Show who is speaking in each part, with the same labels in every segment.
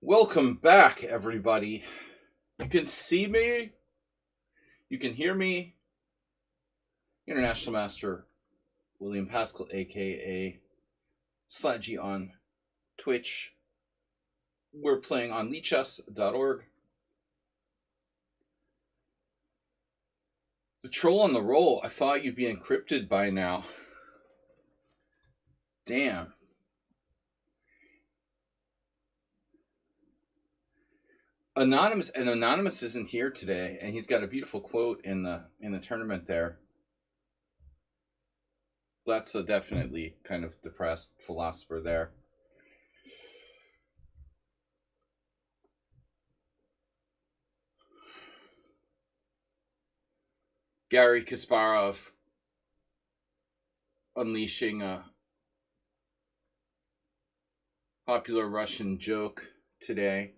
Speaker 1: Welcome back, everybody. You can see me, you can hear me. International Master William Pascal, aka Sladgy on Twitch. We're playing on leechus.org. The troll on the roll, I thought you'd be encrypted by now. Damn. Anonymous isn't here today, and he's got a beautiful quote in the tournament there. That's a definitely kind of depressed philosopher there. Gary Kasparov unleashing a popular Russian joke today.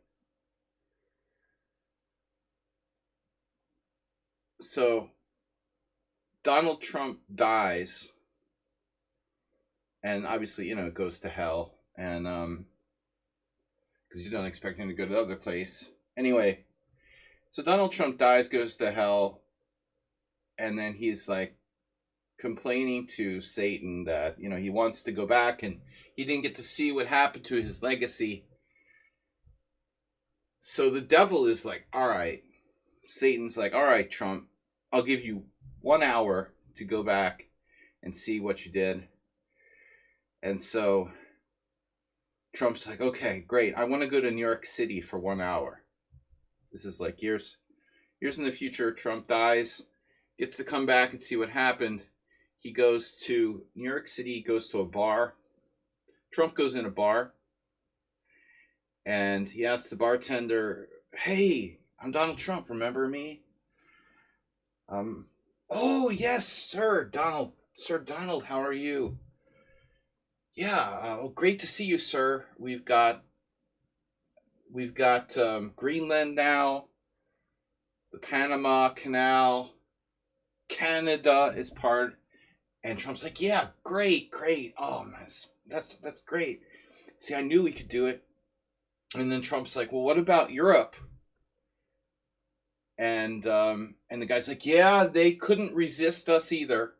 Speaker 1: So Donald Trump dies, and obviously, it goes to hell, and because you don't expect him to go to the other place. Anyway, so Donald Trump dies, goes to hell, and then he's like complaining to Satan that, he wants to go back and he didn't get to see what happened to his legacy. So the devil is like, all right. Satan's like, all right, Trump, I'll give you 1 hour to go back and see what you did. And so Trump's like, okay, great. I want to go to New York City for 1 hour. This is like years in the future. Trump dies, gets to come back and see what happened. He goes to New York City, goes to a bar. Trump goes in a bar, and he asks the bartender, hey, I'm Donald Trump, remember me? Oh, yes, sir, Donald. Sir Donald, how are you? Yeah, great to see you, sir. We've got Greenland now, the Panama Canal, Canada is part. And Trump's like, yeah, great. Oh, man, that's great. See, I knew we could do it. And then Trump's like, well, what about Europe? And the guy's like, yeah, they couldn't resist us either.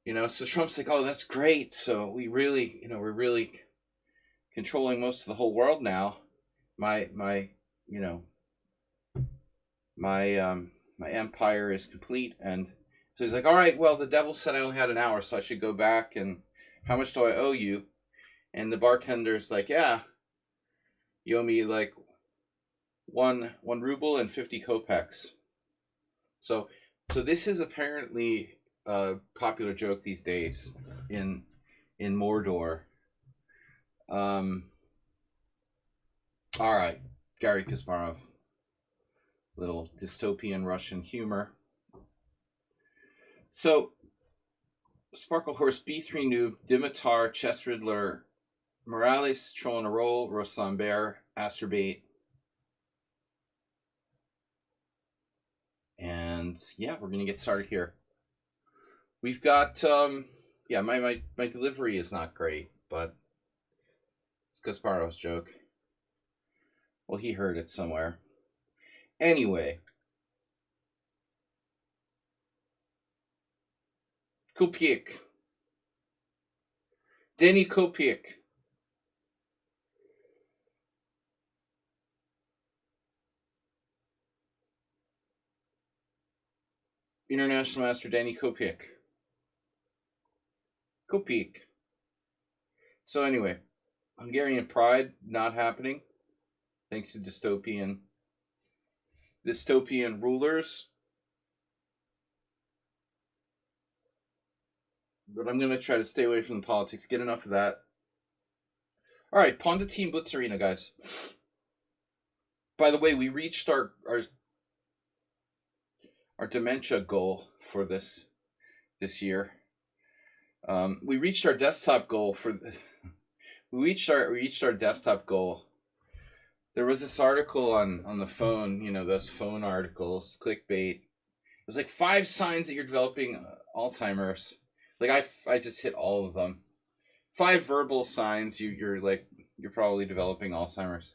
Speaker 1: So Trump's like, oh, that's great. So we're really controlling most of the whole world now. My empire is complete. And so he's like, all right, well, the devil said I only had an hour, so I should go back. And how much do I owe you? And the bartender's like, yeah, you owe me like one ruble and 50 kopecks. So this is apparently a popular joke these days in Mordor. All right, Gary Kasparov, little dystopian Russian humor. So Sparkle Horse, B3 Noob, Dimitar, Chess Riddler, Morales, Troll on a Roll, Roslan Bear, Asterbait. And yeah, we're gonna get started here. We've got my delivery is not great, but it's Kasparov's joke. Well, he heard it somewhere. Anyway, Kopiek, Denny Kopiek. International Master Danny Kopiek. So anyway, Hungarian Pride not happening, thanks to dystopian rulers. But I'm gonna try to stay away from the politics. Get enough of that. All right, Pawnda Blitz Arena, guys. By the way, we reached our dementia goal for this year. We reached our desktop goal we reached our desktop goal. There was this article on the phone, those phone articles, clickbait. It was like 5 signs that you're developing Alzheimer's. Like I just hit all of them. 5 verbal signs you're like You're probably developing Alzheimer's.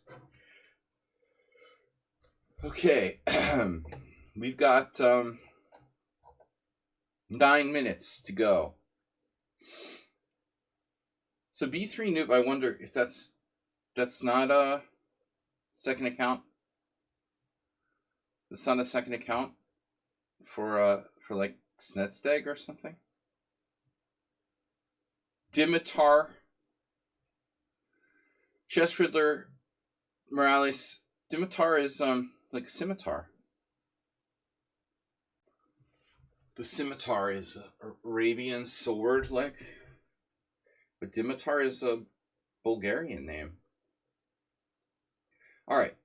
Speaker 1: Okay. We've got 9 minutes to go. So B3 Noob, I wonder if that's not a second account. That's not a second account for like Snedsteg or something. Dimitar, Chess Riddler, Morales. Dimitar is like a scimitar. The scimitar is an Arabian sword, like, but Dimitar is a Bulgarian name. All right.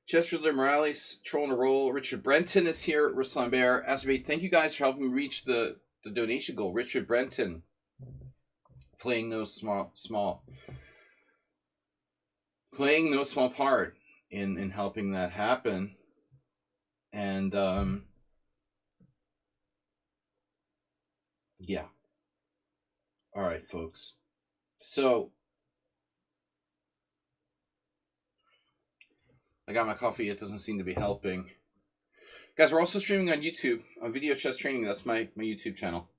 Speaker 1: Chess Riddler, Morales, Troll in a Roll. Richard Brenton is here. Ruslan Bear, Azerbaijan. Thank you guys for helping me reach the donation goal. Richard Brenton, playing no small part in helping that happen. And yeah. All right, folks. So I got my coffee. It doesn't seem to be helping. Guys, we're also streaming on YouTube on Video Chess Training. That's my YouTube channel.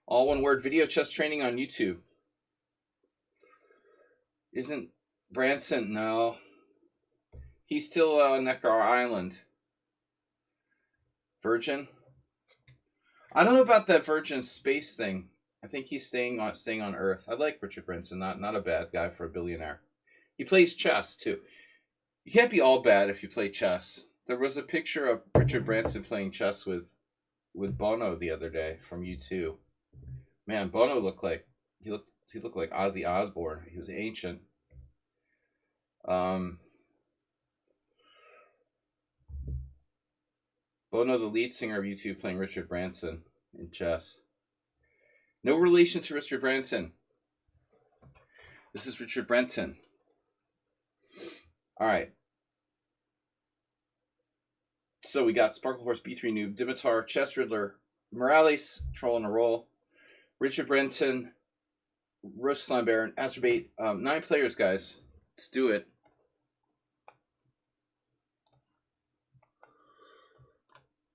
Speaker 1: All one word, Video Chess Training on YouTube. Isn't Branson? No. He's still on Neckar Island. Virgin? I don't know about that Virgin space thing. I think he's staying on Earth. I like Richard Branson. Not a bad guy for a billionaire. He plays chess, too. You can't be all bad if you play chess. There was a picture of Richard Branson playing chess with Bono the other day from U2. Man, Bono looked like he looked like Ozzy Osbourne. He was ancient. Bono, the lead singer of U2, playing Richard Branson in chess. No relation to Richard Branson. This is Richard Brenton. All right. So we got Sparkle Horse, B3 Noob, Dimitar, Chess Riddler, Morales, Troll in a Roll, Richard Brenton, Ruslan Baron, Azerbaijan. 9 players, guys. Let's do it.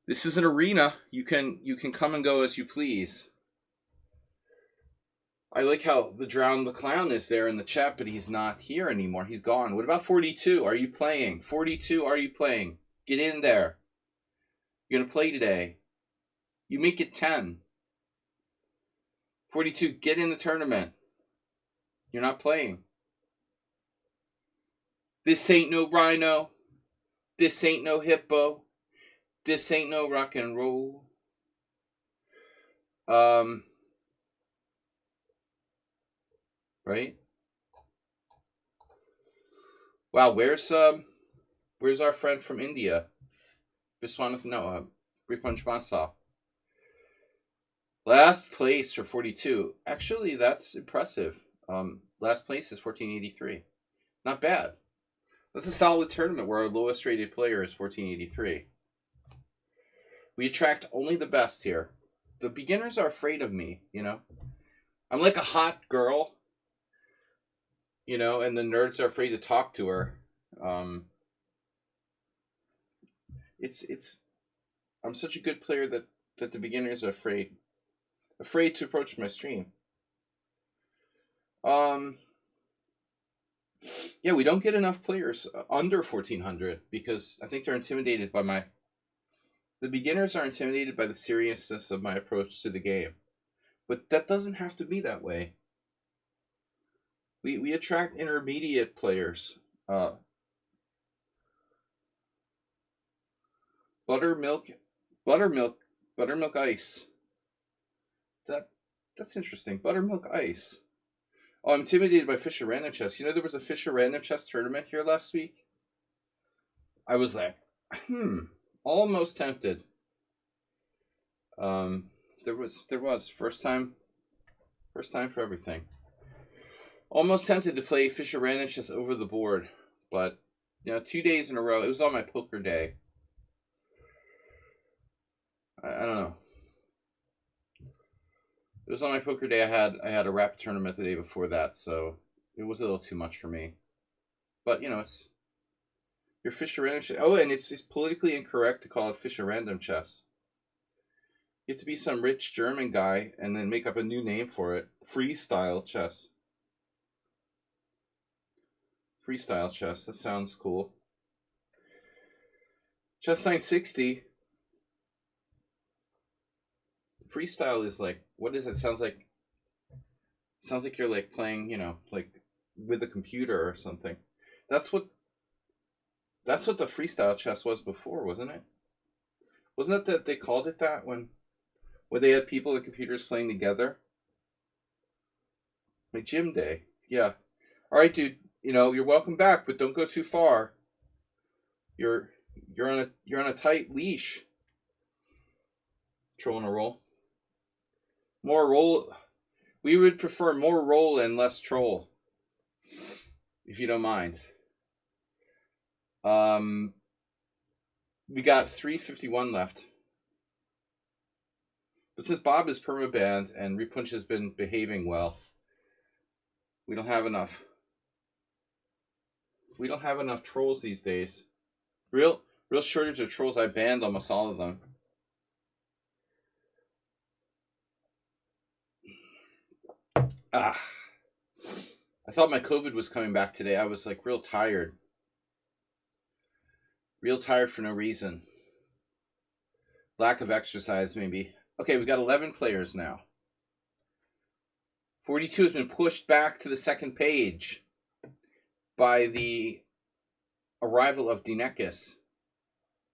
Speaker 1: This is an arena. You can come and go as you please. I like how the Drown the Clown is there in the chat, but he's not here anymore. He's gone. What about 42? Are you playing? 42, are you playing? Get in there. You're going to play today. You make it 10. 42, get in the tournament. You're not playing. This ain't no rhino. This ain't no hippo. This ain't no rock and roll. Right? Wow, where's our friend from India? Ripunj Bansal. Last place for 42. Actually, that's impressive. Last place is 1483. Not bad. That's a solid tournament where our lowest rated player is 1483. We attract only the best here. The beginners are afraid of me, you know. I'm like a hot girl, you know, and the nerds are afraid to talk to her. I'm such a good player that the beginners are afraid to approach my stream. Yeah, we don't get enough players under 1400 because I think they're intimidated by the beginners are intimidated by the seriousness of my approach to the game. But that doesn't have to be that way. We attract intermediate players. Buttermilk ice. That's interesting. Buttermilk ice. Oh, I'm intimidated by Fisher Random Chess. You know, there was a Fisher Random Chess tournament here last week. I was like, almost tempted. There was first time for everything. Almost tempted to play Fisher Random Chess over the board, but you know, 2 days in a row. It was on my poker day. I don't know. It was on my poker day. I had a rap tournament the day before that, so it was a little too much for me. But, you know, it's your Fisher Random chess. Oh, and it's politically incorrect to call it Fisher Random chess. You have to be some rich German guy and then make up a new name for it. Freestyle chess. Freestyle chess. That sounds cool. Chess 960. Freestyle is like, what is it? Sounds like you're like playing, you know, like with a computer or something. That's what the freestyle chess was before, wasn't it? Wasn't it that they called it that when they had people and computers playing together? Like gym day. Yeah. All right, dude. You know, you're welcome back, but don't go too far. You're on a tight leash. Trolling a roll. More roll. We would prefer more roll and less troll, if you don't mind. We got 351 left. But since Bob is permabanned and Repunch has been behaving well, we don't have enough. We don't have enough trolls these days. Real shortage of trolls. I banned almost all of them. I thought my COVID was coming back today. I was like real tired. Real tired for no reason. Lack of exercise, maybe. Okay, we got 11 players now. 42 has been pushed back to the second page by the arrival of Dinekis.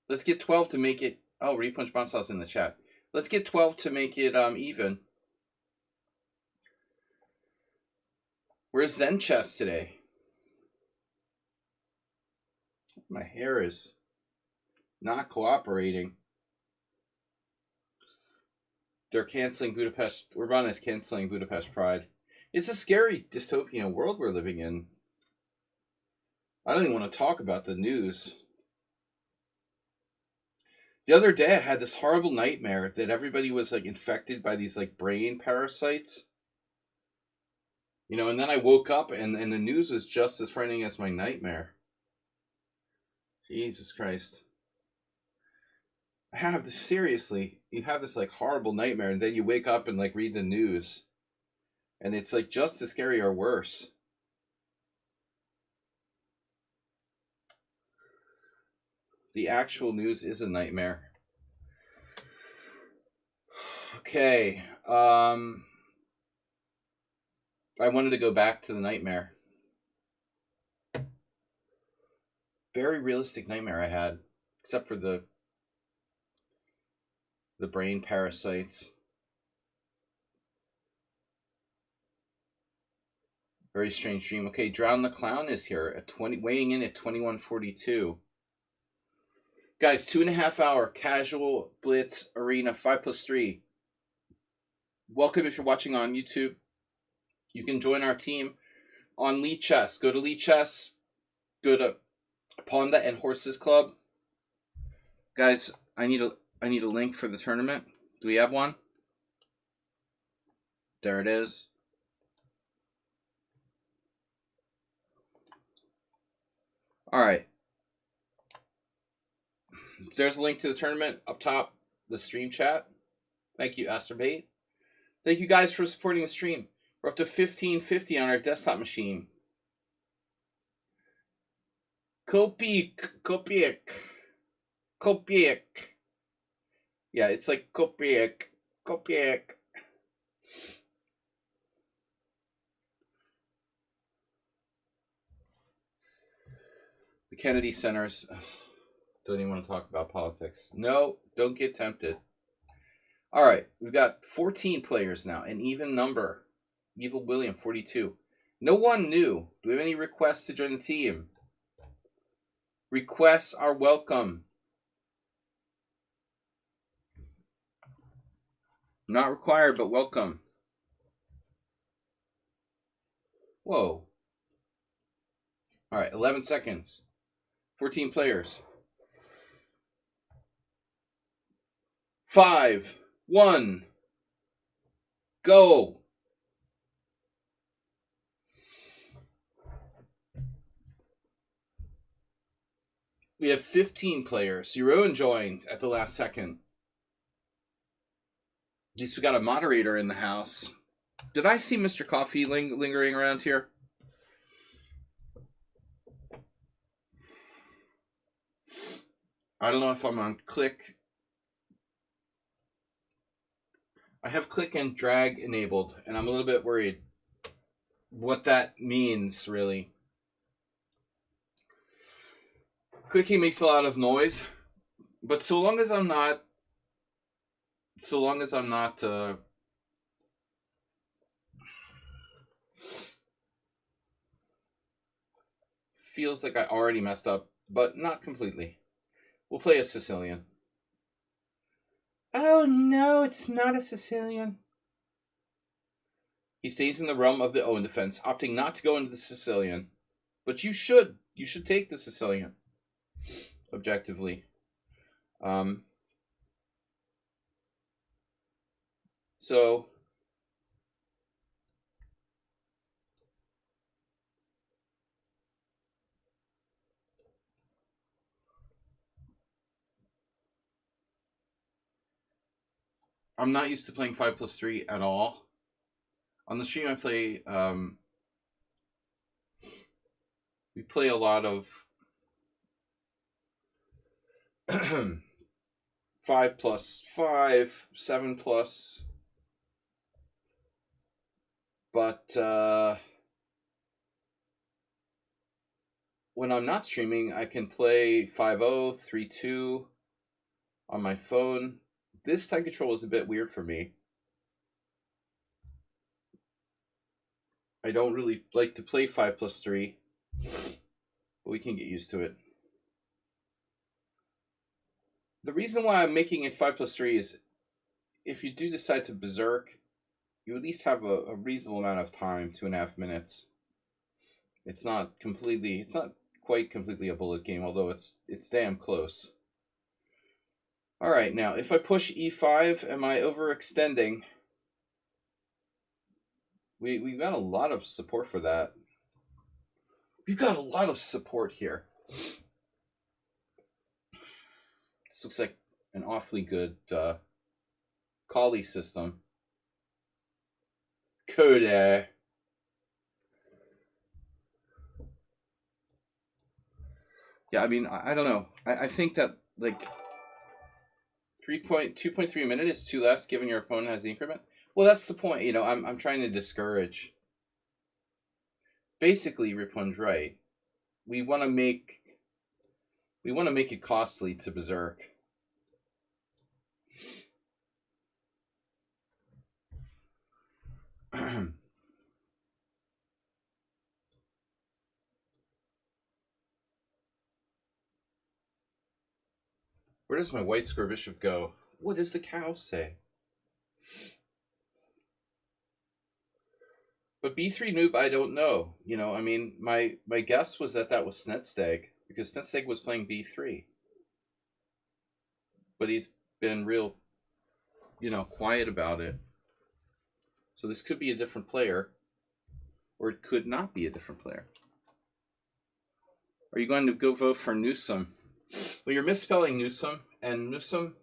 Speaker 1: Let's get 12 to make it... Oh, Repunch Bonsal's in the chat. Let's get 12 to make it even. Where's Zen Chess today? My hair is not cooperating. They're canceling Budapest. Urbana is canceling Budapest Pride. It's a scary dystopian world we're living in. I don't even want to talk about the news. The other day I had this horrible nightmare that everybody was like infected by these like brain parasites. You know, and then I woke up and the news was just as frightening as my nightmare. Jesus Christ. I have this, seriously, you have this like horrible nightmare and then you wake up and like read the news. And it's like just as scary or worse. The actual news is a nightmare. Okay. I wanted to go back to the nightmare. Very realistic nightmare I had. Except for the brain parasites. Very strange dream. Okay, Drown the Clown is here at weighing in at 21:42. Guys, 2.5 hour casual blitz arena 5+3. Welcome if you're watching on YouTube. You can join our team on Lee Chess. Go to Lee Chess. Go to Pawnda and Horses Club. Guys, I need a link for the tournament. Do we have one? There it is. All right. There's a link to the tournament up top, the stream chat. Thank you, Asterbait. Thank you guys for supporting the stream. We're up to 1550 on our desktop machine. Kopiek. Yeah, it's like Kopiek. The Kennedy Centers. Don't even want to talk about politics. No, don't get tempted. All right, we've got 14 players now, an even number. Evil William, 42. No one new. Do we have any requests to join the team? Requests are welcome. Not required, but welcome. Whoa. All right, 11 seconds. 14 players. 5, 1, go. We have 15 players. Zero joined at the last second. At least we got a moderator in the house. Did I see Mr. Coffee lingering around here? I don't know if I'm on click. I have click and drag enabled, and I'm a little bit worried what that means, really. Clicking makes a lot of noise, but so long as I'm not feels like I already messed up, but not completely. We'll play a Sicilian. Oh no, it's not a Sicilian. He stays in the realm of the Owen defense, opting not to go into the Sicilian. But you should. You should take the Sicilian. Objectively. So I'm not used to playing 5+3 at all. On the stream I play we play a lot of 5+5, 7+. But when I'm not streaming, I can play 5-0, 3-2 on my phone. This time control is a bit weird for me. I don't really like to play 5+3, but we can get used to it. The reason why I'm making it 5+3 is if you do decide to berserk, you at least have a reasonable amount of time, 2.5 minutes. It's not quite completely a bullet game, although it's damn close. All right, now if I push e5, am I overextending? We've got a lot of support for that. We've got a lot of support here. This looks like an awfully good collie system. Code. Yeah, I mean, I don't know. I think that like 2.3 minute is too less given your opponent has the increment. Well, that's the point. You know, I'm trying to discourage. Basically, Ripun's right. We want to make it costly to berserk. Where does my white square bishop go? What does the cow say? But b3 noob, I don't know. You know, I mean, my guess was that was Snedsteg, because Snedsteg was playing b3. But he's been real, quiet about it. So this could be a different player, or it could not be a different player. Are you going to go vote for Newsom? Well, you're misspelling Newsom, and Newsom.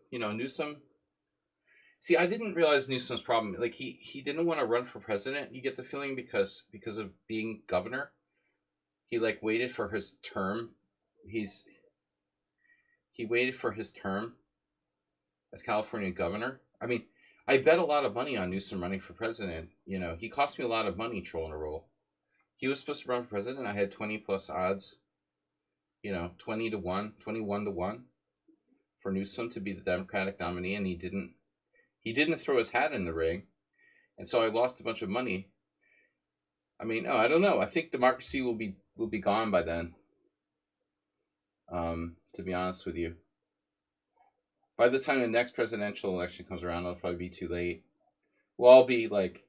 Speaker 1: See, I didn't realize Newsom's problem. Like he didn't want to run for president. You get the feeling because of being governor, he like waited for his term. He waited for his term as California governor. I mean, I bet a lot of money on Newsom running for president. You know, he cost me a lot of money trolling a roll. He was supposed to run for president. I had 20+ odds. 20 to 1, 21 to 1 for Newsom to be the Democratic nominee, and he didn't throw his hat in the ring, and so I lost a bunch of money. I mean, I don't know. I think democracy will be gone by then. To be honest with you, by the time the next presidential election comes around, it'll probably be too late. We'll all be like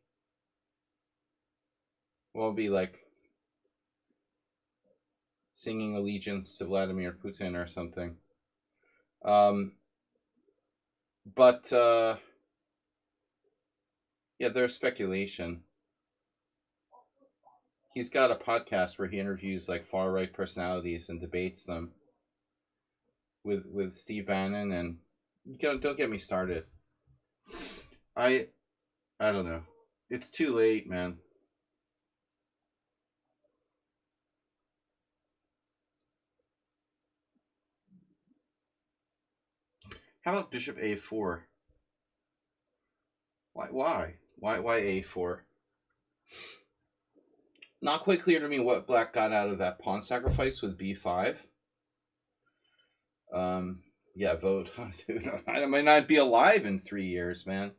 Speaker 1: singing allegiance to Vladimir Putin or something. But yeah, there's speculation. He's got a podcast where he interviews like far right personalities and debates them. with Steve Bannon, and don't get me started. I I don't know. It's too late, man. How about Bishop A4? Why A4? Not quite clear to me what Black got out of that pawn sacrifice with B5. Yeah, vote. Dude, I might not be alive in 3 years, man.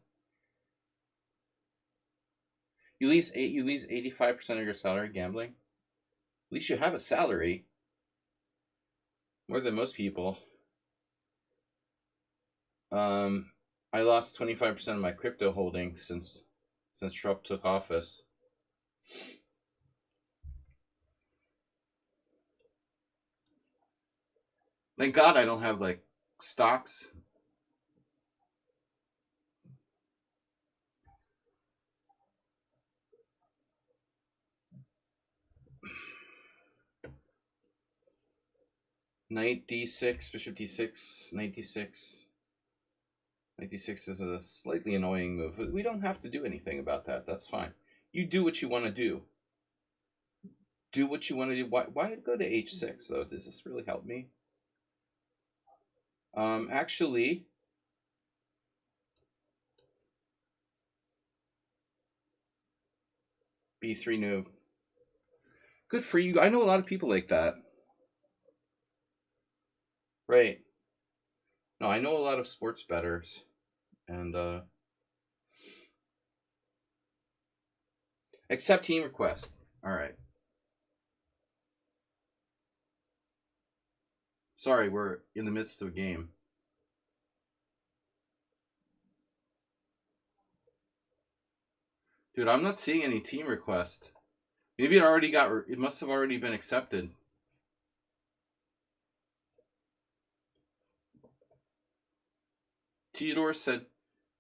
Speaker 1: You lose 85% of your salary gambling. At least you have a salary. More than most people. I lost 25% of my crypto holdings since Trump took office. Thank God I don't have like stocks. Knight d6, bishop d6, knight d6. Knight d6 is a slightly annoying move. We don't have to do anything about that. That's fine. You do what you want to do. Do what you want to do. Why go to h6 though? Does this really help me? Actually, b3 noob. Good for you. I know a lot of people like that. Right. No, I know a lot of sports bettors, and accept team request. All right. Sorry, we're in the midst of a game. Dude, I'm not seeing any team request. Maybe it must have already been accepted. Theodore said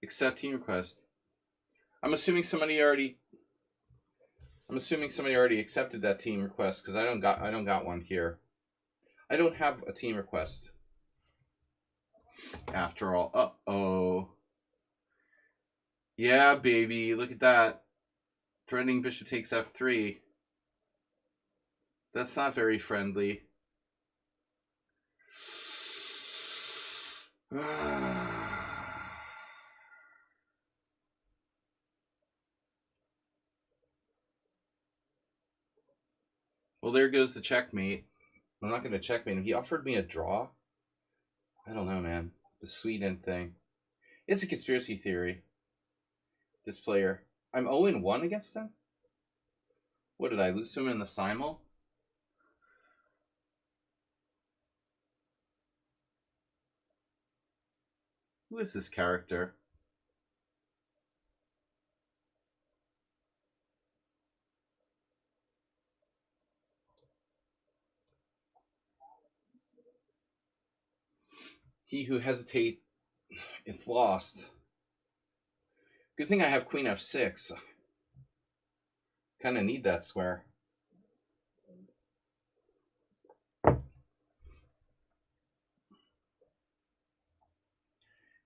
Speaker 1: accept team request. I'm assuming somebody already accepted that team request because I don't got one here. I don't have a team request. After all. Uh-oh. Yeah, baby. Look at that. Threatening bishop takes f3. That's not very friendly. Well, there goes the checkmate. I'm not going to checkmate him. He offered me a draw. I don't know, man. The Sweden thing. It's a conspiracy theory. This player. I'm 0-1 against him? What, did I lose to him in the simul? Who is this character? He who hesitates if lost. Good thing I have queen f6. Kind of need that square.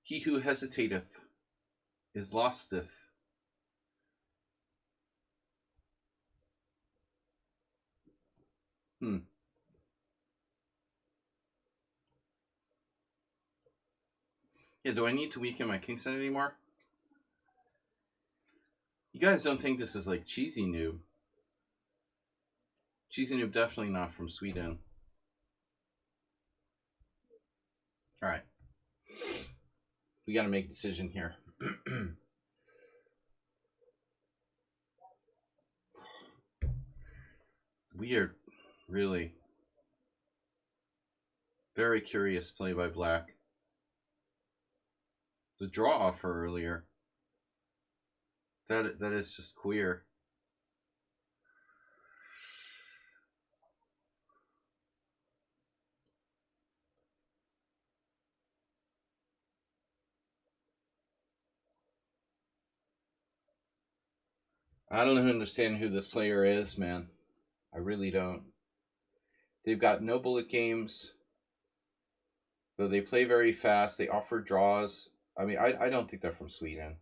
Speaker 1: He who hesitateth is losteth. Yeah, do I need to weaken my kingston anymore? You guys don't think this is like Cheesy Noob. Cheesy Noob definitely not from Sweden. Alright. We gotta make a decision here. Weird. Really. Very curious play by Black. The draw offer earlier. That is just queer. I don't understand who this player is, man. I really don't. They've got no bullet games. Though they play very fast, they offer draws. I mean, I don't think they're from Sweden.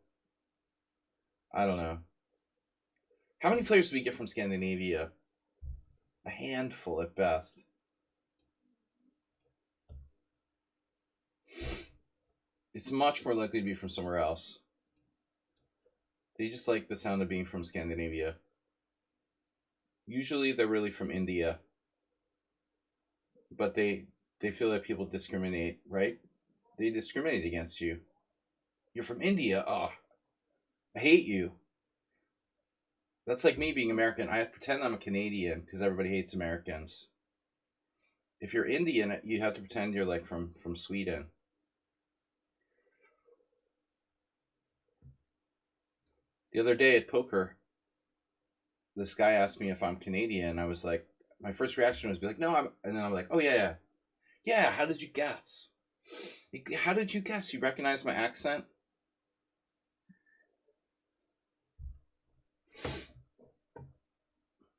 Speaker 1: I don't know. How many players do we get from Scandinavia? A handful at best. It's much more likely to be from somewhere else. They just like the sound of being from Scandinavia. Usually they're really from India. But they feel that people discriminate, right? They discriminate against you. You're from India. Oh, I hate you. That's like me being American. I pretend I'm a Canadian because everybody hates Americans. If you're Indian, you have to pretend you're like from Sweden. The other day at poker, this guy asked me if I'm Canadian. I was like, my first reaction was be like, no, and then I'm like, oh yeah. Yeah, how did you guess? How did you guess? You recognize my accent?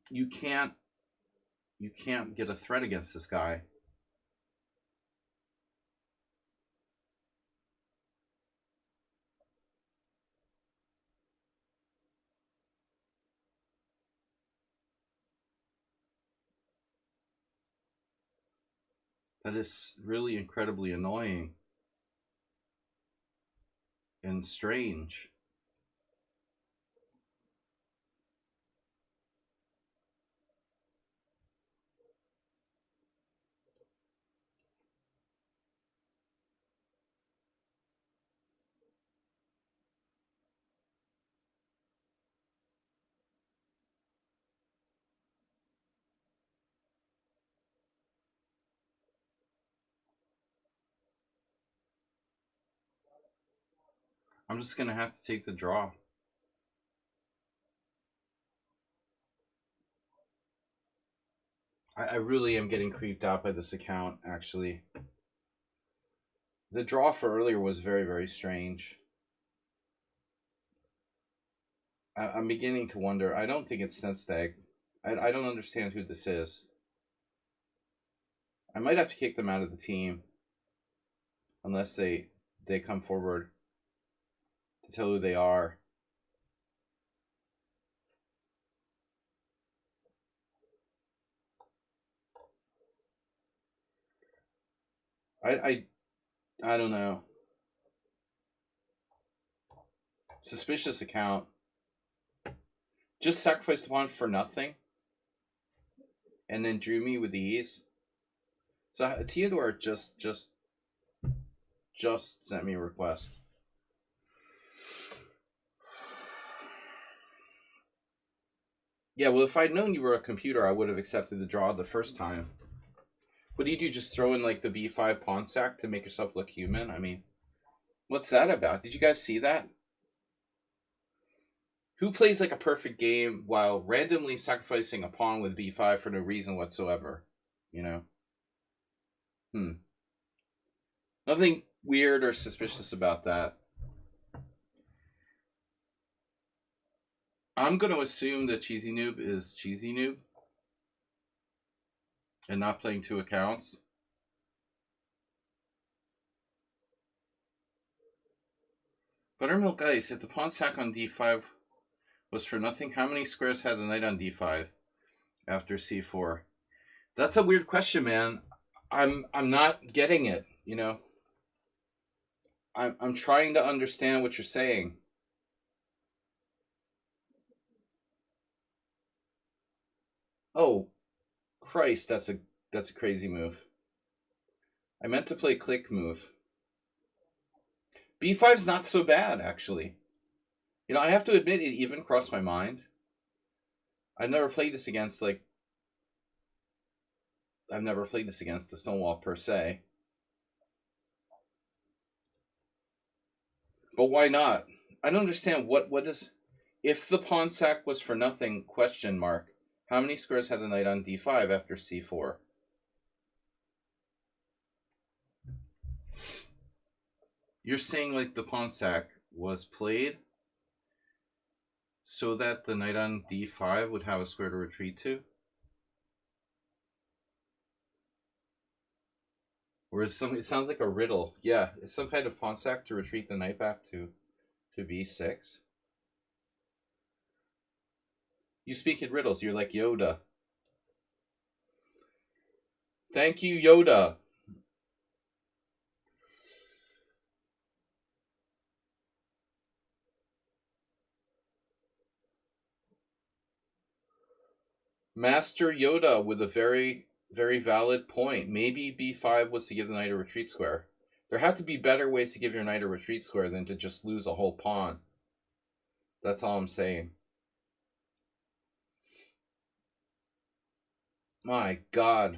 Speaker 1: You can't get a threat against this guy. That is really incredibly annoying and strange. I'm just gonna have to take the draw. I really am getting creeped out by this account, actually. The draw for earlier was very, very strange. I'm beginning to wonder. I don't think it's Snedstag. I don't understand who this is. I might have to kick them out of the team. Unless they come forward to tell who they are. I don't know. Suspicious account. Just sacrificed the pawn for nothing. And then drew me with ease. So Theodore just sent me a request. Yeah, well, if I'd known you were a computer, I would have accepted the draw the first time. What do you do? Just throw in like the b5 pawn sack to make yourself look human? I mean, what's that about? Did you guys see that? Who plays like a perfect game while randomly sacrificing a pawn with b5 for no reason whatsoever? You know? Nothing weird or suspicious about that. I'm going to assume that Cheesy Noob is Cheesy Noob and not playing two accounts. Buttermilk Ice, if the pawn sack on d5 was for nothing, how many squares had the knight on d5 after c4? That's a weird question, man. I'm not getting it, you know. I'm trying to understand what you're saying. Oh, Christ, that's a crazy move. I meant to play click move. b5's not so bad, actually. You know, I have to admit, it even crossed my mind. I've never played this against the Stonewall per se. But why not? I don't understand what is... If the pawn sack was for nothing, question mark, how many squares had the knight on d5 after c4? You're saying like the pawn sack was played so that the knight on d5 would have a square to retreat to? Or is some? It sounds like a riddle. Yeah, it's some kind of pawn sack to retreat the knight back to b6. You speak in riddles. You're like Yoda. Thank you, Yoda. Master Yoda with a very, very valid point. Maybe b5 was to give the knight a retreat square. There have to be better ways to give your knight a retreat square than to just lose a whole pawn. That's all I'm saying. My God.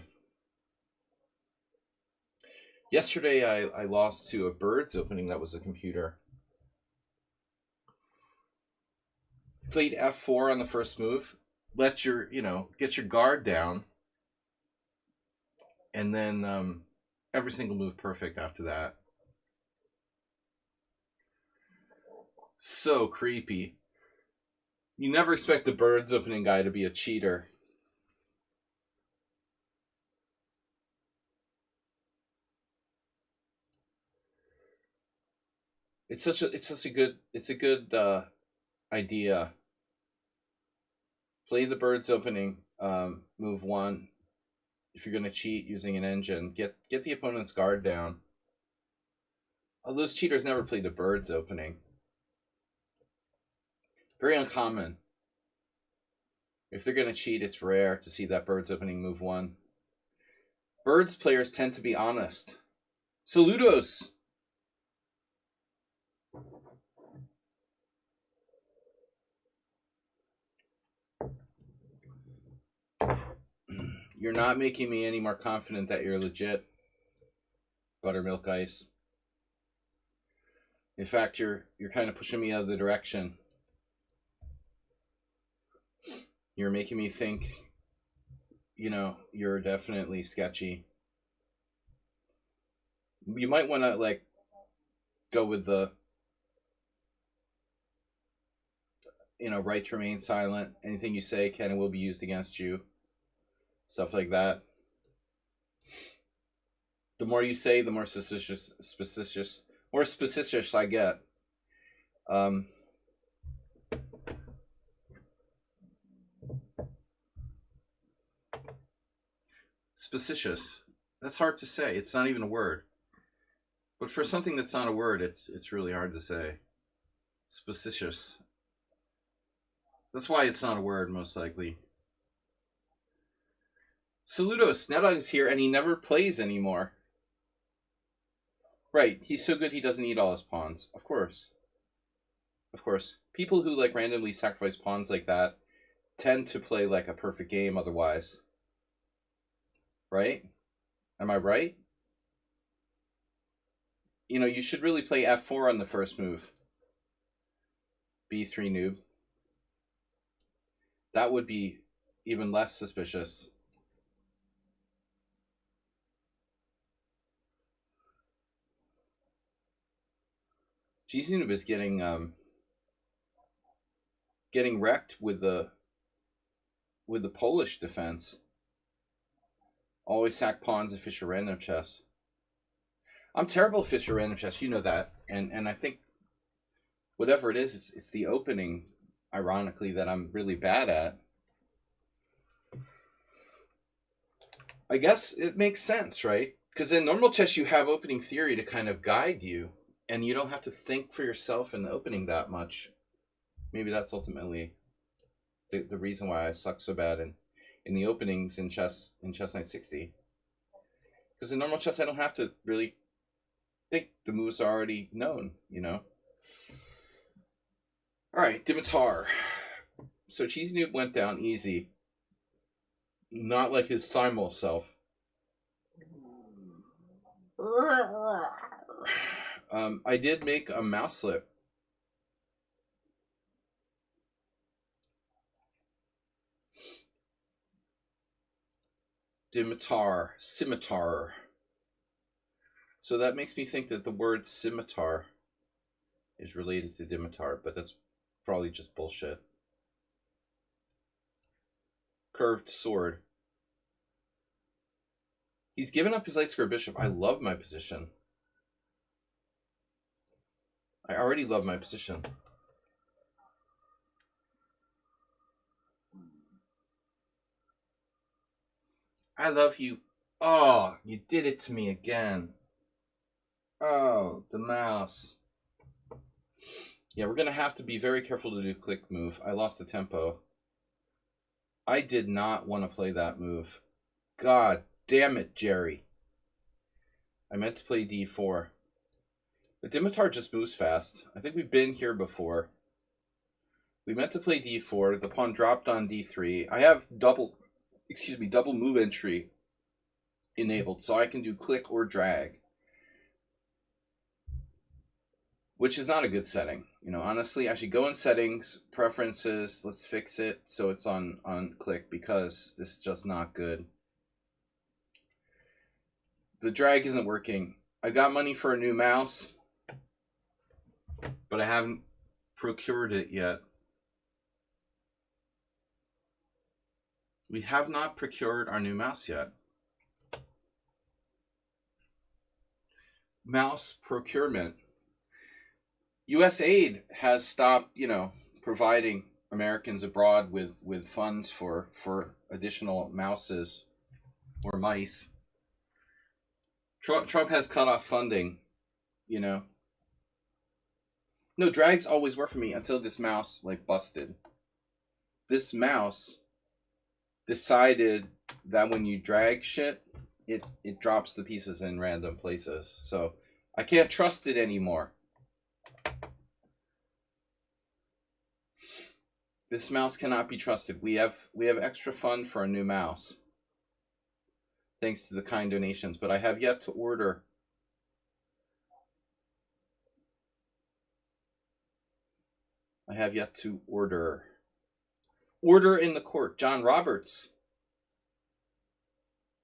Speaker 1: Yesterday I lost to a Birds opening that was a computer. Played f4 on the first move. Let your, get your guard down. And then every single move perfect after that. So creepy. You never expect the Birds opening guy to be a cheater. It's a good idea. Play the Birds opening, move 1. If you're gonna cheat using an engine, get the opponent's guard down. Oh, those cheaters never play the Birds opening. Very uncommon. If they're gonna cheat, it's rare to see that Birds opening move 1. Birds players tend to be honest. Saludos! You're not making me any more confident that you're legit, Buttermilk Ice. In fact, you're kind of pushing me out of the direction. You're making me think, you're definitely sketchy. You might want to, go with the, right to remain silent. Anything you say can and will be used against you. Stuff like that. The more you say, the more suspicious I get. Suspicious. That's hard to say. It's not even a word. But for something that's not a word, it's really hard to say. Suspicious. That's why it's not a word, most likely. Saludos, Snedog's here, and he never plays anymore. Right, he's so good he doesn't need all his pawns. Of course. Of course. People who, randomly sacrifice pawns like that tend to play, a perfect game otherwise. Right? Am I right? You should really play f4 on the first move. b3 noob. That would be even less suspicious. Cheesy noob is getting wrecked with the Polish defense. Always sack pawns and Fisher random chess. I'm terrible at Fisher random chess, you know that, and I think whatever it is, it's the opening, ironically, that I'm really bad at. I guess it makes sense, right? Because in normal chess, you have opening theory to kind of guide you, and you don't have to think for yourself in the opening that much. Maybe that's ultimately the reason why I suck so bad in the openings in Chess Knight 60. Because in normal chess, I don't have to really think. The moves are already known, All right, Dimitar. So Cheesy Noob went down easy. Not like his Simul self. I did make a mouse slip. Dimitar, scimitar. So that makes me think that the word scimitar is related to Dimitar, but that's probably just bullshit. Curved sword. He's given up his light square bishop. I love my position. I already love my position. I love you. Oh, you did it to me again. Oh, the mouse. Yeah, we're going to have to be very careful to do click move. I lost the tempo. I did not want to play that move. God damn it, Jerry. I meant to play d4. The Dimitar just moves fast. I think we've been here before. We meant to play d4. The pawn dropped on d3. I have double move entry enabled, so I can do click or drag, which is not a good setting. You know, honestly, I should go in settings, preferences, let's fix it so it's on click, because this is just not good. The drag isn't working. I got money for a new mouse, but I haven't procured it yet. We have not procured our new mouse yet. Mouse procurement. USAID has stopped, you know, providing Americans abroad with funds for additional mouses or mice. Trump has cut off funding, you know. No, drags always work for me until this mouse like busted. This mouse decided that when you drag shit, it drops the pieces in random places. So I can't trust it anymore. This mouse cannot be trusted. We have extra fund for a new mouse, thanks to the kind donations, but I have yet to order. I have yet to order. Order in the court. John Roberts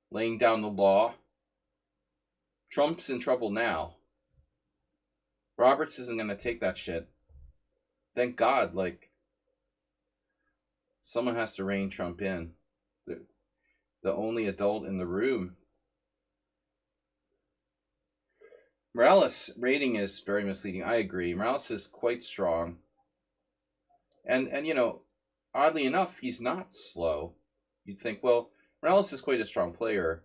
Speaker 1: laying down the law. Trump's in trouble now. Roberts isn't going to take that shit. Thank God, like, someone has to rein Trump in. The only adult in the room. Morales' rating is very misleading. I agree. Morales is quite strong. And you know, oddly enough, he's not slow. You'd think, well, Morales is quite a strong player,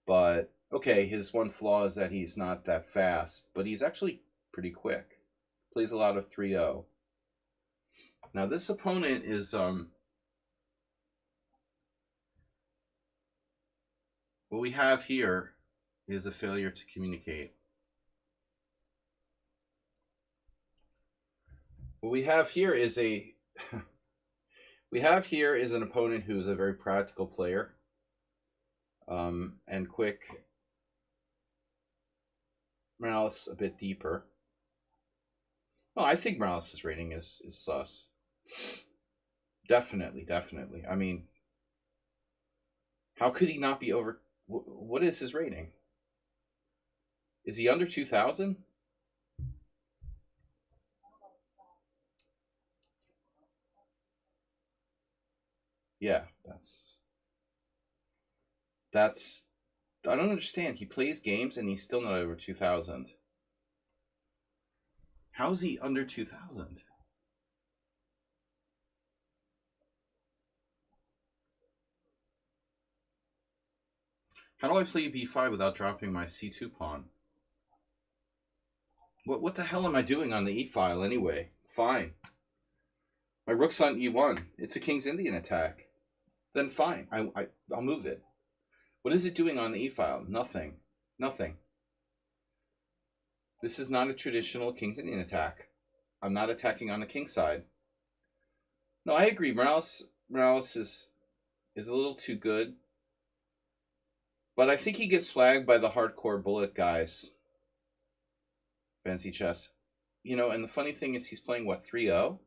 Speaker 1: but okay, his one flaw is that he's not that fast, but he's actually pretty quick. Plays a lot of 3-0. Now this opponent is what we have here is a failure to communicate. What we have here is an opponent who is a very practical player, and quick. Morales a bit deeper. Well, I think Morales' rating is sus. Definitely. I mean, how could he not be over? What is his rating? Is he under 2,000? Yeah, that's I don't understand. He plays games and he's still not over 2,000. How is he under 2,000? How do I play b5 without dropping my c2 pawn? What the hell am I doing on the e file anyway? Fine. My rook's on e1. It's a King's Indian attack. Then fine. I'll move it. What is it doing on the e file? Nothing. This is not a traditional King's Indian attack. I'm not attacking on the king side. No, I agree. Morales is a little too good. But I think he gets flagged by the hardcore bullet guys. Fancy chess. You know, and the funny thing is he's playing, what, 3-0?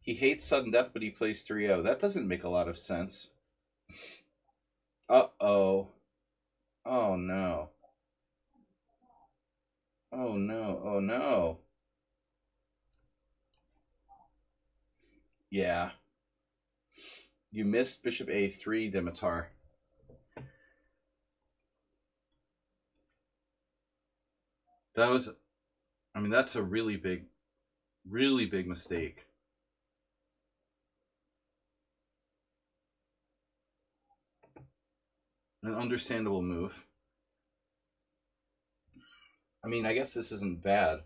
Speaker 1: He hates sudden death, but he plays 3-0. That doesn't make a lot of sense. Uh-oh. Oh, no. Oh, no. Oh, no. Yeah. You missed bishop a3, Dimitar. That was, I mean, that's a really big mistake. An understandable move. I mean, I guess this isn't bad.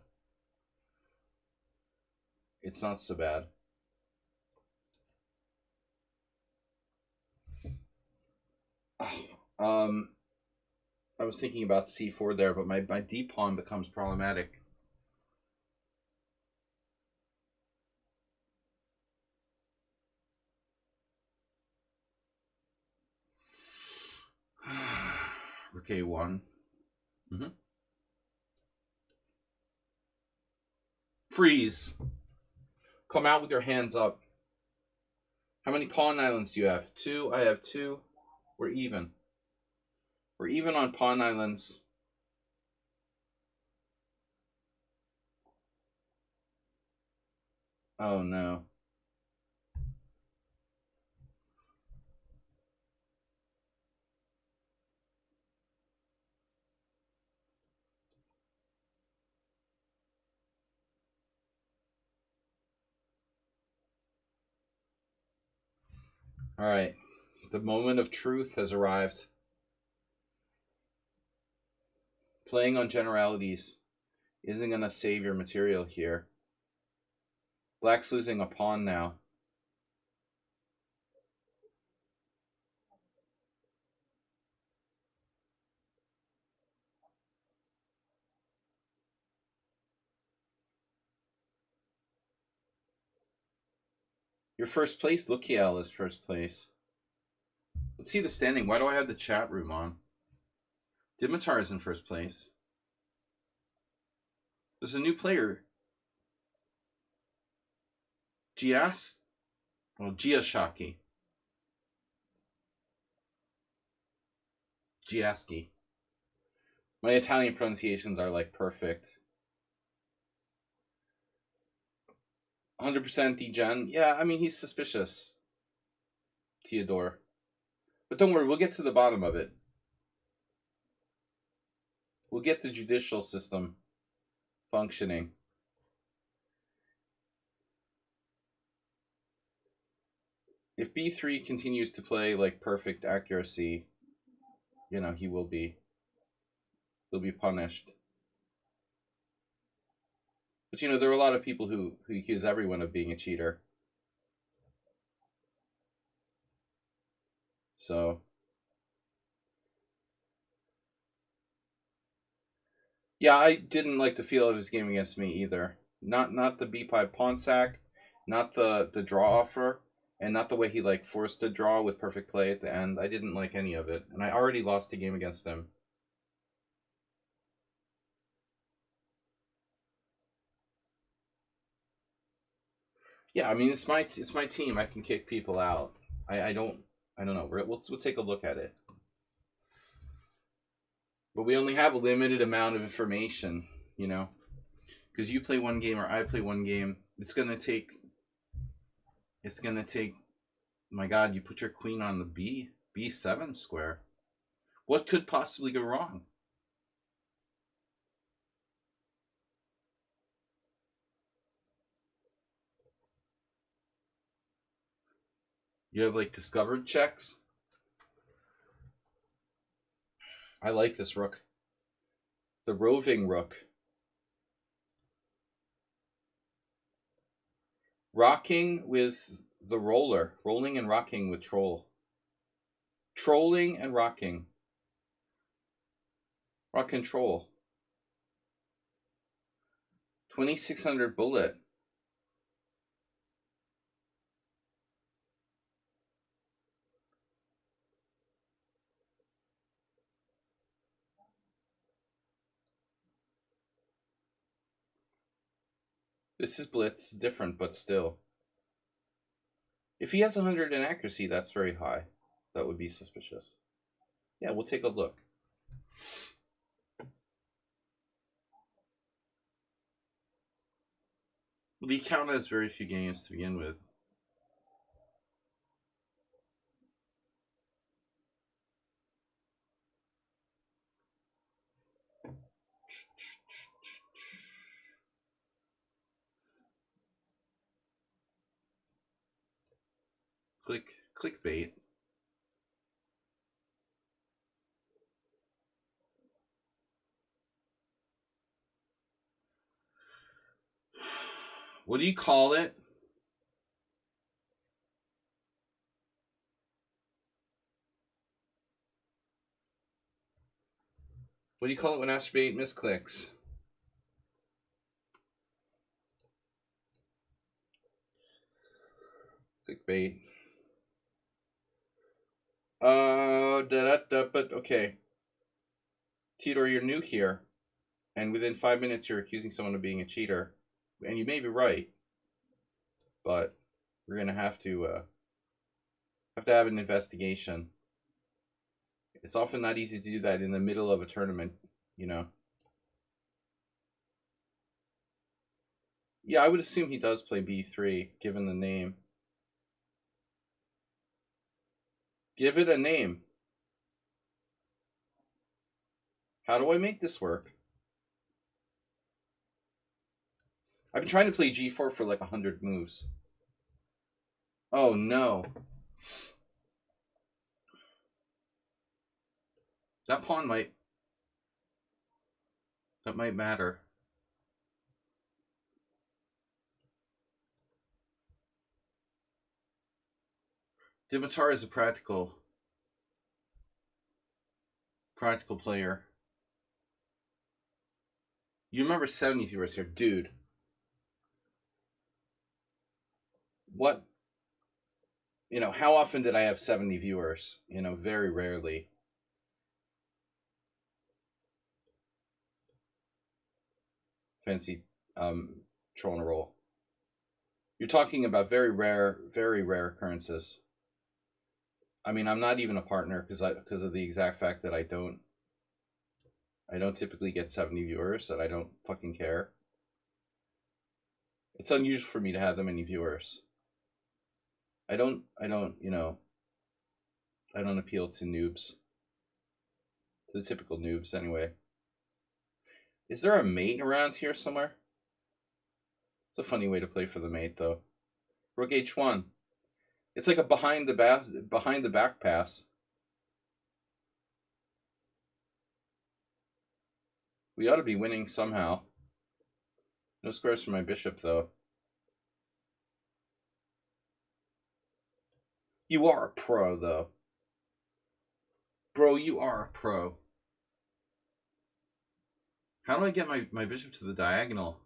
Speaker 1: It's not so bad. I was thinking about c4 there, but my d pawn becomes problematic. Rook a1. Mm-hmm. Freeze. Come out with your hands up. How many pawn islands do you have? 2. I have 2. We're even. We're even on pawn islands. Oh no. All right. The moment of truth has arrived. Playing on generalities isn't going to save your material here. Black's losing a pawn now. Your first place? Lukiel is first place. Let's see the standing. Why do I have the chat room on? Dimitar is in first place. There's a new player. Giashaki. Giaski. My Italian pronunciations are like perfect. 100% degen. Yeah, I mean, he's suspicious. Theodore. But don't worry, we'll get to the bottom of it. We'll get the judicial system functioning. If b3 continues to play like perfect accuracy, you know, he'll be punished. But you know, there are a lot of people who accuse everyone of being a cheater. So yeah, I didn't like the feel of his game against me either. Not the b5 pawn sack, not the draw offer, and not the way he like forced a draw with perfect play at the end. I didn't like any of it, and I already lost a game against him. Yeah, I mean, it's my team. I can kick people out. I don't know. We'll take a look at it. But we only have a limited amount of information, you know, because you play one game or I play one game. It's gonna take. My God, you put your queen on the b7 square. What could possibly go wrong? You have like discovered checks. I like this rook. The roving rook. Rocking with the roller. Rolling and rocking with troll. Trolling and rocking. Rock and troll. 2600 bullet. This is blitz, different, but still. If he has 100 in accuracy, that's very high. That would be suspicious. Yeah, we'll take a look. The account has very few games to begin with. Clickbait. What do you call it? What do you call it when after 8 misclicks? Clickbait. But okay. Theodore, you're new here, and within 5 minutes you're accusing someone of being a cheater, and you may be right, but we're gonna have to have an investigation. It's often not easy to do that in the middle of a tournament, you know. Yeah, I would assume he does play B3, given the name. Give it a name. How do I make this work? I've been trying to play G4 for like 100 moves. Oh no. That pawn might matter. Dimitar is a practical player. You remember 70 viewers here, dude. What? You know, how often did I have 70 viewers? You know, very rarely. Fancy troll and roll. You're talking about very rare occurrences. I mean, I'm not even a partner because of the exact fact that I don't typically get 70 viewers, and I don't fucking care. It's unusual for me to have that many viewers. I don't appeal to noobs. To the typical noobs, anyway. Is there a mate around here somewhere? It's a funny way to play for the mate, though. Rook H1. It's like a behind the back pass. We ought to be winning somehow. No squares for my bishop, though. You are a pro, though. Bro, you are a pro. How do I get my bishop to the diagonal?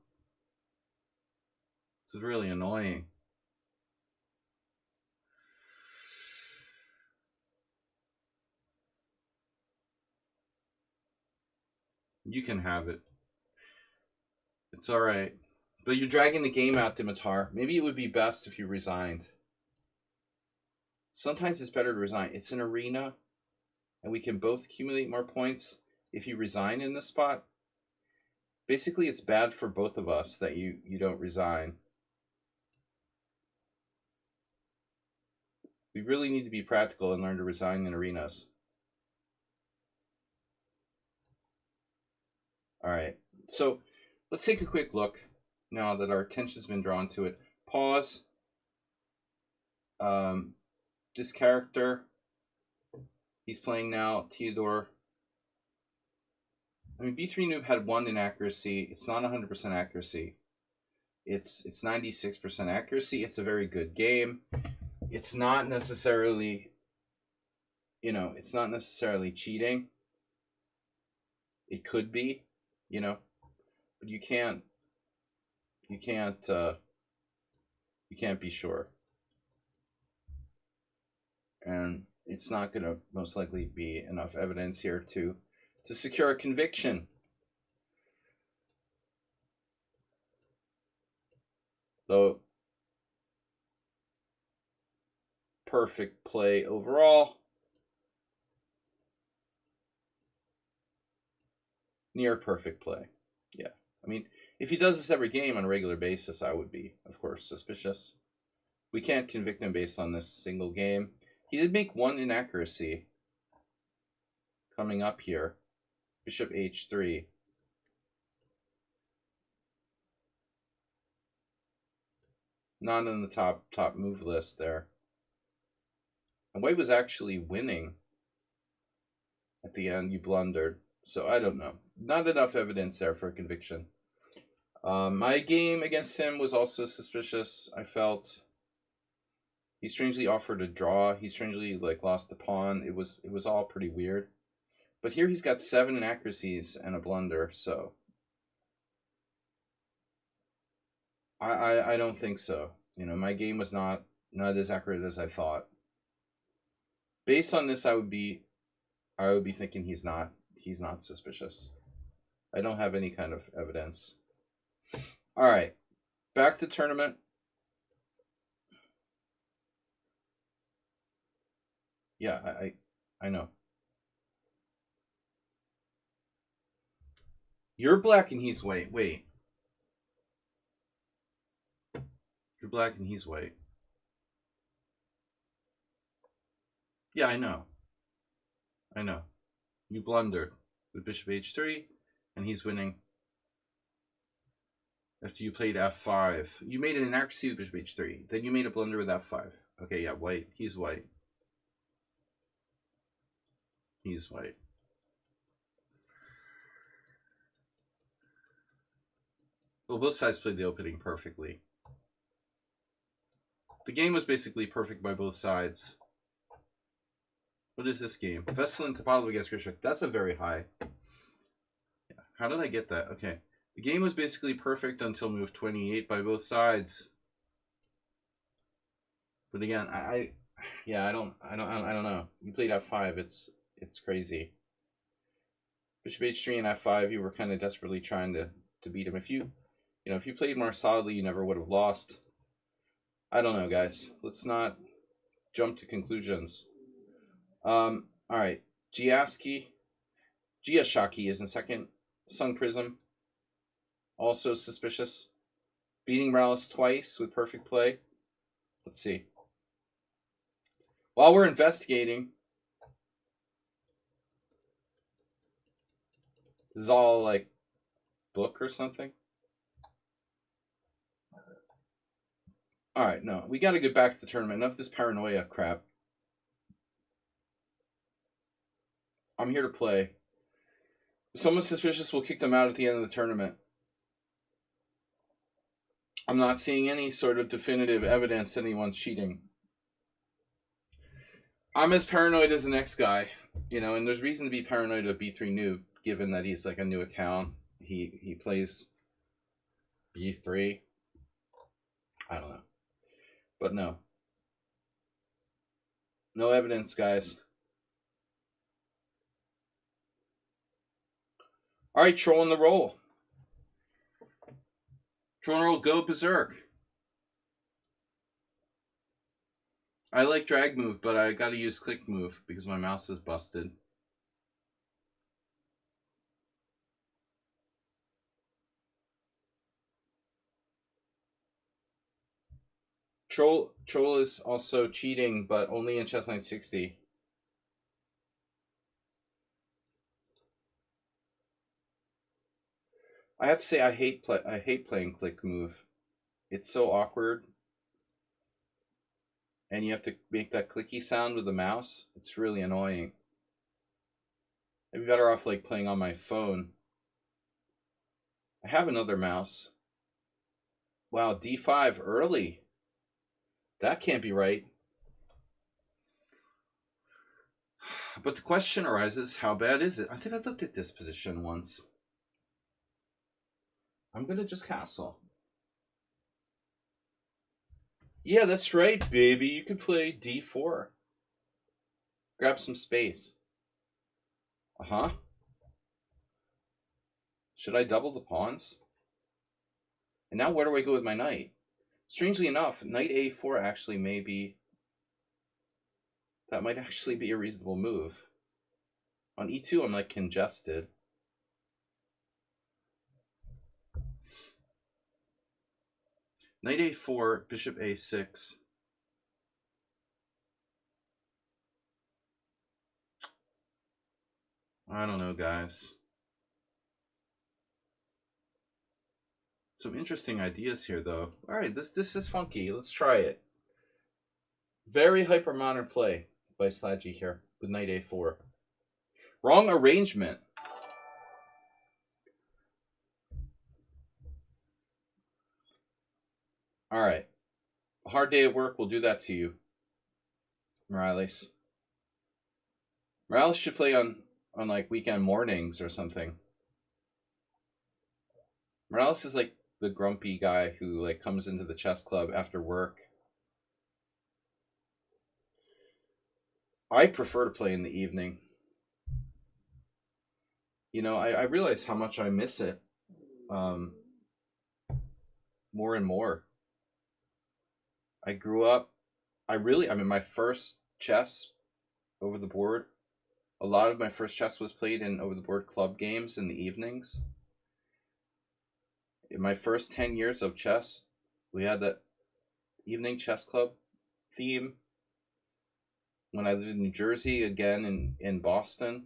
Speaker 1: This is really annoying. You can have it. It's alright. But you're dragging the game out, Dimitar. Maybe it would be best if you resigned. Sometimes it's better to resign. It's an arena, and we can both accumulate more points if you resign in this spot. Basically, it's bad for both of us that you don't resign. We really need to be practical and learn to resign in arenas. All right, so let's take a quick look now that our attention's been drawn to it. Pause. This character he's playing now, Theodore. I mean, B3 Noob had 1 inaccuracy. It's not 100% accuracy. It's 96% accuracy. It's a very good game. It's not necessarily, it's not necessarily cheating. It could be, but you can't be sure. And it's not going to most likely be enough evidence here to secure a conviction. Though, perfect play overall. Near perfect play. Yeah. I mean, if he does this every game on a regular basis, I would be, of course, suspicious. We can't convict him based on this single game. He did make 1 inaccuracy coming up here. Bishop H3. Not in the top move list there. And white was actually winning. At the end, you blundered. So I don't know. Not enough evidence there for a conviction. My game against him was also suspicious. I felt he strangely offered a draw. He strangely lost a pawn. It was all pretty weird. But here he's got 7 inaccuracies and a blunder. So I don't think so. My game was not as accurate as I thought. Based on this, I would be thinking he's not suspicious. I don't have any kind of evidence. All right, back to tournament. Yeah, I know. You're black and he's white. Wait. You're black and he's white. Yeah, I know. You blundered with bishop h3, and he's winning. After you played f5. You made an inaccuracy with bishop h3. Then you made a blunder with f5. Okay, yeah, white. He's white. He's white. Well, both sides played the opening perfectly. The game was basically perfect by both sides. What is this game? Veselin Topalov against Grishik. That's a very high. Yeah. How did I get that? Okay. The game was basically perfect until move 28 by both sides. But again, I don't know. You played f5. It's crazy. Bishop h3 and f5. You were kind of desperately trying to beat him. If you played more solidly, you never would have lost. I don't know, guys. Let's not jump to conclusions. All right. Giashaki is in second. Sung Prism, also suspicious. Beating Morales twice with perfect play. Let's see. While we're investigating, this is all book or something. All right, no, we got to get back to the tournament. Enough of this paranoia crap. I'm here to play. If someone's suspicious, we'll kick them out at the end of the tournament. I'm not seeing any sort of definitive evidence anyone's cheating. I'm as paranoid as the next guy, and there's reason to be paranoid of B3 Noob, given that he's a new account. He plays B3. I don't know. But no. No evidence, guys. All right, trolling the roll. Trolling the roll, go berserk. I like drag move, but I got to use click move because my mouse is busted. Troll is also cheating, but only in chess 960. I have to say I hate playing click move. It's so awkward. And you have to make that clicky sound with the mouse. It's really annoying. I'd be better off playing on my phone. I have another mouse. Wow, D5 early. That can't be right. But the question arises, how bad is it? I think I looked at this position once. I'm going to just castle. Yeah, that's right, baby. You could play D4. Grab some space. Uh-huh. Should I double the pawns? And now where do I go with my knight? Strangely enough, knight A4 actually may be... That might actually be a reasonable move. On E2, I'm congested. Knight A4, bishop A6. I don't know, guys. Some interesting ideas here, though. All right, this is funky. Let's try it. Very hyper modern play. by Sladgy here with knight a4. Wrong arrangement. All right. A hard day at work will do that to you, Morales. Morales should play on like weekend mornings or something. Morales is like the grumpy guy who like comes into the chess club after work. I prefer to play in the evening. You know, I realize how much I miss it more and more. I grew up, I mean, my first chess over the board, a lot of my first chess was played in over the board club games in the evenings. In my first 10 years of chess, we had that evening chess club theme. When I lived in New Jersey, again in Boston,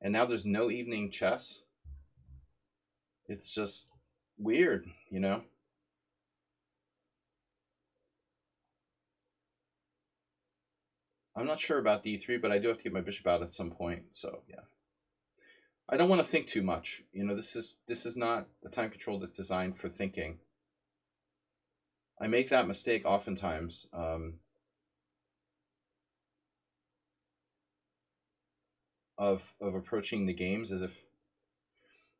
Speaker 1: and now there's no evening chess. It's just weird, you know? I'm not sure about d3, but I do have to get my bishop out at some point, so yeah. I don't want to think too much. You know, this is not a time control that's designed for thinking. I make that mistake oftentimes. Of approaching the games as if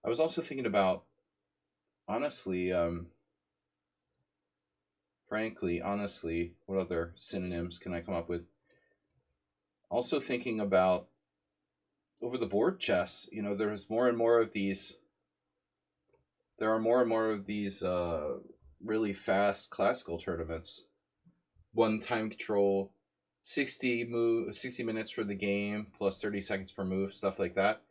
Speaker 1: I was also thinking about, honestly, frankly, honestly, what other synonyms can I come up with? Also thinking about over the board chess, you know, there's more and more of these. There are more and more of these really fast classical tournaments. One time control, 60 minutes for the game plus 30 seconds per move, stuff like that.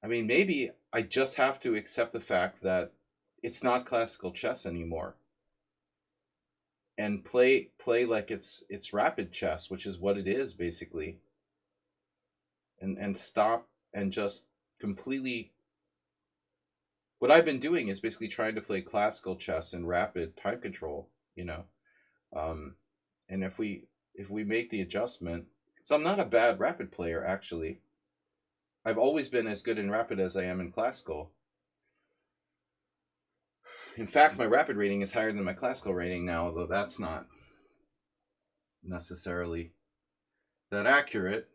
Speaker 1: I mean, maybe I just have to accept the fact that it's not classical chess anymore, and play like it's rapid chess, which is what it is basically, and stop and just completely. What I've been doing is basically trying to play classical chess in rapid time control, you know, and if we make the adjustment, so I'm not a bad rapid player actually. I've always been as good in rapid as I am in classical. In fact, my rapid rating is higher than my classical rating now, although that's not necessarily that accurate.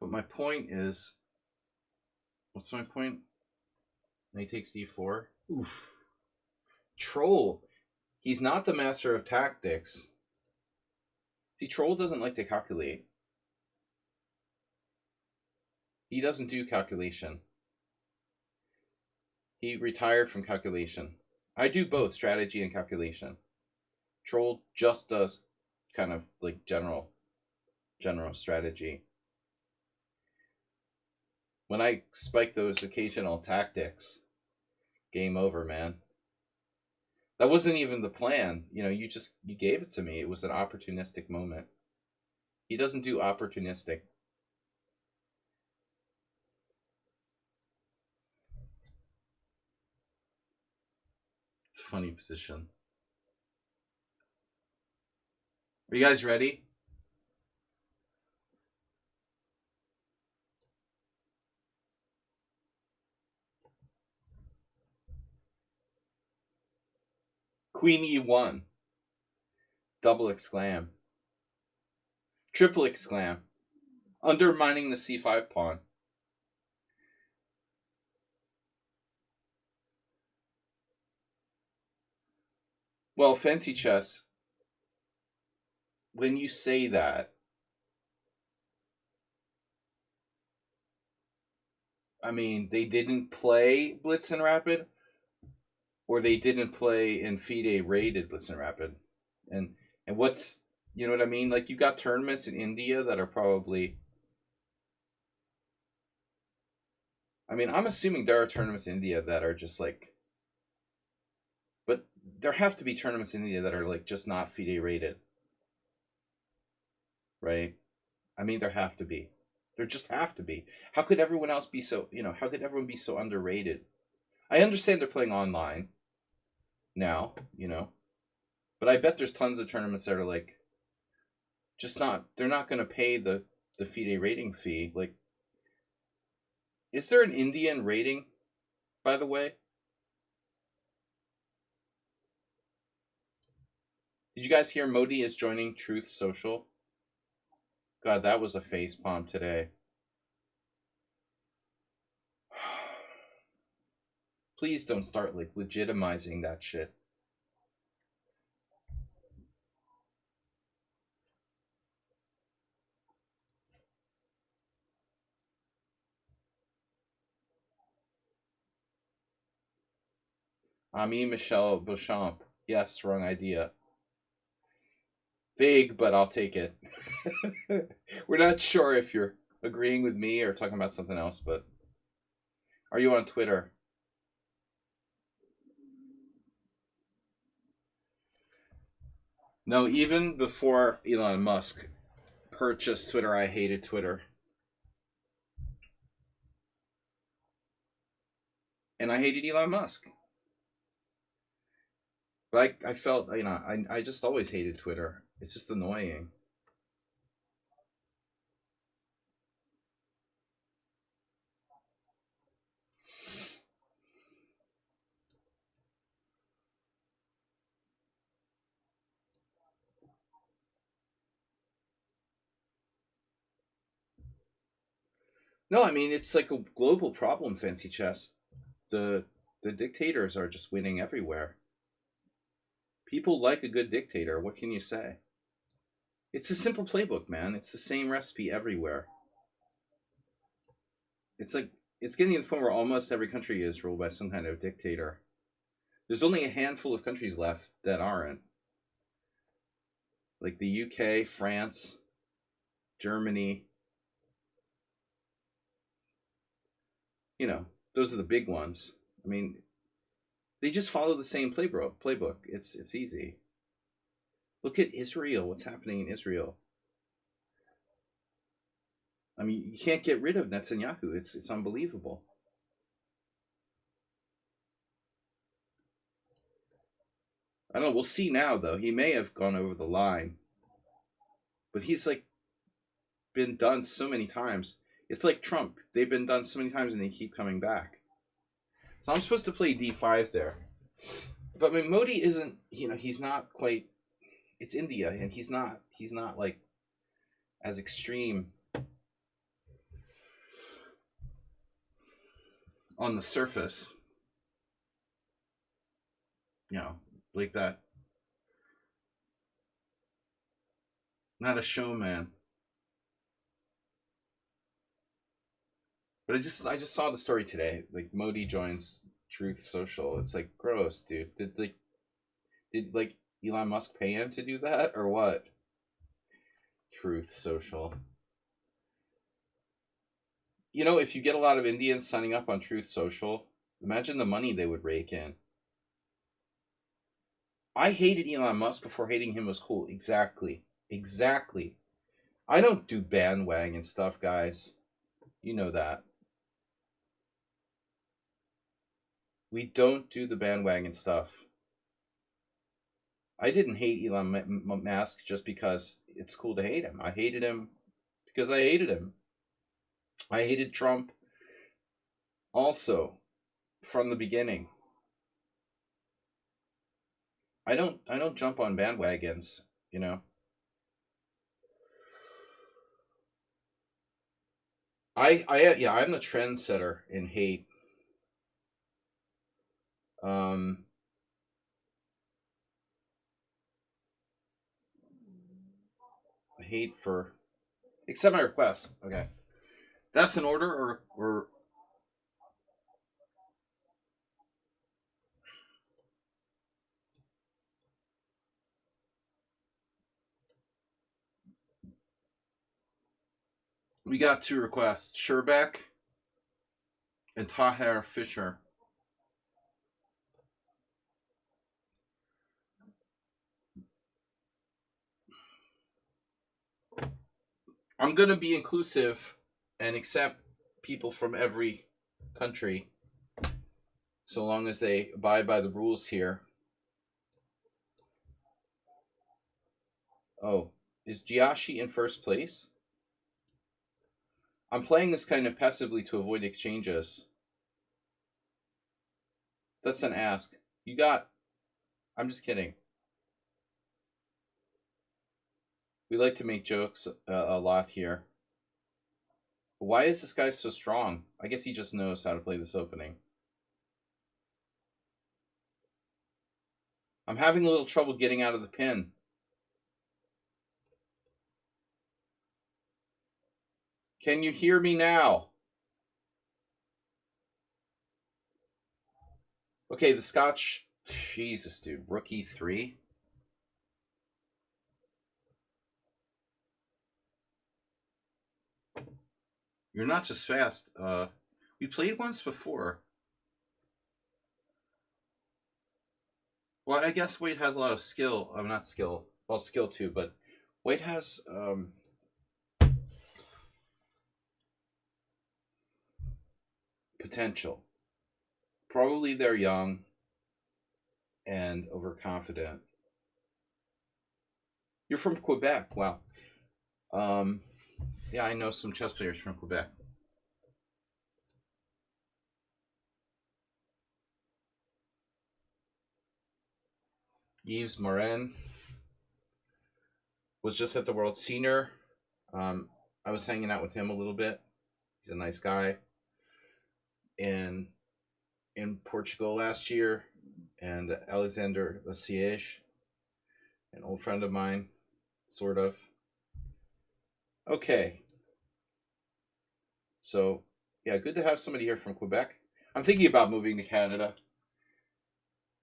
Speaker 1: But my point is, what's my point? Knight takes d4. Oof. Troll. He's not the master of tactics. See, Troll doesn't like to calculate. He doesn't do calculation. He retired from calculation. I do both strategy and calculation. Troll just does kind of like general strategy. When I spike those occasional tactics, game over, man. That wasn't even the plan. You know, you gave it to me. It was an opportunistic moment. He doesn't do opportunistic. Funny position. Are you guys ready? Queen e1. Double exclam. Triple exclam. Undermining the c5 pawn. Well, fancy chess, when you say that, I mean, they didn't play Blitz and Rapid, or they didn't play in FIDE rated Blitz and Rapid. And what's, you know what I mean? Like, you got tournaments in India that are probably, I mean, I'm assuming there are tournaments in India that are just like, but there have to be tournaments in India that are like just not FIDE rated, right? I mean, there have to be. There just have to be. How could everyone else be so, you know, how could everyone be so underrated? I understand they're playing online now, you know, but I bet there's tons of tournaments that are like Just not. They're not going to pay the FIDE rating fee. Like, is there an Indian rating, by the way? Did you guys hear Modi is joining Truth Social? God, that was a facepalm today. Please don't start like legitimizing that shit. Ami Michelle Beauchamp. Yes, wrong idea. Vague, but I'll take it. We're not sure if you're agreeing with me or talking about something else, but are you on Twitter? No, even before Elon Musk purchased Twitter, I hated Twitter. And I hated Elon Musk. But I felt, I just always hated Twitter. It's just annoying. No, I mean, it's like a global problem, Fancy Chess. The dictators are just winning everywhere. People like a good dictator. What can you say? It's a simple playbook, man. It's the same recipe everywhere. It's like it's getting to the point where almost every country is ruled by some kind of dictator. There's only a handful of countries left that aren't. Like the UK, France, Germany. You know, those are the big ones. I mean, they just follow the same playbook. It's easy. Look at Israel. What's happening in Israel? I mean, you can't get rid of Netanyahu. It's unbelievable. I don't know. We'll see now, though. He may have gone over the line, but he's like been done so many times. It's like Trump. They've been done so many times, and they keep coming back. So I'm supposed to play d5 there, but I mean, Modi isn't. He's not quite. It's India, and he's not. He's not like as extreme on the surface. Like that. Not a showman. But I just saw the story today. Like Modi joins Truth Social. It's like gross, dude. Did like Elon Musk pay him to do that or what? Truth Social. If you get a lot of Indians signing up on Truth Social, imagine the money they would rake in. I hated Elon Musk before hating him was cool. Exactly. I don't do bandwagon stuff, guys. You know that. We don't do the bandwagon stuff. I didn't hate Elon Musk just because it's cool to hate him. I hated him because I hated him. I hated Trump also from the beginning. I don't jump on bandwagons, I'm the trendsetter in hate. Hate for accept my request. Okay. That's an order or we got two requests. Sherbeck and Tahir Fisher. I'm going to be inclusive and accept people from every country so long as they abide by the rules here. Oh, Is Jiashi in first place? I'm playing this kind of passively to avoid exchanges. That's an ask. You got... I'm just kidding. We like to make jokes a lot here. Why is this guy so strong? I guess he just knows how to play this opening. I'm having a little trouble getting out of the pin. Can you hear me now? Okay, the Scotch... Jesus, dude. Rookie 3? You're not just fast. We played once before. Well, I guess White has a lot of skill. Not skill. Well, skill too, but White has... potential. Probably they're young and overconfident. You're from Quebec. Wow. Yeah, I know some chess players from Quebec. Yves Morin was just at the World Senior. I was hanging out with him a little bit. He's a nice guy. In Portugal last year, and Alexander Lassiege, an old friend of mine, sort of. Okay. So, yeah, good to have somebody here from Quebec. I'm thinking about moving to Canada.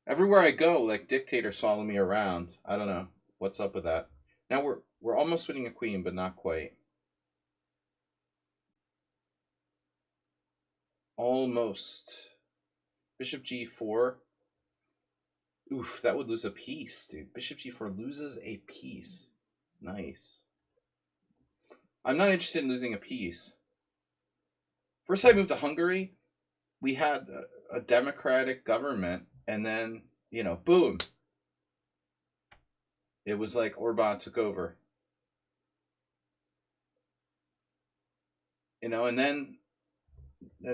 Speaker 1: Everywhere I go, like dictators follow me around. I don't know what's up with that. Now we're almost winning a queen, but not quite. Almost. Bishop G4. Oof, that would lose a piece, dude. Bishop G4 loses a piece. Nice. I'm not interested in losing a piece. First I moved to Hungary, we had a democratic government, and then, boom. It was like Orban took over. And then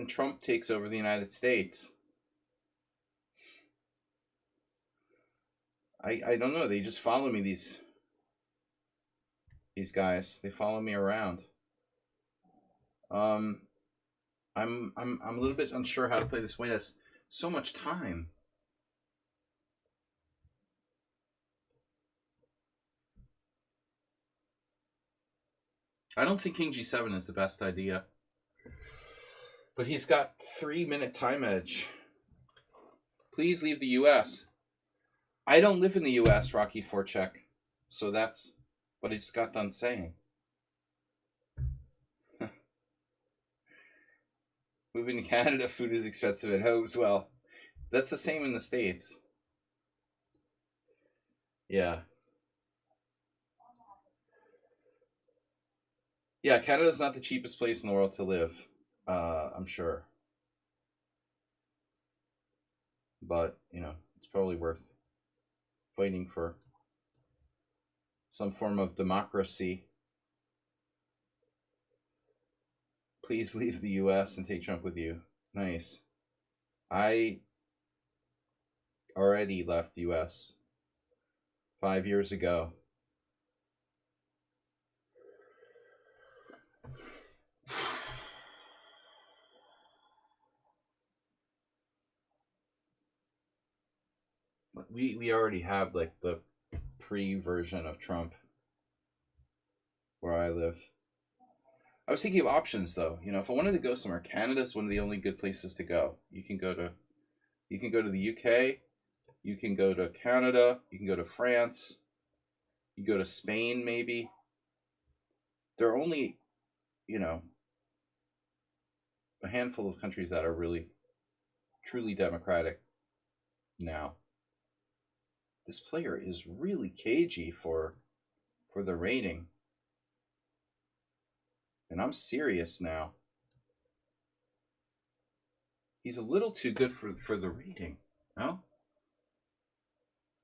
Speaker 1: Trump takes over the United States. I don't know, they just follow me, these guys. They follow me around. I'm a little bit unsure how to play this. Wait, has so much time. I don't think King G7 is the best idea. But he's got 3-minute time edge. Please leave the US. I don't live in the US, Rocky Forchek. So that's what I just got done saying. Moving to Canada, food is expensive at home as well. That's the same in the States. Yeah. Yeah, Canada's not the cheapest place in the world to live, I'm sure. But, it's probably worth fighting for some form of democracy. Please leave the US and take Trump with you. Nice. I already left the US 5 years ago. We already have like the pre-version of Trump where I live. I was thinking of options though. If I wanted to go somewhere, Canada's one of the only good places to go. You can go to the UK, you can go to Canada, you can go to France, you go to Spain maybe. There are only, a handful of countries that are really truly democratic now. This player is really cagey for the rating. And I'm serious now. He's a little too good for the rating. No?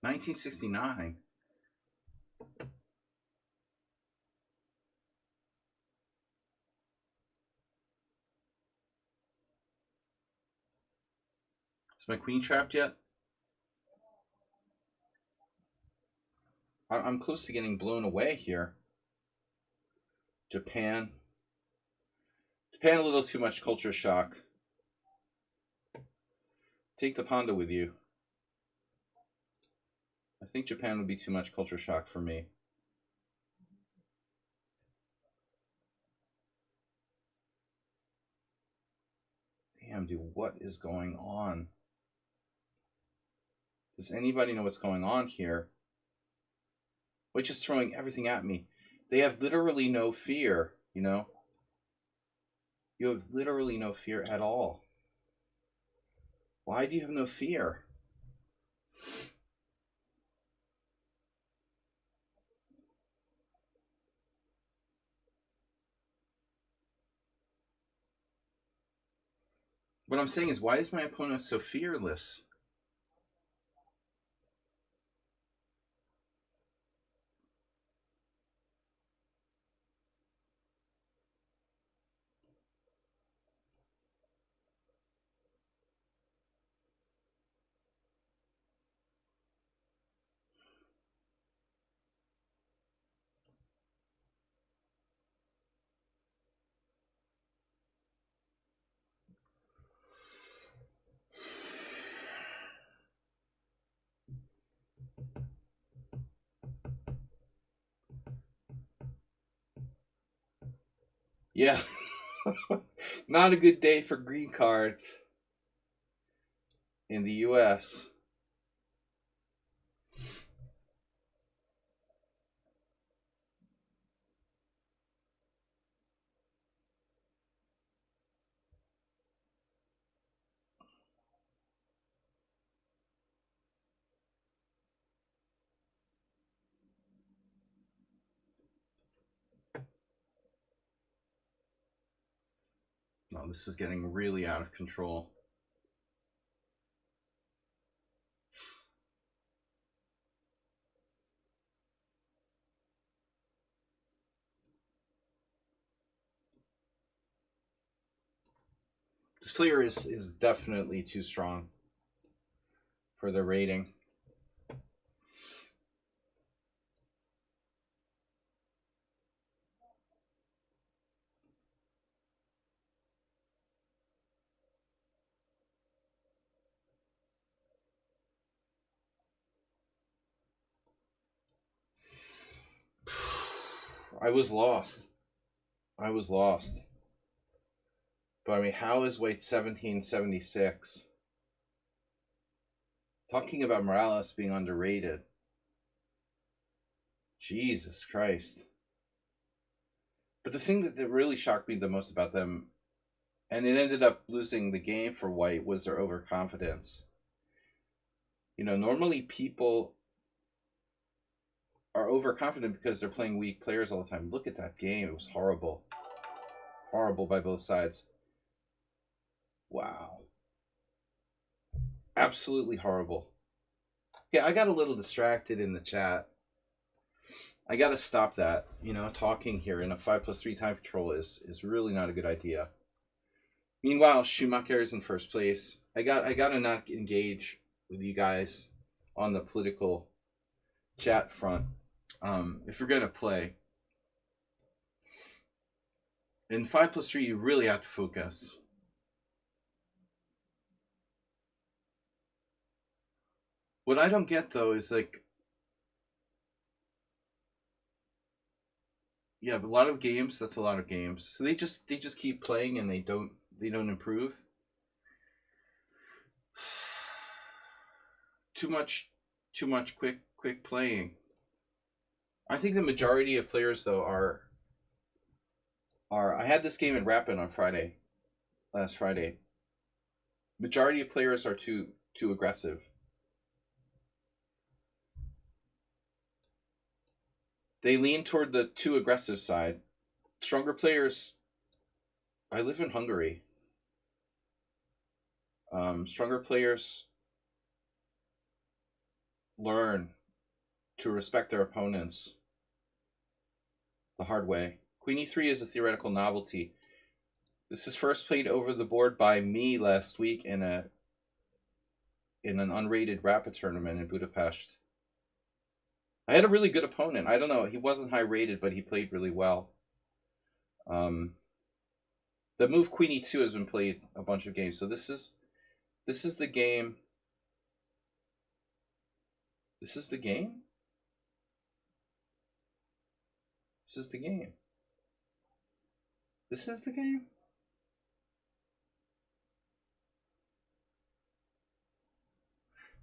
Speaker 1: 1969. Is my queen trapped yet? I'm close to getting blown away here. Japan. Japan, a little too much culture shock. Take the Pawnda with you. I think Japan would be too much culture shock for me. Damn, dude, what is going on? Does anybody know what's going on here? Which is throwing everything at me. They have literally no fear, you know? You have literally no fear at all. Why do you have no fear? What I'm saying is, why is my opponent so fearless? Yeah. Not a good day for green cards in the US. No, this is getting really out of control. This player is definitely too strong for the rating. I was lost. I was lost. But I mean, how is weight 1776? Talking about Morales being underrated. Jesus Christ. But the thing that really shocked me the most about them, and it ended up losing the game for White, was their overconfidence. You know, normally people are overconfident because they're playing weak players all the time. Look at that game. It was horrible. Horrible by both sides. Wow. Absolutely horrible. Yeah, I got a little distracted in the chat. I got to stop that. You know, talking here in a 5+3 time control is really not a good idea. Meanwhile, Schumacher is in first place. I got to not engage with you guys on the political chat front. If you're gonna play in 5+3, you really have to focus. What I don't get though is like, yeah, but a lot of games. That's a lot of games. So they just keep playing and they don't improve. Too much quick playing. I think the majority of players though are. I had this game in Rapid on last Friday. Majority of players are too aggressive. They lean toward the too aggressive side. Stronger players. I live in Hungary. Stronger players learn to respect their opponents the hard way. Queen e3 is a theoretical novelty. This is first played over the board by me last week in a in an unrated rapid tournament in Budapest. I had a really good opponent. I don't know. He wasn't high rated, but he played really well. The move Queen E2 has been played a bunch of games. So this is the game. This is the game? This is the game. This is the game?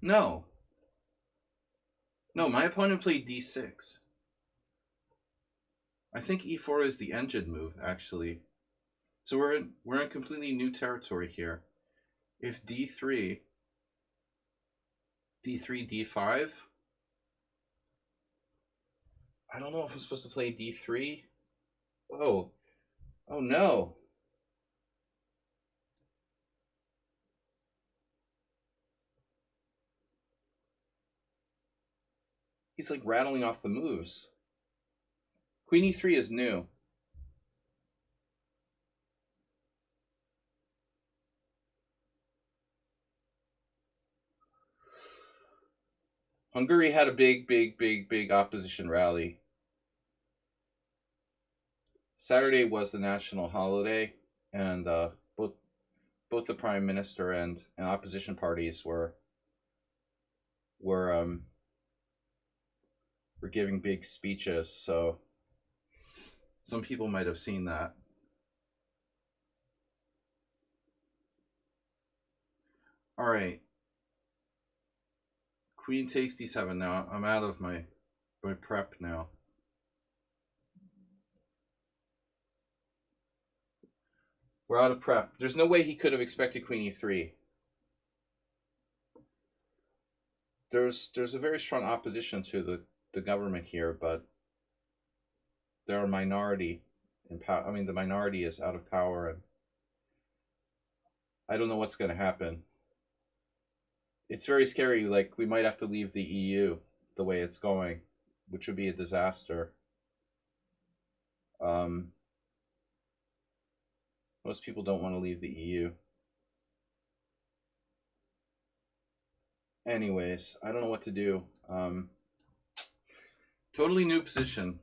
Speaker 1: No. No, my opponent played D6. I think E4 is the engine move, actually. So we're in completely new territory here. If D3, D5. I don't know if I'm supposed to play D3. Oh no. He's like rattling off the moves. Queen E3 is new. Hungary had a big opposition rally. Saturday was the national holiday, and both the prime minister and opposition parties were giving big speeches. So some people might have seen that. All right. Queen takes D7 now. I'm out of my prep now. We're out of prep. There's no way he could have expected Queen E3. There's a very strong opposition to the government here, but they're a minority in power. I mean, the minority is out of power, and I don't know what's going to happen. It's very scary. Like, we might have to leave the EU the way it's going, which would be a disaster. Most people don't want to leave the EU. Anyways, I don't know what to do. Totally new position.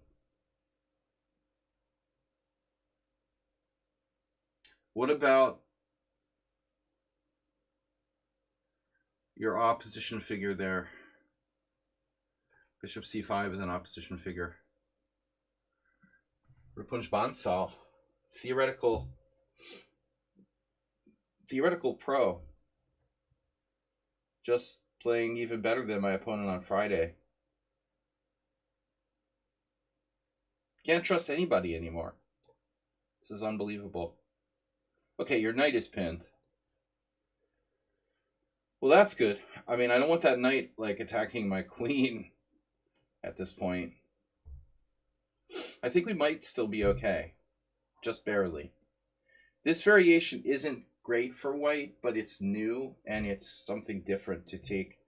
Speaker 1: What about your opposition figure there? Bishop C5 is an opposition figure. Rapunj Bansal, theoretical pro. Just playing even better than my opponent on Friday. Can't trust anybody anymore. This is unbelievable. Okay, your knight is pinned. Well, that's good. I mean, I don't want that knight like attacking my queen at this point. I think we might still be okay. Just barely. This variation isn't great for white, but it's new and it's something different to take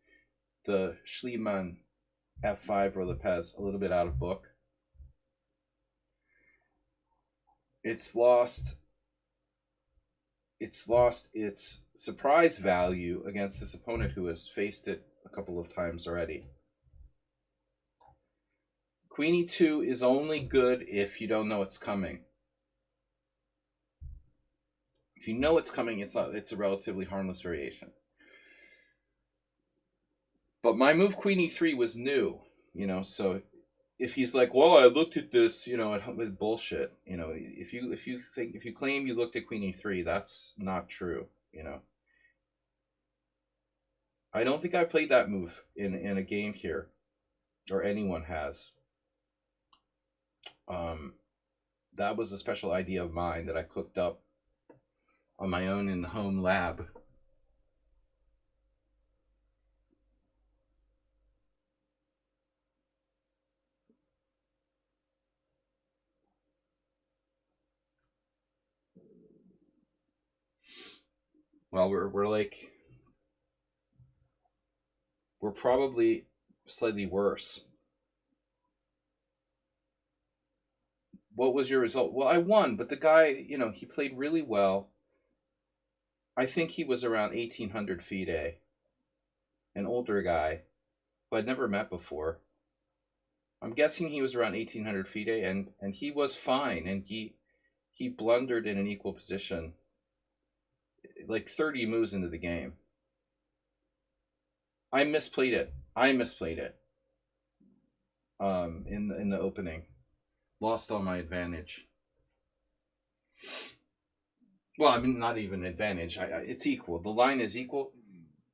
Speaker 1: the Schliemann F5 or Lopez a little bit out of book. It's lost its surprise value against this opponent who has faced it a couple of times already. Queen E2 is only good if you don't know it's coming. If you know it's coming, it's a relatively harmless variation. But my move Queen E3 was new, so if he's like, well, I looked at this, with bullshit, if you claim you looked at Queen E3, that's not true, I don't think I played that move in a game here, or anyone has. That was a special idea of mine that I cooked up on my own in the home lab. Well, we're probably slightly worse. What was your result? Well, I won, but the guy, he played really well. I think he was around 1,800 FIDE. an older guy who I'd never met before. I'm guessing he was around 1800 FIDE, and he was fine, and he blundered in an equal position like 30 moves into the game. I misplayed it. In the opening, lost all my advantage. Well, I mean, not even advantage. It's equal. The line is equal.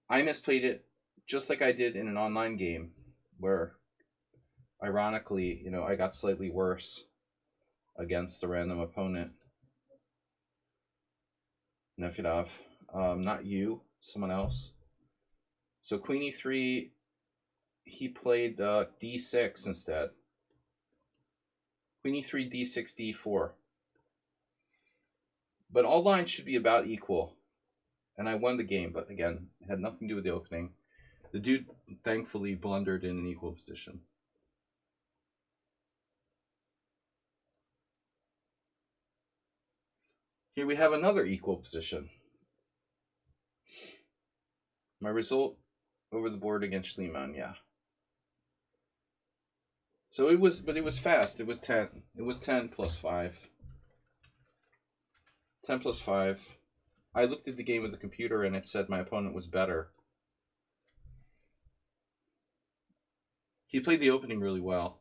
Speaker 1: I misplayed it, just like I did in an online game, where, ironically, I got slightly worse against the random opponent. Nefidov. Not you, someone else. So Queen E3, he played D6 instead. Queen E3, D6, D4. But all lines should be about equal. And I won the game, but again, it had nothing to do with the opening. The dude thankfully blundered in an equal position. Here we have another equal position. My result over the board against Schliemann, yeah. So it was fast. It was 10. It was 10 plus 5. 10 plus 5. I looked at the game with the computer and it said my opponent was better. He played the opening really well.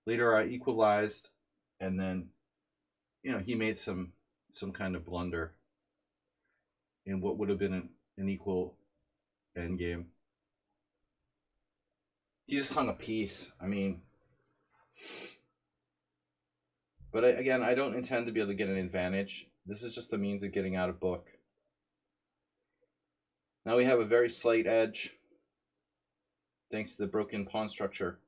Speaker 1: Later I equalized, and then he made some kind of blunder in what would have been an equal end game. He just hung a piece. I mean, but again, I don't intend to be able to get an advantage. This is just a means of getting out of book. Now we have a very slight edge, thanks to the broken pawn structure.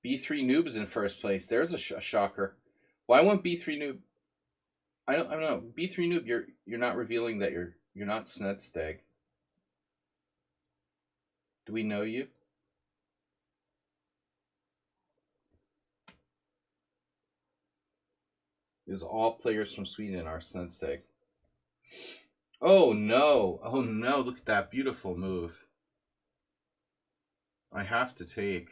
Speaker 1: B3 noob is in first place. There's a shocker. Why won't B3 noob? I don't know. B3 noob, you're not revealing that you're not Snedsteg. Do we know you? Because all players from Sweden are Snedsteg. Oh no! Oh no! Look at that beautiful move. I have to take.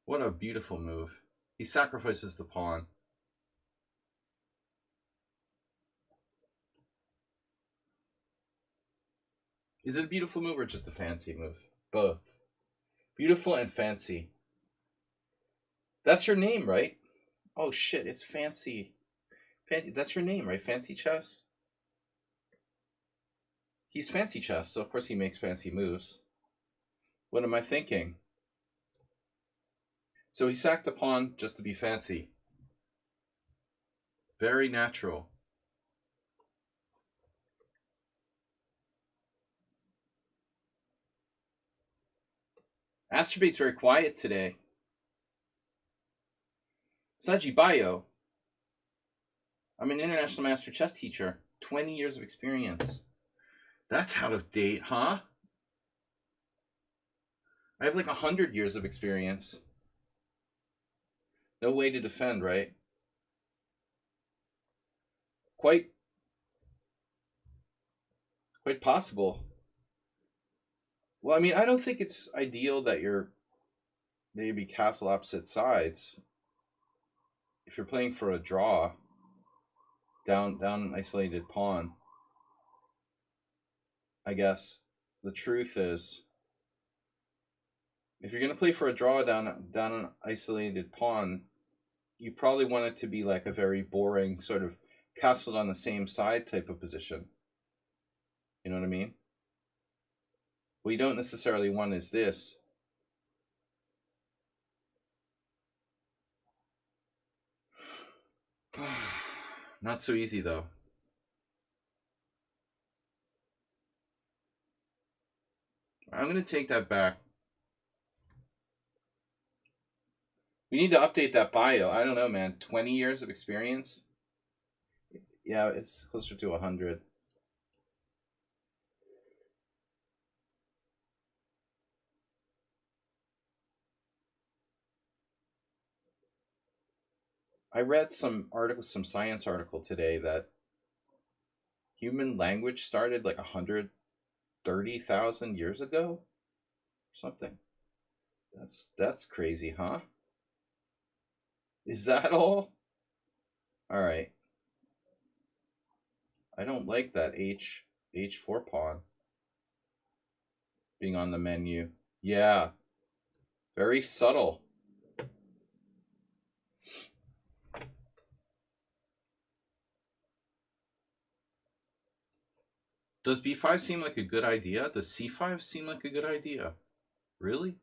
Speaker 1: What a beautiful move. He sacrifices the pawn. Is it a beautiful move or just a fancy move? Both. Beautiful and fancy. That's your name, right? Oh shit, it's Fancy. That's your name, right? Fancy Chess? He's Fancy Chess, so of course he makes fancy moves. What am I thinking? So he sacked the pawn just to be fancy. Very natural. Asturbate's very quiet today. Saji Bayo. I'm an international master chess teacher. 20 years of experience. That's out of date, huh? I have like 100 years of experience. No way to defend, right? Quite possible. Well, I mean, I don't think it's ideal that you're maybe castle opposite sides. If you're playing for a draw, down an isolated pawn, I guess the truth is, if you're going to play for a draw down an isolated pawn, you probably want it to be like a very boring sort of castled on the same side type of position. You know what I mean? What you don't necessarily want is this. Not so easy, though. I'm going to take that back. We need to update that bio. I don't know, man. 20 years of experience? Yeah, it's closer to 100. I read some article, some science article today that human language started like 130,000 years ago, something. That's crazy, huh? Is that all? All right. I don't like that H4 pawn being on the menu. Yeah, very subtle. Does B5 seem like a good idea? Does C5 seem like a good idea? Really?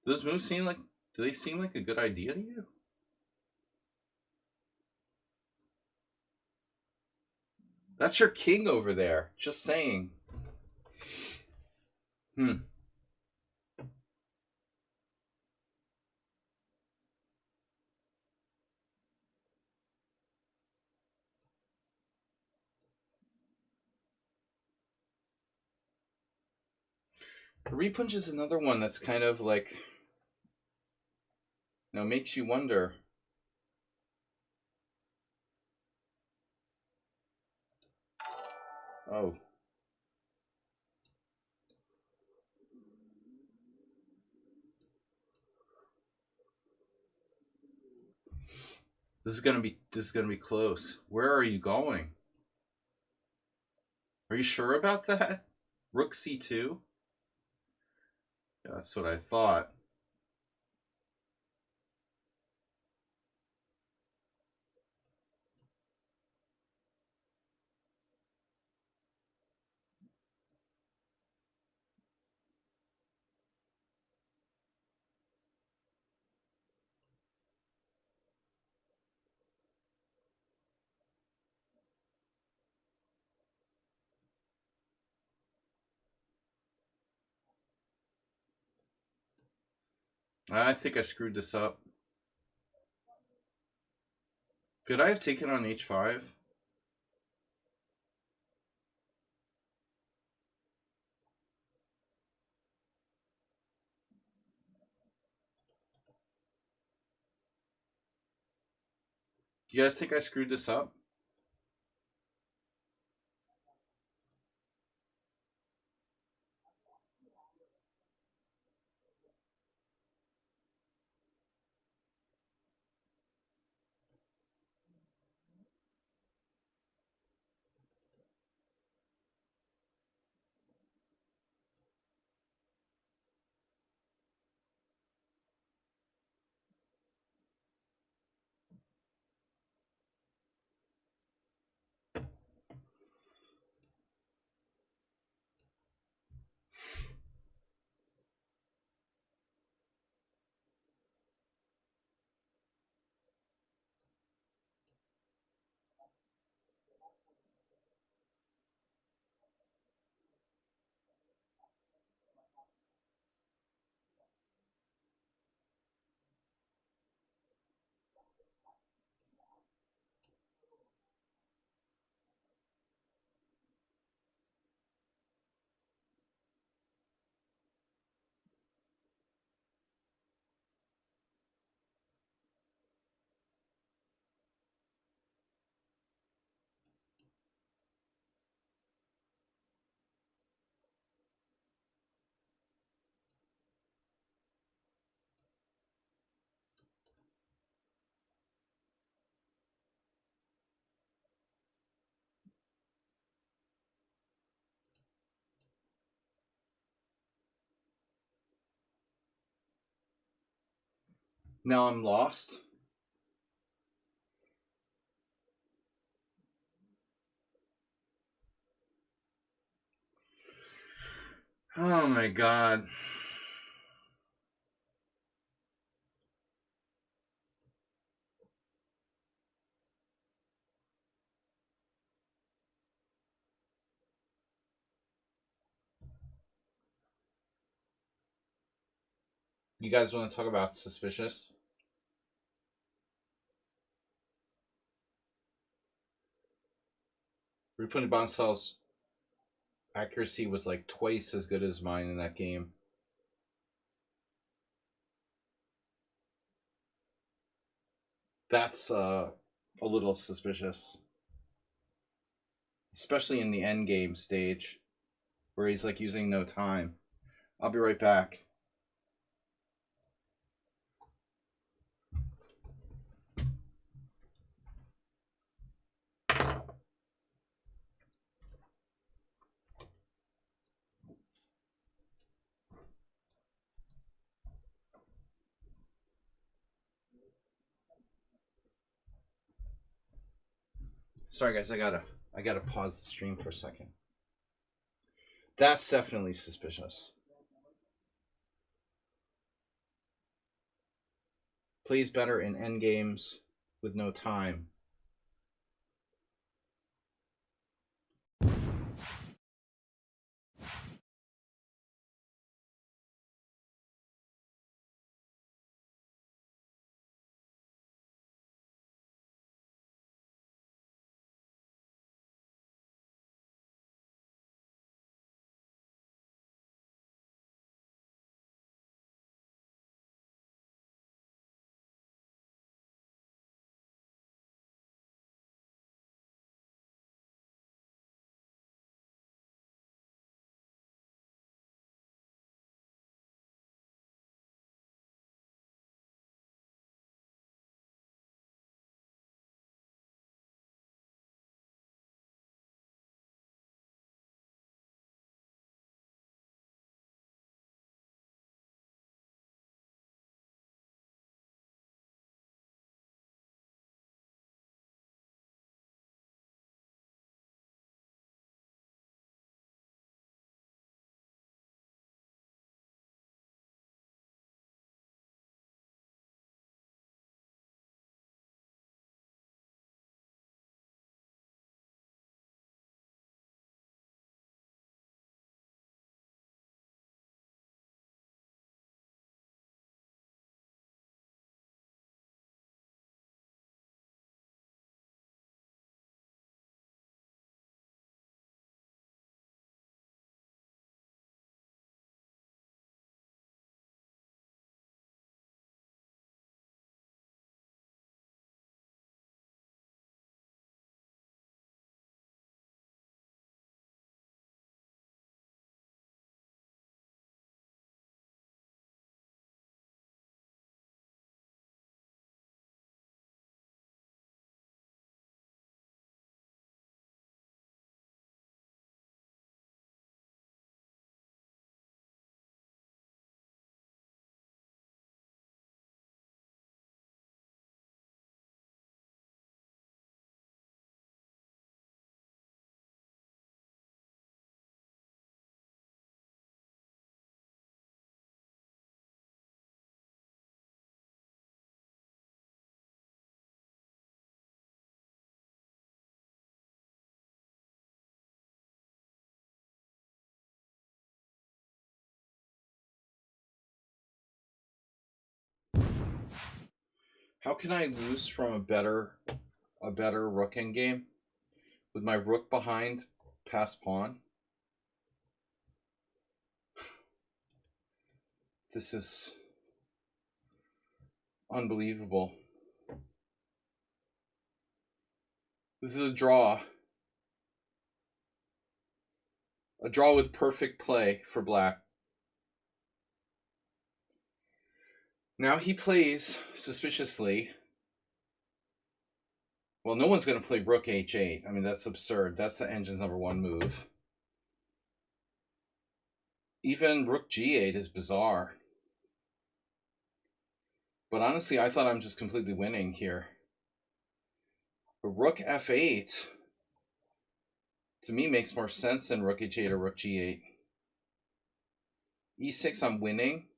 Speaker 1: Those moves seem like, do they seem like a good idea to you? That's your king over there. Just saying. Hmm. Repunch is another one that's kind of like, makes you wonder. Oh. This is gonna be close. Where are you going? Are you sure about that? Rook C2? Yeah, that's what I thought. I think I screwed this up. Could I have taken on H5? Do you guys think I screwed this up? Now I'm lost. Oh my god. You guys want to talk about suspicious? Reputting Bonsal's accuracy was like twice as good as mine in that game. That's a little suspicious, especially in the end game stage where he's like using no time. I'll be right back. Sorry guys, I gotta pause the stream for a second. That's definitely suspicious. Plays better in end games with no time. How can I lose from a better rook endgame with my rook behind past pawn? This is unbelievable. This is a draw. A draw with perfect play for black. Now he plays suspiciously. Well, no one's going to play rook h8. I mean, that's absurd. That's the engine's #1 move. Even rook g8 is bizarre. But honestly, I thought I'm just completely winning here. But rook f8, to me, makes more sense than rook h8 or rook g8. e6, I'm winning.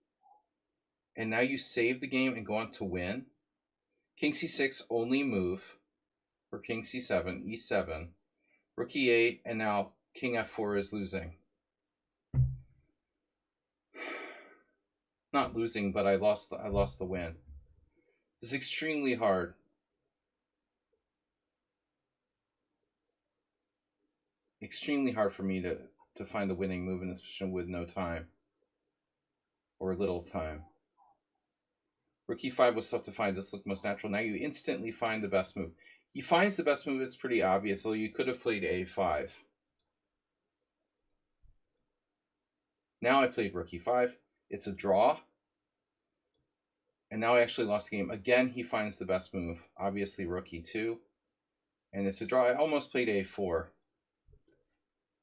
Speaker 1: And now you save the game and go on to win. King c6, only move. Or king c7, e7. Rook e8, and now king f4 is losing. Not losing, but I lost the win. This is extremely hard. Extremely hard for me to find the winning move in this position with no time. Or little time. Rook e5 was tough to find. This looked most natural. Now you instantly find the best move. He finds the best move. It's pretty obvious. So you could have played a5. Now I played rook e5. It's a draw. And now I actually lost the game. Again, he finds the best move. Obviously, rook e2. And it's a draw. I almost played a4.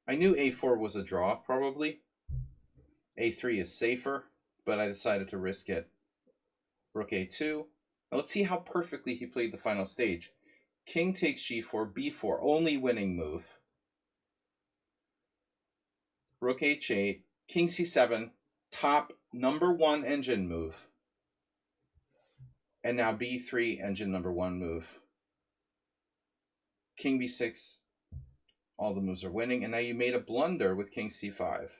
Speaker 1: I knew a4 was a draw, probably. a3 is safer, but I decided to risk it. Rook a2. Now let's see how perfectly he played the final stage. King takes g4, b4, only winning move. Rook h8, king c7, top #1 engine move. And now b3, engine #1 move. King b6, all the moves are winning. And now you made a blunder with king c5.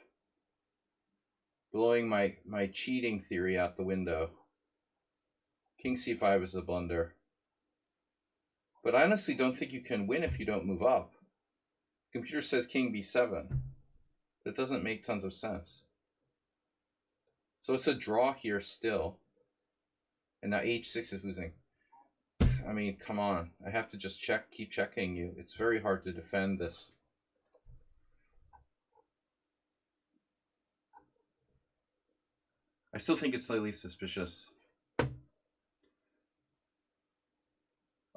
Speaker 1: Blowing my cheating theory out the window. King c5 is a blunder. But I honestly don't think you can win if you don't move up. The computer says king b7. That doesn't make tons of sense. So it's a draw here still. And now h6 is losing. I mean, come on. I have to just keep checking you. It's very hard to defend this. I still think it's slightly suspicious.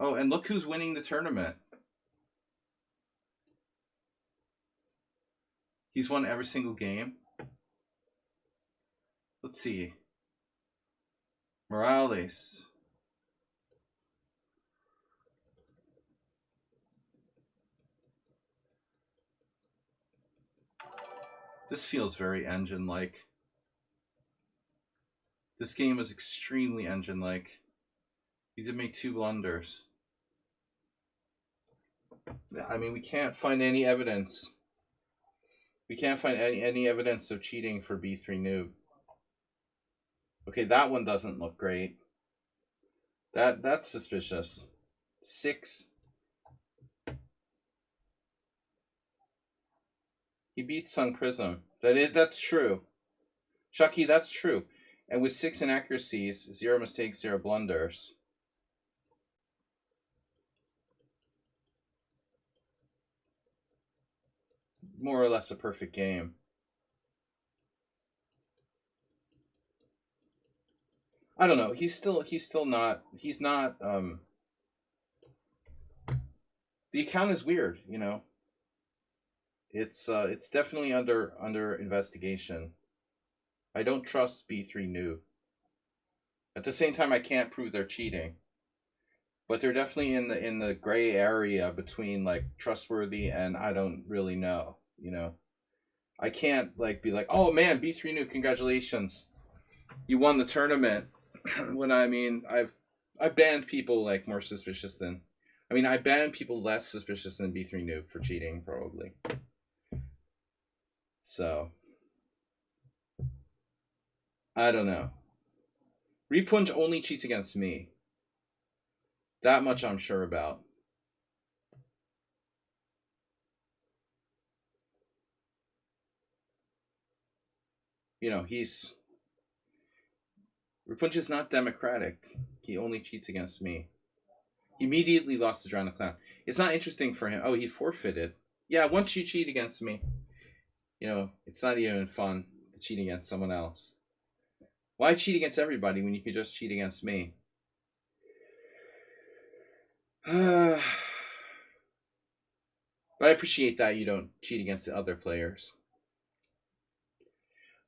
Speaker 1: Oh, and look who's winning the tournament. He's won every single game. Let's see. Morales. This feels very engine-like. This game is extremely engine-like. He did make 2 blunders. I mean, we can't find any evidence. We can't find any evidence of cheating for b3 noob. Okay, that one doesn't look great. That's suspicious. 6. He beats Sun Prism. That's true. Chucky, that's true. And with 6 inaccuracies, 0 mistakes, 0 blunders. More or less a perfect game. I don't know. He's not. The account is weird, you know. It's definitely under investigation. I don't trust b3 noob. At the same time, I can't prove they're cheating. But they're definitely in the gray area between like trustworthy and I don't really know, you know. I can't like be like, oh man, b3 noob, congratulations, you won the tournament. When I mean, I've banned people like more suspicious than, I mean, I banned people less suspicious than b3 noob for cheating probably. So I don't know. Repunch only cheats against me. That much I'm sure about. You know, Repunch is not democratic. He only cheats against me. He immediately lost to Drown the Clown. It's not interesting for him. Oh, he forfeited. Yeah, once you cheat against me, you know, it's not even fun to cheat against someone else. Why cheat against everybody when you can just cheat against me? But I appreciate that you don't cheat against the other players.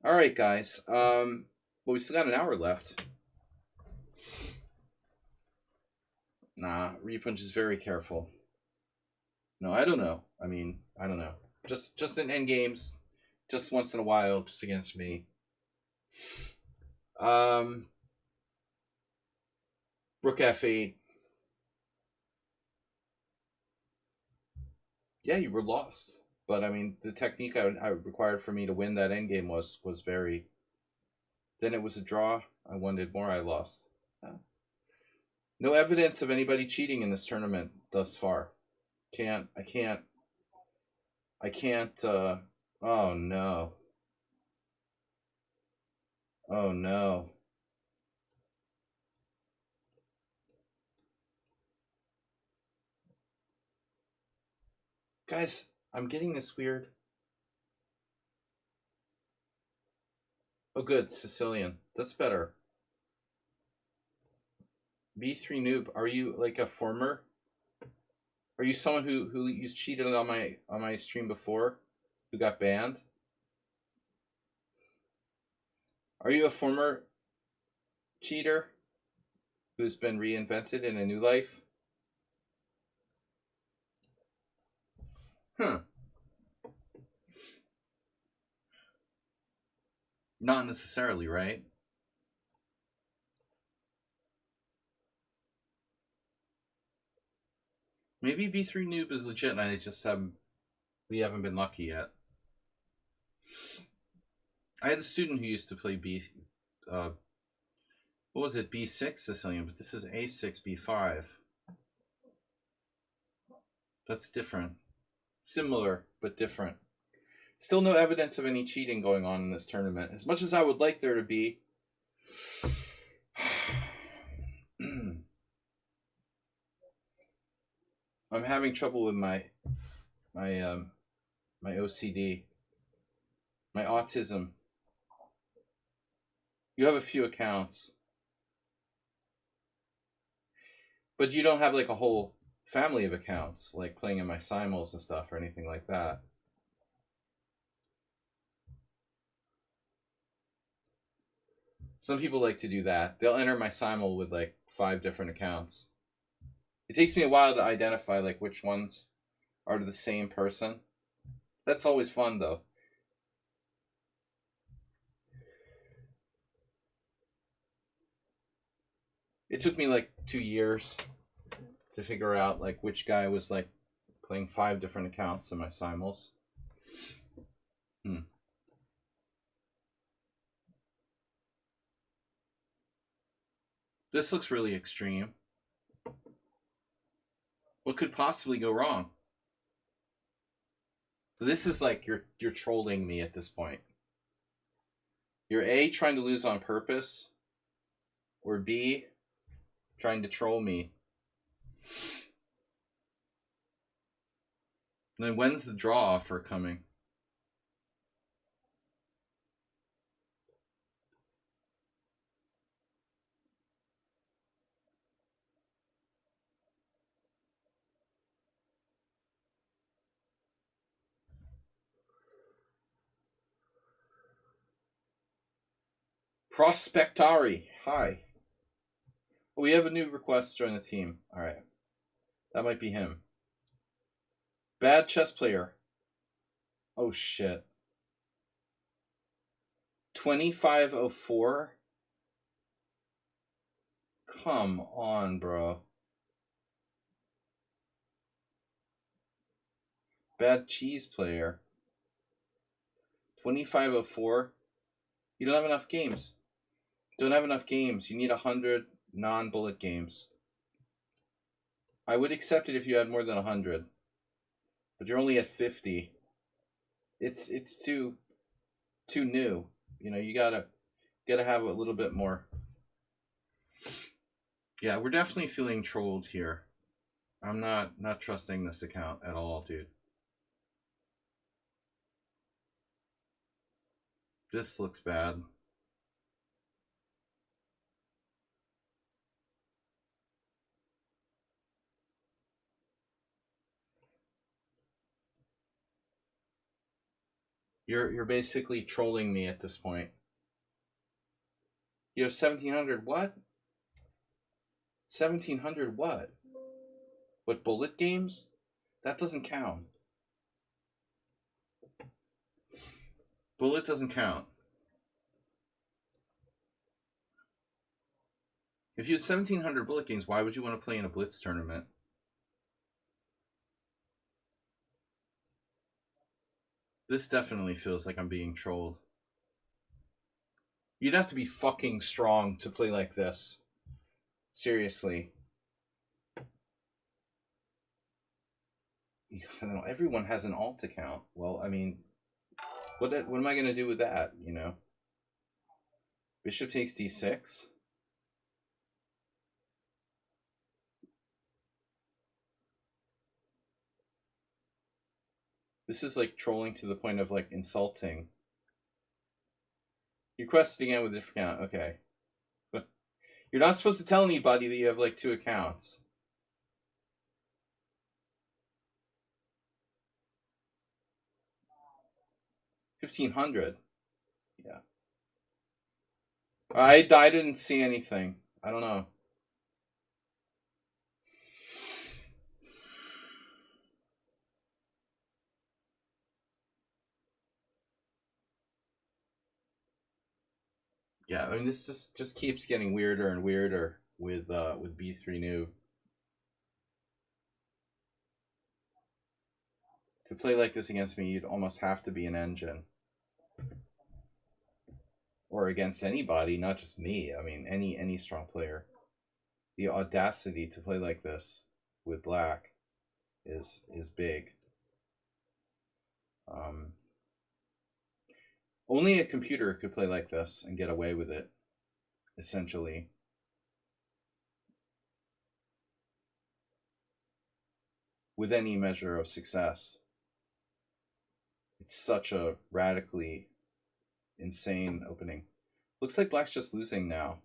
Speaker 1: All right, guys. Well, we still got an hour left. Nah, Repunch is very careful. No, I don't know. I mean, I don't know. Just in end games, just once in a while, just against me. Rook f8. Yeah, you were lost. But I mean, the technique I required for me to win that endgame was very. Then it was a draw. I wanted more. I lost. No evidence of anybody cheating in this tournament thus far. I can't. Oh no. Oh no. Guys, I'm getting this weird. Oh, good. Sicilian. That's better. B3 noob. Are you like a former? Are you someone who you cheated on my stream before, who got banned? Are you a former cheater who's been reinvented in a new life? Not necessarily, right? Maybe B3 noob is legit, and we haven't been lucky yet. I had a student who used to play what was it, B6 Sicilian, but this is A6 B5. That's different. Similar, but different. Still no evidence of any cheating going on in this tournament. As much as I would like there to be, I'm having trouble with my OCD, my autism. You have a few accounts, but you don't have like a whole family of accounts, like playing in my simul's and stuff or anything like that. Some people like to do that. They'll enter my simul with like 5 different accounts. It takes me a while to identify like which ones are the same person. That's always fun though. It took me like 2 years to figure out like which guy was like playing 5 different accounts in my simuls. This looks really extreme. What could possibly go wrong? This is like you're trolling me at this point. You're A, trying to lose on purpose, or B, trying to troll me. And then when's the draw offer coming? Prospectari, hi. We have a new request to join the team. All right. That might be him. Bad chess player. Oh, shit. 2504? Come on, bro. Bad cheese player. 2504? You don't have enough games. Don't have enough games. You need 100 non-bullet games. I would accept it if you had more than 100. But you're only at 50. It's too new. You know, you gotta have a little bit more. Yeah, we're definitely feeling trolled here. I'm not trusting this account at all, dude. This looks bad. You're basically trolling me at this point. You have 1700 what? 1700 what? What, bullet games? That doesn't count. Bullet doesn't count. If you had 1700 bullet games, why would you want to play in a Blitz tournament? This definitely feels like I'm being trolled. You'd have to be fucking strong to play like this. Seriously. I don't know. Everyone has an alt account. Well, I mean, what am I going to do with that, you know? Bishop takes d6. This is like trolling to the point of like insulting. You quest again with a different account. Okay. But you're not supposed to tell anybody that you have like 2 accounts. $1,500. Yeah. I didn't see anything. I don't know. Yeah, I mean this just keeps getting weirder and weirder with B3 Noob. To play like this against me, you'd almost have to be an engine. Or against anybody, not just me. I mean, any strong player. The audacity to play like this with black is big. Only a computer could play like this and get away with it, essentially. With any measure of success. It's such a radically insane opening. Looks like black's just losing now.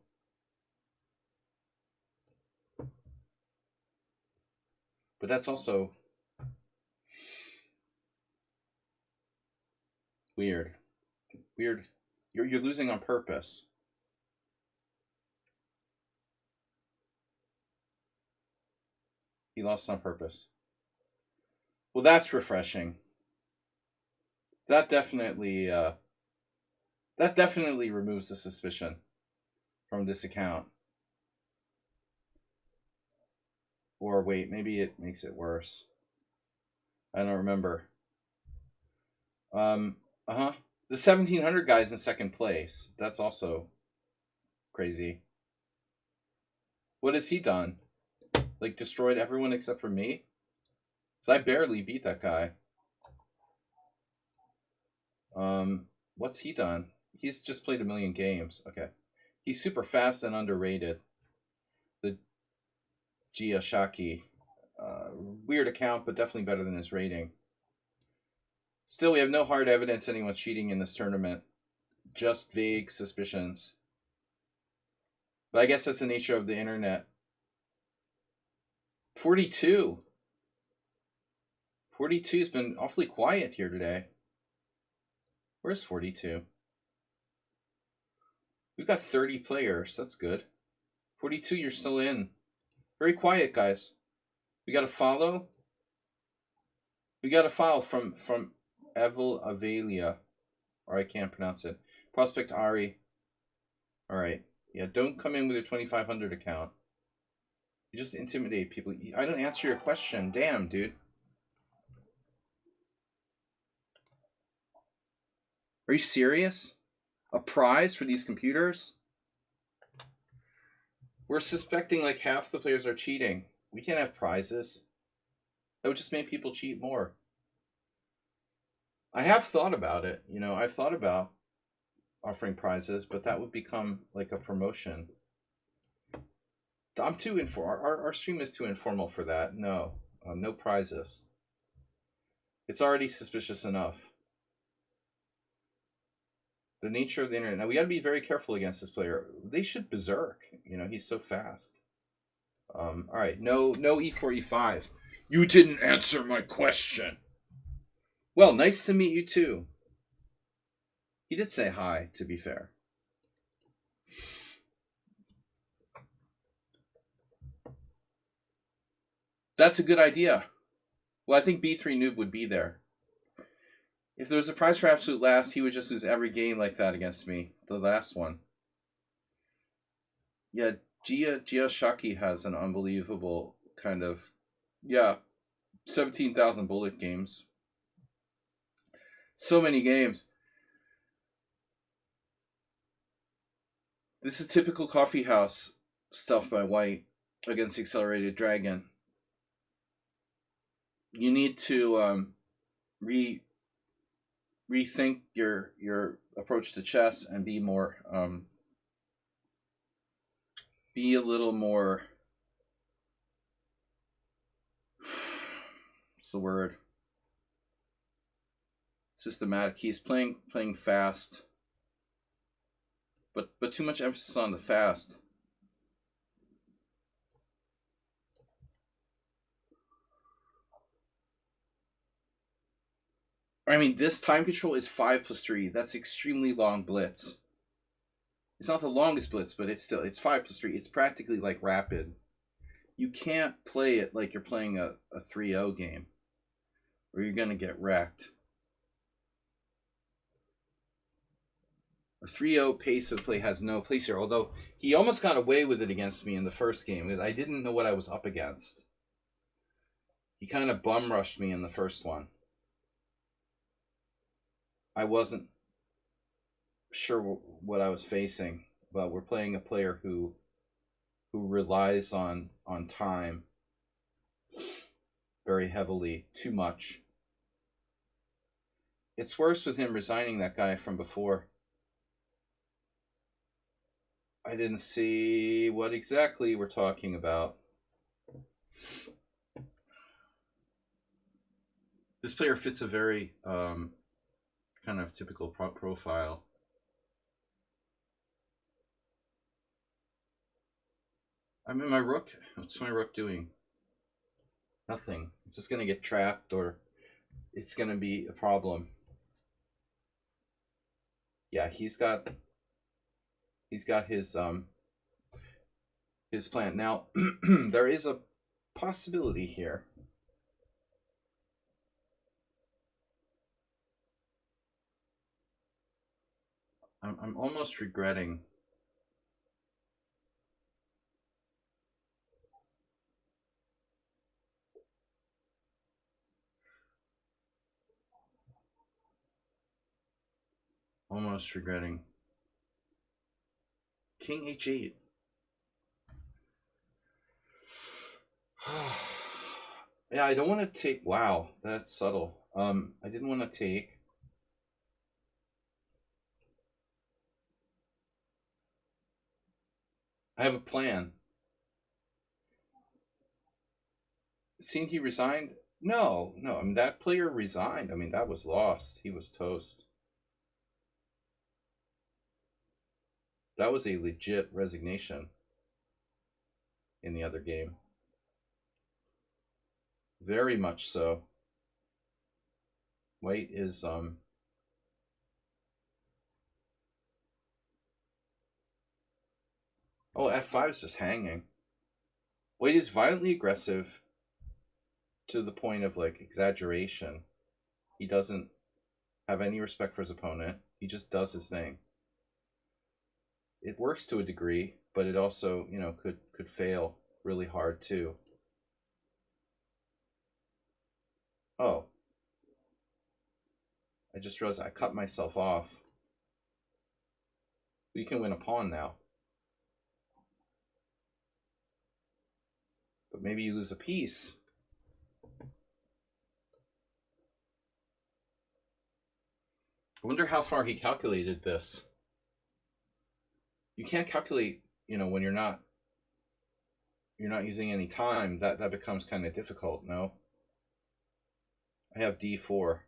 Speaker 1: But that's also weird. Weird. You're losing on purpose. He lost on purpose. Well, that's refreshing. That definitely removes the suspicion from this account. Or wait, maybe it makes it worse. I don't remember. The 1700 guy's in second place. That's also crazy. What has he done? Like destroyed everyone except for me? Because I barely beat that guy. What's he done? He's just played 1 million games. Okay. He's super fast and underrated. The Giashaki. Weird account, but definitely better than his rating. Still, we have no hard evidence anyone's cheating in this tournament. Just vague suspicions. But I guess that's the nature of the internet. 42. 42's been awfully quiet here today. Where's 42? We've got 30 players. That's good. 42, you're still in. Very quiet, guys. We got a follow. We got a file from Evil Avelia, or I can't pronounce it. Prospect Ari. All right. Yeah, don't come in with a 2,500 account. You just intimidate people. I don't answer your question. Damn, dude. Are you serious? A prize for these computers? We're suspecting like half the players are cheating. We can't have prizes. That would just make people cheat more. I have thought about it. You know, I've thought about offering prizes, but that would become like a promotion. I'm too informal. Our stream is too informal for that. No, no prizes. It's already suspicious enough. The nature of the internet. Now we got to be very careful against this player. They should berserk. You know, he's so fast. All right, no E4, E5. You didn't answer my question. Well, nice to meet you too. He did say hi, to be fair. That's a good idea. Well, I think B3 Noob would be there. If there was a prize for absolute last, he would just lose every game like that against me. The last one. Yeah, Giashaki has an unbelievable kind of... Yeah, 17,000 bullet games. So many games. This is typical coffee house stuff by White against Accelerated Dragon. You need to rethink your approach to chess and be more be a little more, what's the word, systematic. He's playing fast, but too much emphasis on the fast. I mean, this time control is 5+3. That's extremely long blitz. It's not the longest blitz, but it's 5+3. It's practically like rapid. You can't play it like you're playing a 3-0 game, or you're gonna get wrecked. A 3-0 pace of play has no place here, although he almost got away with it against me in the first game. I didn't know what I was up against. He kind of bum rushed me in the first one. I wasn't sure what I was facing, but we're playing a player who relies on time very heavily, too much. It's worse with him resigning that guy from before. I didn't see what exactly we're talking about. This player fits a very kind of typical profile. I mean, my rook. What's my rook doing? Nothing. It's just gonna get trapped, or it's gonna be a problem. Yeah, he's got his plan. Now there is a possibility here. I'm almost regretting. Almost regretting. King H8. Yeah, I don't want to take. Wow, that's subtle. I didn't want to take. I have a plan. Seeing he resigned? No. I mean, that player resigned. I mean, that was lost. He was toast. That was a legit resignation in the other game. Very much so. White is oh, F5 is just hanging. White is violently aggressive to the point of like exaggeration. He doesn't have any respect for his opponent. He just does his thing. It works to a degree, but it also, could fail really hard too. Oh. I just realized I cut myself off. We can win a pawn now. But maybe you lose a piece. I wonder how far he calculated this. You can't calculate, when you're not using any time. That becomes kind of difficult, no? I have D4.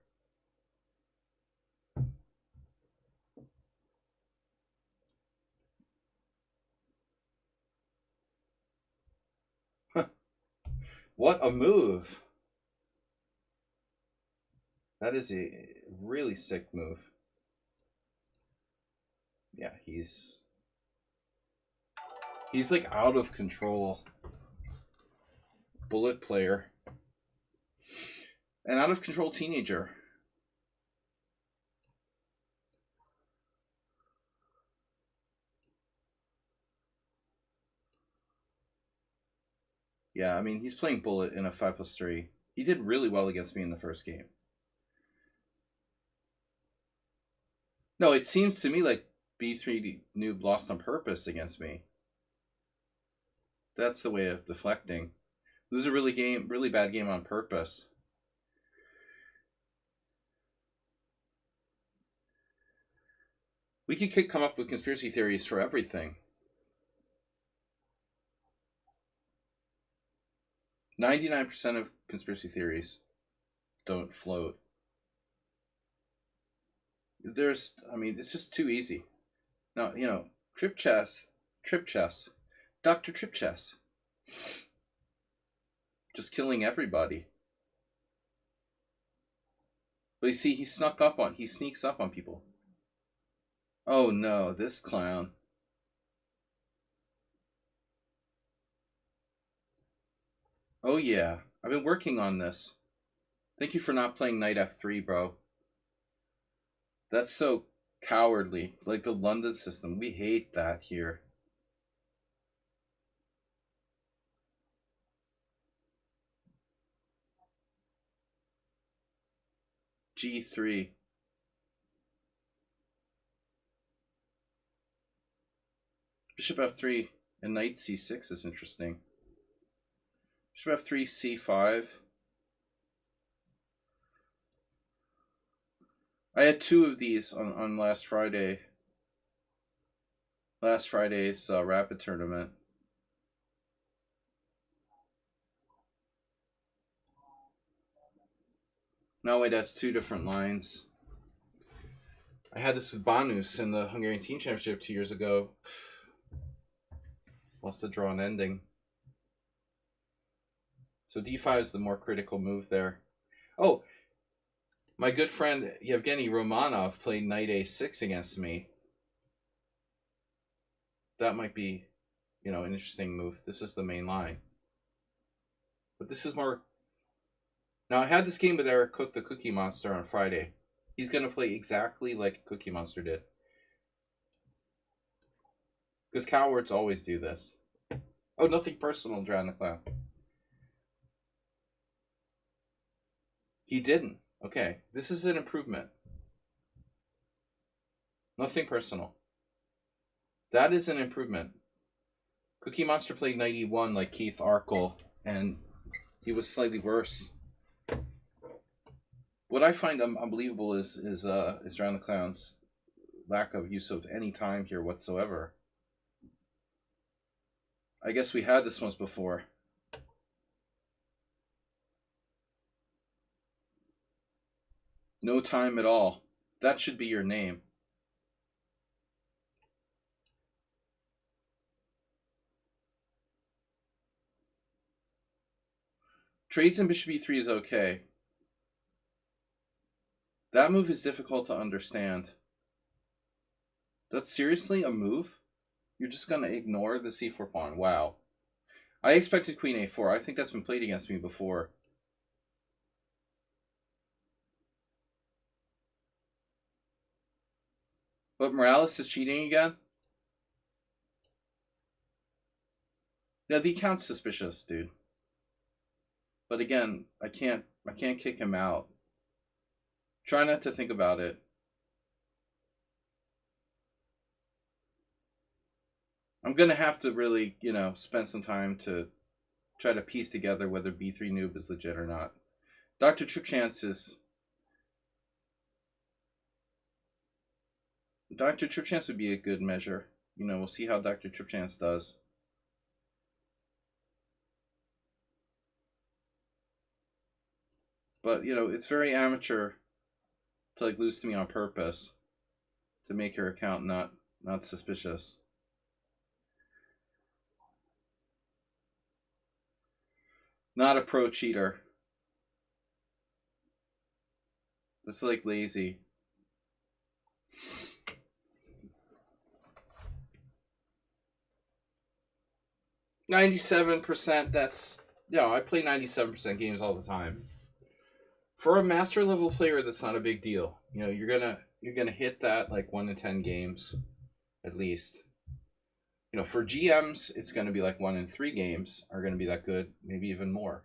Speaker 1: What a move. That is a really sick move. Yeah, he's like out of control bullet player. An out of control teenager. Yeah, I mean, he's playing bullet in a 5+3. He did really well against me in the first game. No, it seems to me like B3 noob lost on purpose against me. That's the way of deflecting. This is a really bad game on purpose. We could come up with conspiracy theories for everything. 99% of conspiracy theories don't float. I mean, it's just too easy. No, trip chess, Dr. Trip Chess, just killing everybody. But you see, he sneaks up on people. Oh no, this clown. Oh yeah, I've been working on this. Thank you for not playing knight f3, bro. That's so cowardly. Like the London system, we hate that here. G3. Bishop f3 and knight c6 is interesting. Bishop f3, c5. I had two of these on last Friday. Last Friday's rapid tournament. No, it has two different lines. I had this with Banus in the Hungarian Team Championship 2 years ago. Lost a draw and ending. So d5 is the more critical move there. Oh, my good friend Yevgeny Romanov played knight a6 against me. That might be, an interesting move. This is the main line. But this is more... Now, I had this game with Eric Cook, the Cookie Monster, on Friday. He's going to play exactly like Cookie Monster did. Because cowards always do this. Oh, nothing personal, Drown the Clown. He didn't. Okay, this is an improvement. Nothing personal. That is an improvement. Cookie Monster played knight e1 like Keith Arkle, and he was slightly worse. What I find unbelievable is Drown the Clown's lack of use of any time here whatsoever. I guess we had this once before. No time at all. That should be your name. Trades in bishop e3 is okay. That move is difficult to understand. That's seriously a move? You're just going to ignore the c4 pawn. Wow. I expected queen a4. I think that's been played against me before. But Morales is cheating again? Yeah, the account's suspicious, dude. But again, I can't kick him out. Try not to think about it. I'm going to have to really, spend some time to try to piece together whether b3 noob is legit or not. Dr. Tripchance is... Dr. Tripchance would be a good measure. We'll see how Dr. Tripchance does. But, it's very amateur to lose to me on purpose to make your account not suspicious. Not a pro cheater. That's lazy. %. That's I play 97% games all the time. For a master level player, that's not a big deal. You're gonna hit that 1 in 10 games, at least. For GMs, it's gonna be 1 in 3 games are gonna be that good, maybe even more.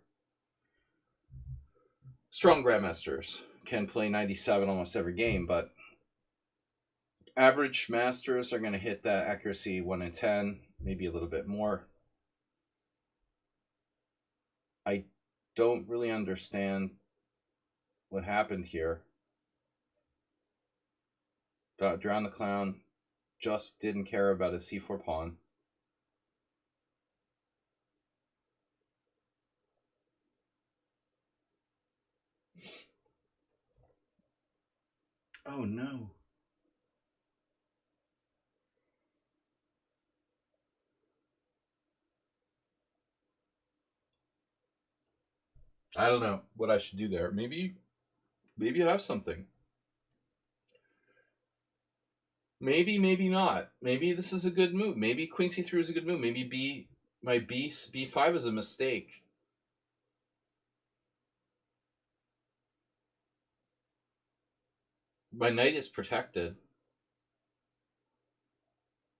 Speaker 1: Strong grandmasters can play 97 almost every game, but average masters are gonna hit that accuracy 1 in 10, maybe a little bit more. I don't really understand what happened here. Drown the Clown just didn't care about his c4 pawn. Oh no. I don't know what I should do there. Maybe you have something. Maybe not. Maybe this is a good move. Maybe queen c3 is a good move. Maybe my b5 is a mistake. My knight is protected.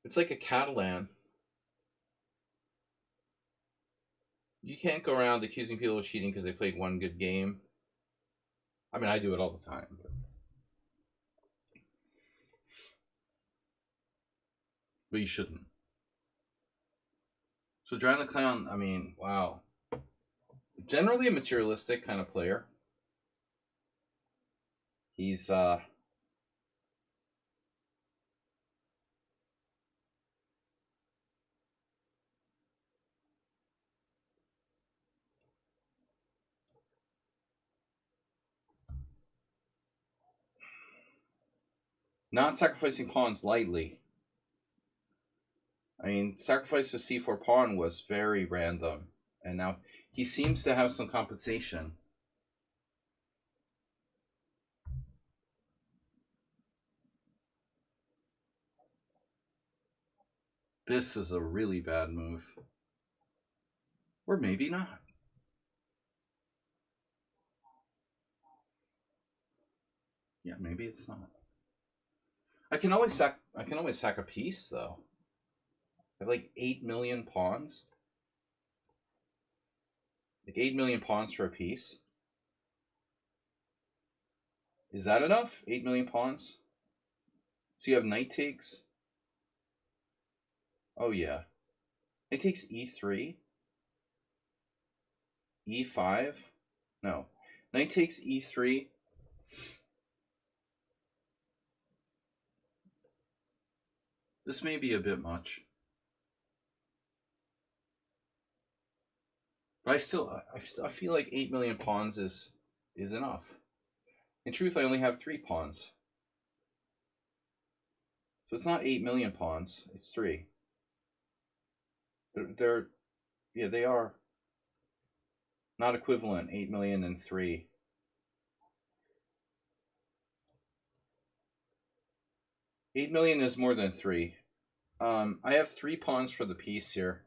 Speaker 1: It's like a Catalan. You can't go around accusing people of cheating because they played one good game. I mean, I do it all the time. But you shouldn't. So Drown the Clown, I mean, wow. Generally a materialistic kind of player. He's not sacrificing pawns lightly. I mean, sacrifice the c4 pawn was very random, and now he seems to have some compensation. This is a really bad move. Or maybe not. Yeah, maybe it's not. I can always sack a piece though. I have like 8 million pawns. Like 8 million pawns for a piece. Is that enough? 8 million pawns? So you have knight takes. Oh yeah. Knight takes e3. e5. No. Knight takes e3. This may be a bit much. But I feel like 8 million pawns is enough. In truth, I only have 3 pawns. So it's not 8 million pawns, it's 3. They're yeah, they are not equivalent, 8 million and 3. 8 million is more than 3. I have 3 pawns for the piece here.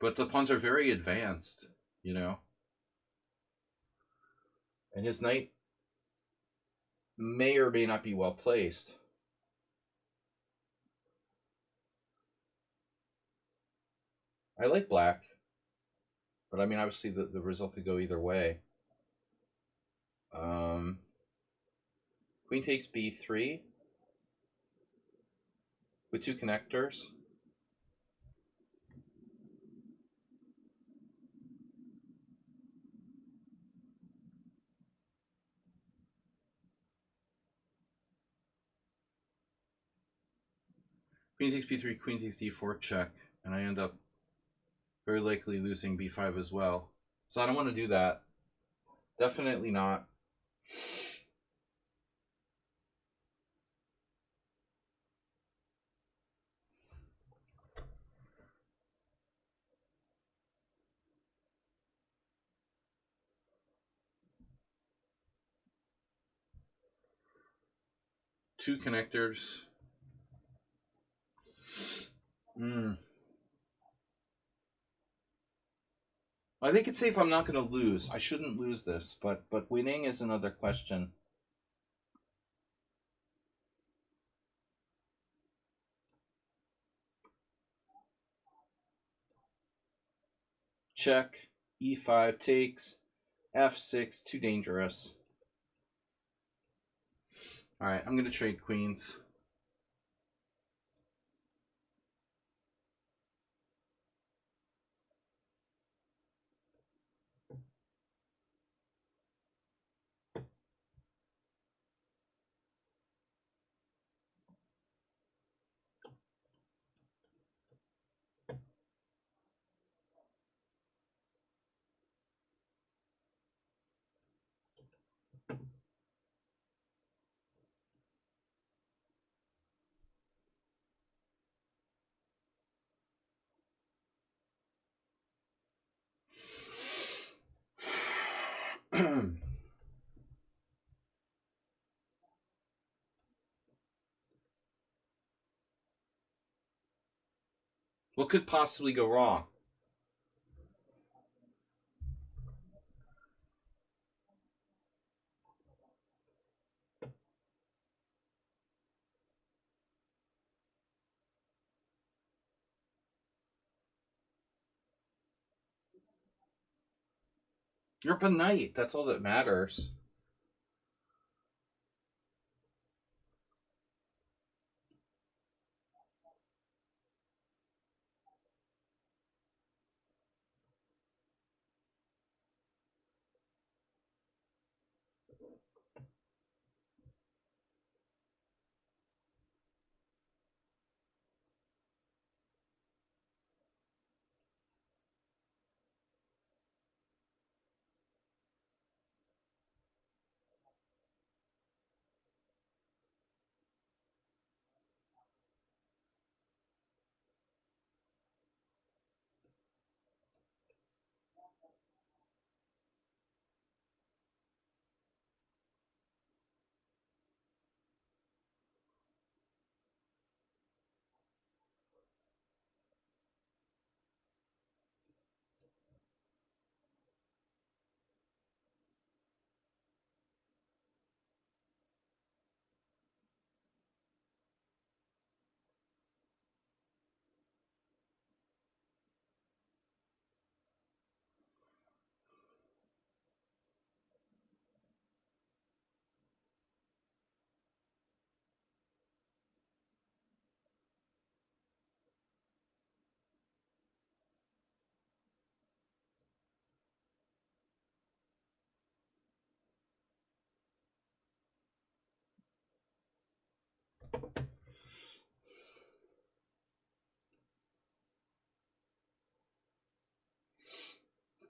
Speaker 1: But the pawns are very advanced, you know? And his knight may or may not be well placed. I like black. But I mean, obviously the result could go either way. Queen takes b3 with 2 connectors. Queen takes b3, queen takes d4 check, and I end up very likely losing b5 as well. So I don't want to do that. Definitely not. Two connectors. I think it's safe I'm not going to lose. I shouldn't lose this, but winning is another question. Check. e5 takes. f6, too dangerous. Alright, I'm going to trade queens. What could possibly go wrong? You're up a knight. That's all that matters.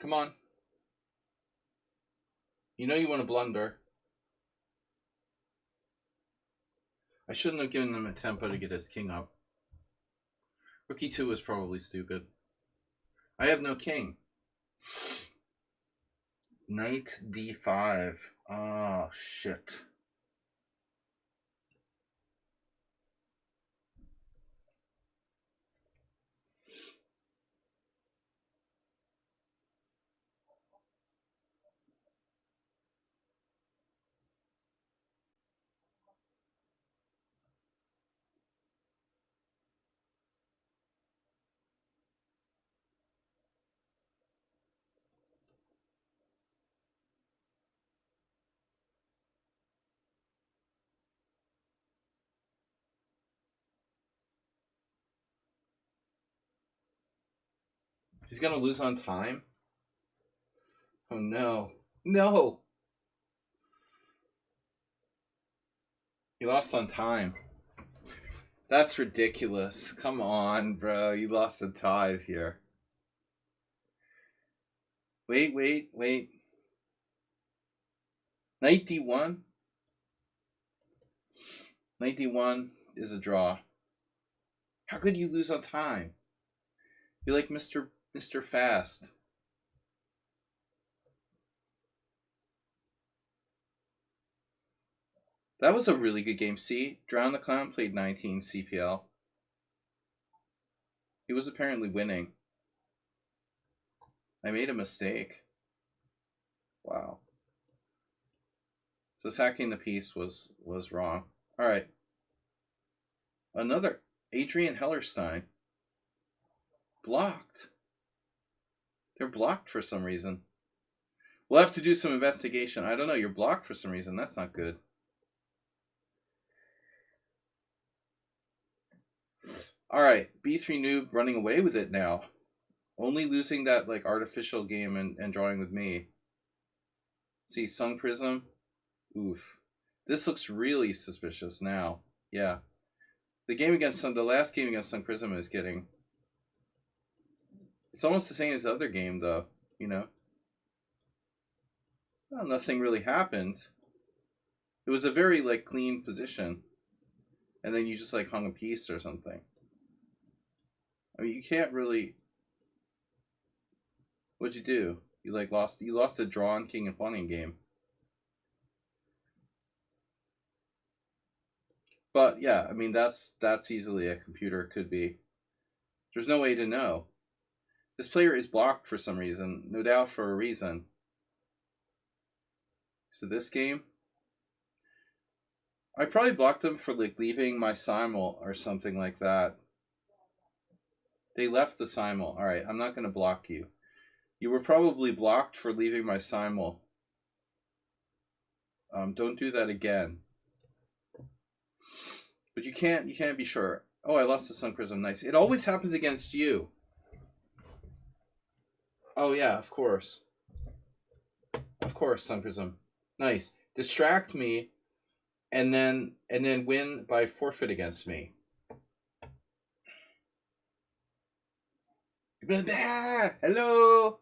Speaker 1: Come on. You know you want to blunder. I shouldn't have given him a tempo to get his king up. Rook e2 was probably stupid. I have no king. Knight d5. Oh, shit. He's gonna lose on time? Oh no. No! He lost on time. That's ridiculous. Come on, bro. You lost a tie here. Wait. Knight d1? Knight d1 is a draw. How could you lose on time? You're like Mr. Fast. That was a really good game. See, Drown the Clown played 19 CPL. He was apparently winning. I made a mistake. Wow. So sacking the piece was wrong. All right. Another Adrian Hellerstein. Blocked. They're blocked for some reason. We'll have to do some investigation. I don't know. You're blocked for some reason. That's not good. All right. B3 Noob running away with it now. Only losing that like artificial game and drawing with me. See, Sung Prism. Oof. This looks really suspicious now. Yeah. The last game against Sung Prism is getting... It's almost the same as the other game, though. You know? Well, nothing really happened. It was a very, like, clean position. And then you just, like, hung a piece or something. I mean, you can't really... What'd you do? You lost a drawn king and pawning game. But yeah, I mean that's easily a computer could be. There's no way to know. This player is blocked for some reason, no doubt for a reason. So this game, I probably blocked them for like leaving my simul or something like that. They left the simul. All right, I'm not going to block you. You were probably blocked for leaving my simul. Don't do that again. But you can't be sure. Oh, I lost the Sun Prism. Nice. It always happens against you. Oh yeah, of course. Of course, Sun Prism. Nice. Distract me and then win by forfeit against me. Hello.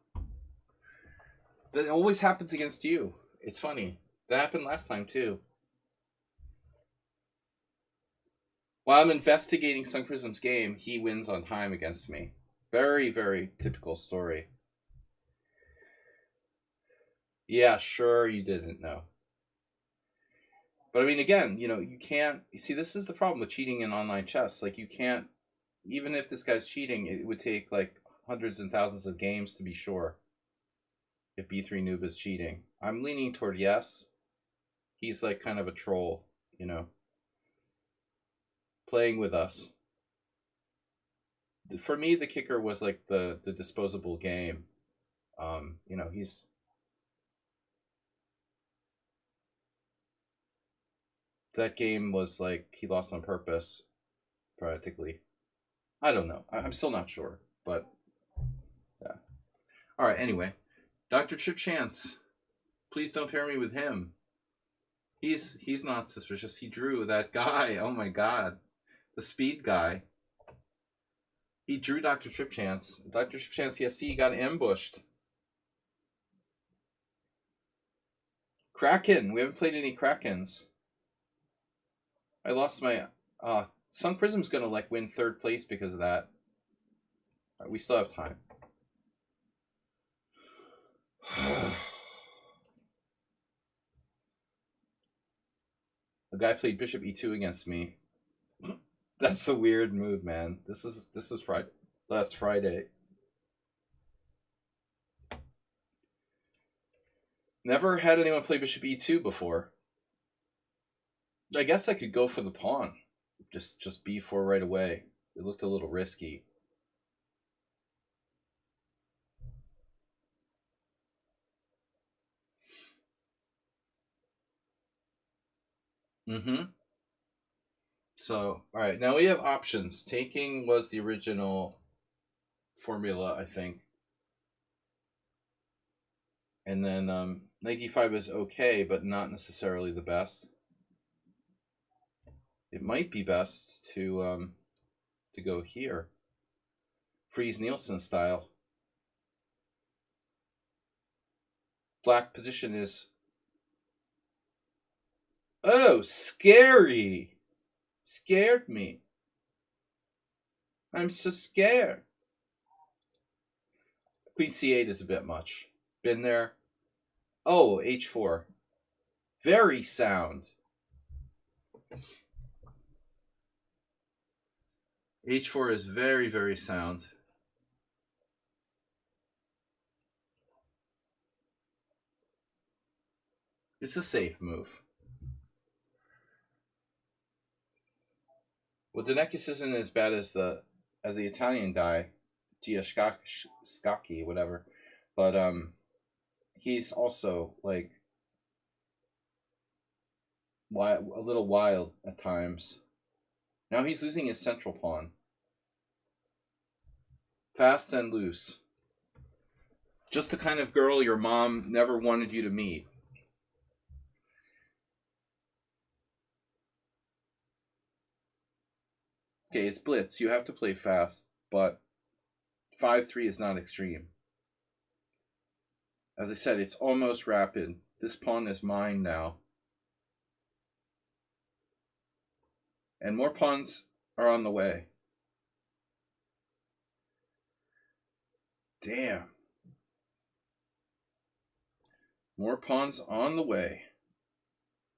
Speaker 1: That always happens against you. It's funny. That happened last time too. While I'm investigating Sun Prism's game, he wins on time against me. Very, very typical story. Yeah, sure you didn't know. But I mean, again, you can't. You see, this is the problem with cheating in online chess. Like, you can't. Even if this guy's cheating, it would take like hundreds and thousands of games to be sure if B3 Noob is cheating. I'm leaning toward yes. He's like kind of a troll, playing with us. For me, the kicker was like the disposable game. He's. That game was like he lost on purpose, practically. I don't know. I'm still not sure, but yeah. All right. Anyway, Dr. Chip Chance, please don't pair me with him. He's not suspicious. He drew that guy. Oh my god, the speed guy. He drew Dr. Chip Chance. Dr. Chip Chance, yes, he got ambushed. Kraken. We haven't played any Krakens. I lost my. Sun Prism's gonna like win third place because of that. Right, we still have time. The guy played Bishop E2 against me. That's a weird move, man. This is Friday. Last Friday. Never had anyone play Bishop E2 before. I guess I could go for the pawn. Just B4 right away. It looked a little risky. So, all right, now we have options. Taking was the original formula, I think. And then knight d5 is okay, but not necessarily the best. It might be best to go here. Freeze Nielsen style. Black position is... Oh, scary! Scared me. I'm so scared. Queen c8 is a bit much. Been there. Oh, h4. Very sound. h4 is very, very sound. It's a safe move. Well, Danekis isn't as bad as the Italian guy, Giascacchi, whatever, but he's also like a little wild at times. Now he's losing his central pawn. Fast and loose. Just the kind of girl your mom never wanted you to meet. Okay, it's blitz. You have to play fast, but 5-3 is not extreme. As I said, it's almost rapid. This pawn is mine now. And more pawns are on the way. Damn. More pawns on the way.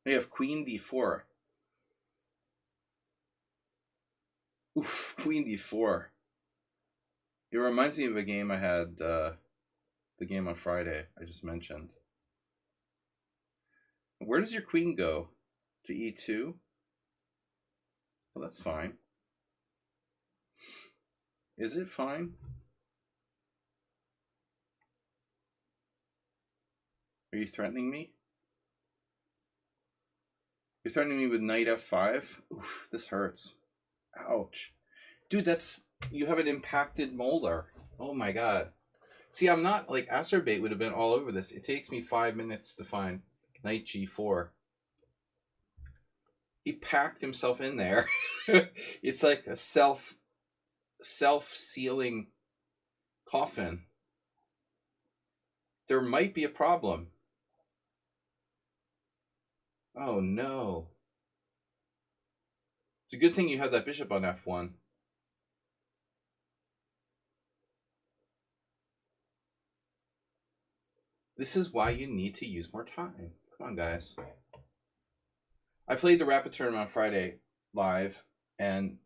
Speaker 1: They have queen d4. Oof, queen d4. It reminds me of a game I had, the game on Friday I just mentioned. Where does your queen go? To e2? Well, that's fine. Is it fine? Are you threatening me? You're threatening me with knight f5? Oof, this hurts. Ouch. Dude, that's... You have an impacted molar. Oh my god. See, I'm not... Like, Acerbate would have been all over this. It takes me 5 minutes to find knight g4. He packed himself in there. It's like a self-sealing coffin. There might be a problem. Oh no. It's a good thing you have that bishop on f1. This is why you need to use more time. Come on, guys. I played the Rapid Tournament on Friday live, and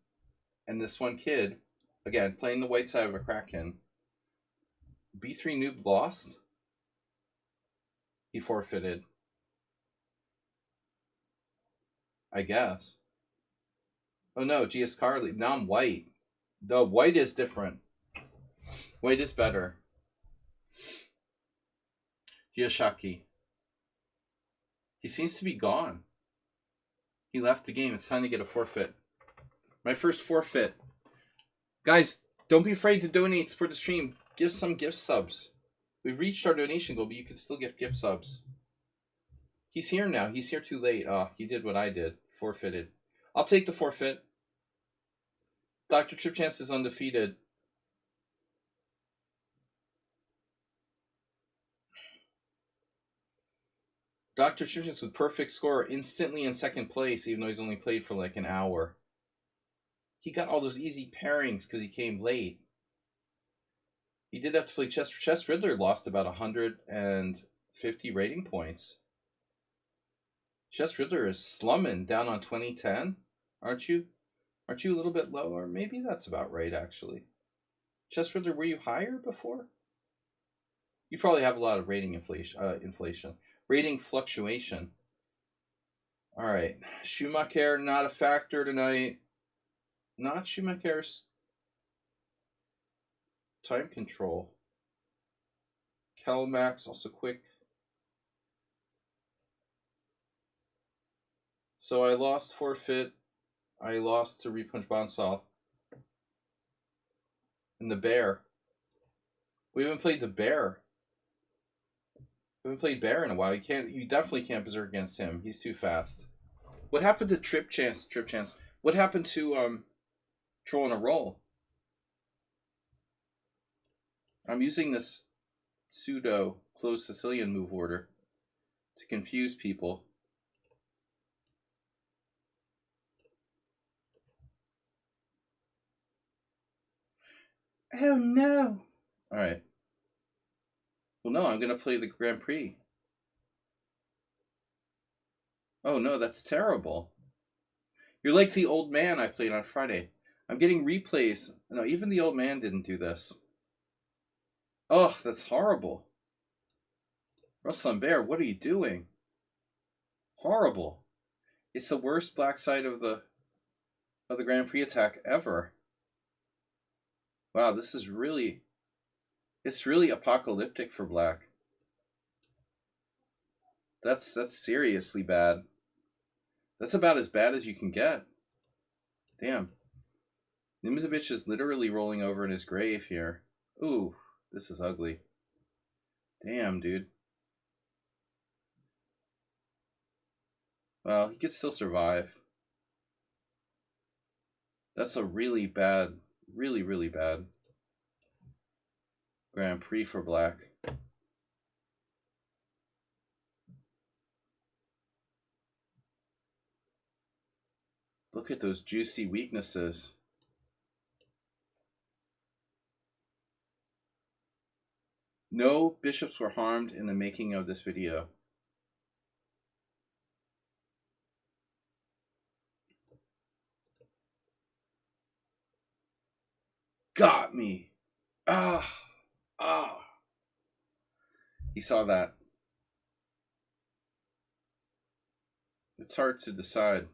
Speaker 1: this one kid, again, playing the white side of a Kraken, b3 noob lost. He forfeited. I guess. Oh no, GS Carly. Now I'm white. No, white is different. White is better. Giashaki. He seems to be gone. He left the game. It's time to get a forfeit. My first forfeit. Guys, don't be afraid to donate, support the stream. Give some gift subs. We've reached our donation goal, but you can still get gift subs. He's here now. He's here too late. Oh, he did what I did. Forfeited. I'll take the forfeit. Dr. Trip Chance is undefeated. Dr. Trip Chance with perfect score, instantly in second place, even though he's only played for like an hour. He got all those easy pairings because he came late. He did have to play chess. Chess Riddler lost about 150 rating points. Chess Riddler is slumming down on 2010, aren't you? Aren't you a little bit low? Or maybe that's about right, actually. Chess Riddler, were you higher before? You probably have a lot of rating inflation. Rating fluctuation. All right. Schumacher, not a factor tonight. Not Schumacher's time control. Kelmax, also quick. So I lost forfeit. I lost to Repunch Bonsall. And the bear. We haven't played the bear. We haven't played bear in a while. You definitely can't berserk against him. He's too fast. What happened to Trip Chance? What happened to Troll in a Roll? I'm using this pseudo closed Sicilian move order to confuse people. Oh no. Alright. Well, no, I'm going to play the Grand Prix. Oh no, that's terrible. You're like the old man I played on Friday. I'm getting replays. No, even the old man didn't do this. Oh, that's horrible. Ruslan Bear, what are you doing? Horrible. It's the worst black side of the Grand Prix attack ever. Wow, this is really... It's really apocalyptic for black. That's seriously bad. That's about as bad as you can get. Damn. Nimzovich is literally rolling over in his grave here. Ooh, this is ugly. Damn, dude. Well, he could still survive. That's a really bad, really bad Grand Prix for black. Look at those juicy weaknesses. No bishops were harmed in the making of this video. Got me. Ah. He saw that. It's hard to decide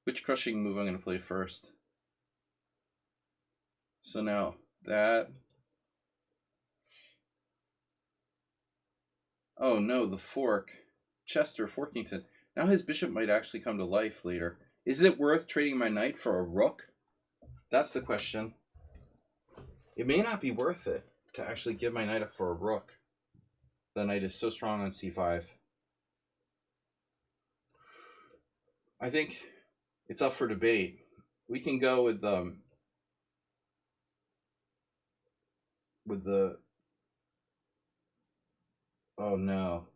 Speaker 1: which crushing move I'm going to play first. So now that. Oh no, the fork. Chester Forkington. Now his bishop might actually come to life later. Is it worth trading my knight for a rook? That's the question. It may not be worth it to actually give my knight up for a rook. The knight is so strong on c5. I think it's up for debate. We can go with the. Oh no.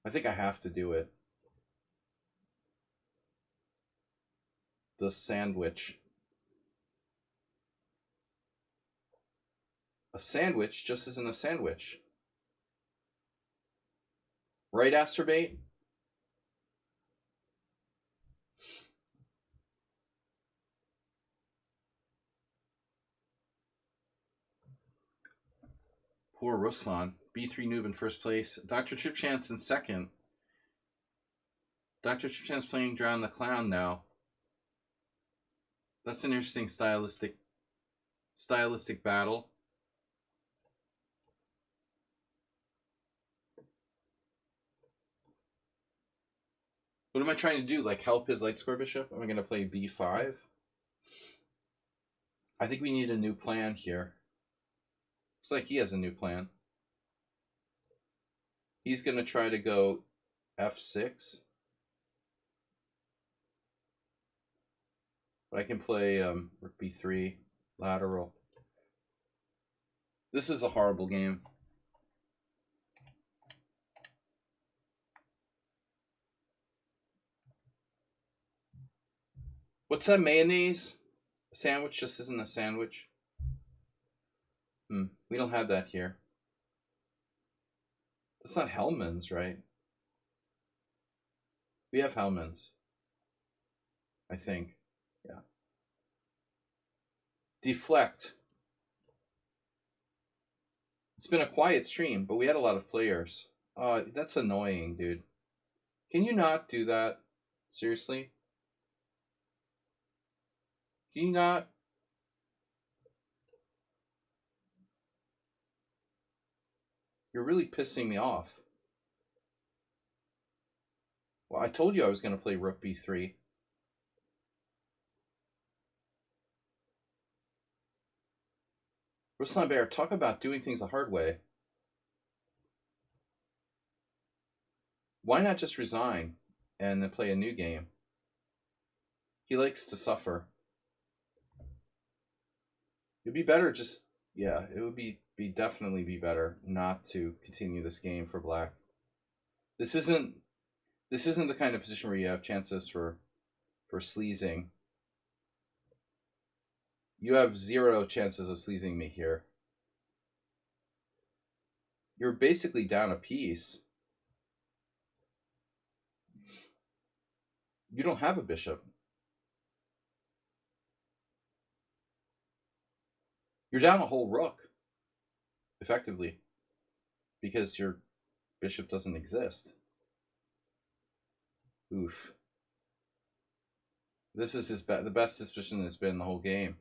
Speaker 1: I think I have to do it. The sandwich. A sandwich just isn't a sandwich. Right, Asterbate? Poor Ruslan. B3 noob in first place. Dr. Chipchance in second. Dr. Chipchance playing Drown the Clown now. That's an interesting stylistic battle. What am I trying to do? Like help his light square bishop? Am I going to play b5? I think we need a new plan here. Looks like he has a new plan. He's going to try to go f6. But I can play rook b3, lateral. This is a horrible game. What's that, mayonnaise? A sandwich just isn't a sandwich. We don't have that here. That's not Hellman's, right? We have Hellman's. I think. Yeah. Deflect. It's been a quiet stream, but we had a lot of players. That's annoying, dude. Can you not do that? Seriously? Can you not? You're really pissing me off. Well, I told you I was going to play rook b3. Ruslan Bear, talk about doing things the hard way. Why not just resign and then play a new game? He likes to suffer. It'd be better just, yeah, it would be definitely be better not to continue this game for black. This isn't the kind of position where you have chances for sleazing. You have 0 chances of sleazing me here. You're basically down a piece. You don't have a bishop. You're down a whole rook, effectively, because your bishop doesn't exist. Oof. This is the best his position has been the whole game.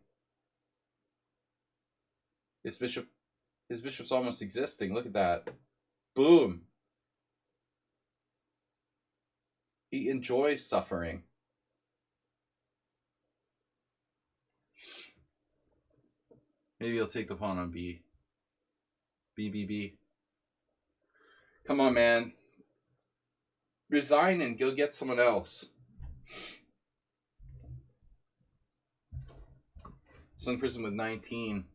Speaker 1: His bishop's almost existing. Look at that. Boom. He enjoys suffering. Maybe he'll take the pawn on B. B. Come on, man. Resign and go get someone else. Sun Prism with 19.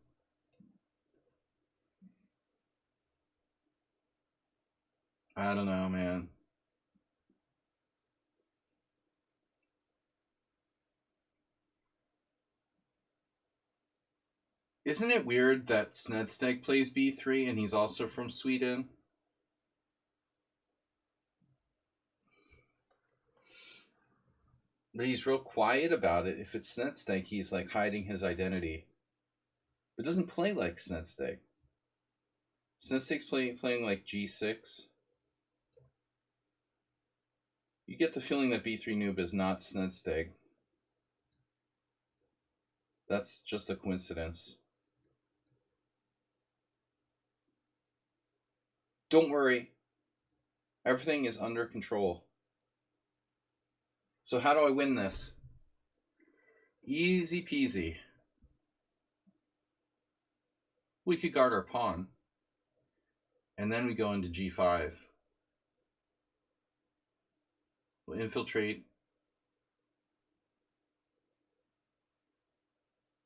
Speaker 1: I don't know, man. Isn't it weird that Snedsteg plays b3 and he's also from Sweden? But he's real quiet about it. If it's Snedsteg, he's like hiding his identity. It doesn't play like Snedsteg. Snedsteg's playing like g6. You get the feeling that b3 noob is not Snedsteg. That's just a coincidence. Don't worry. Everything is under control. So how do I win this? Easy peasy. We could guard our pawn. And then we go into g5. We'll infiltrate.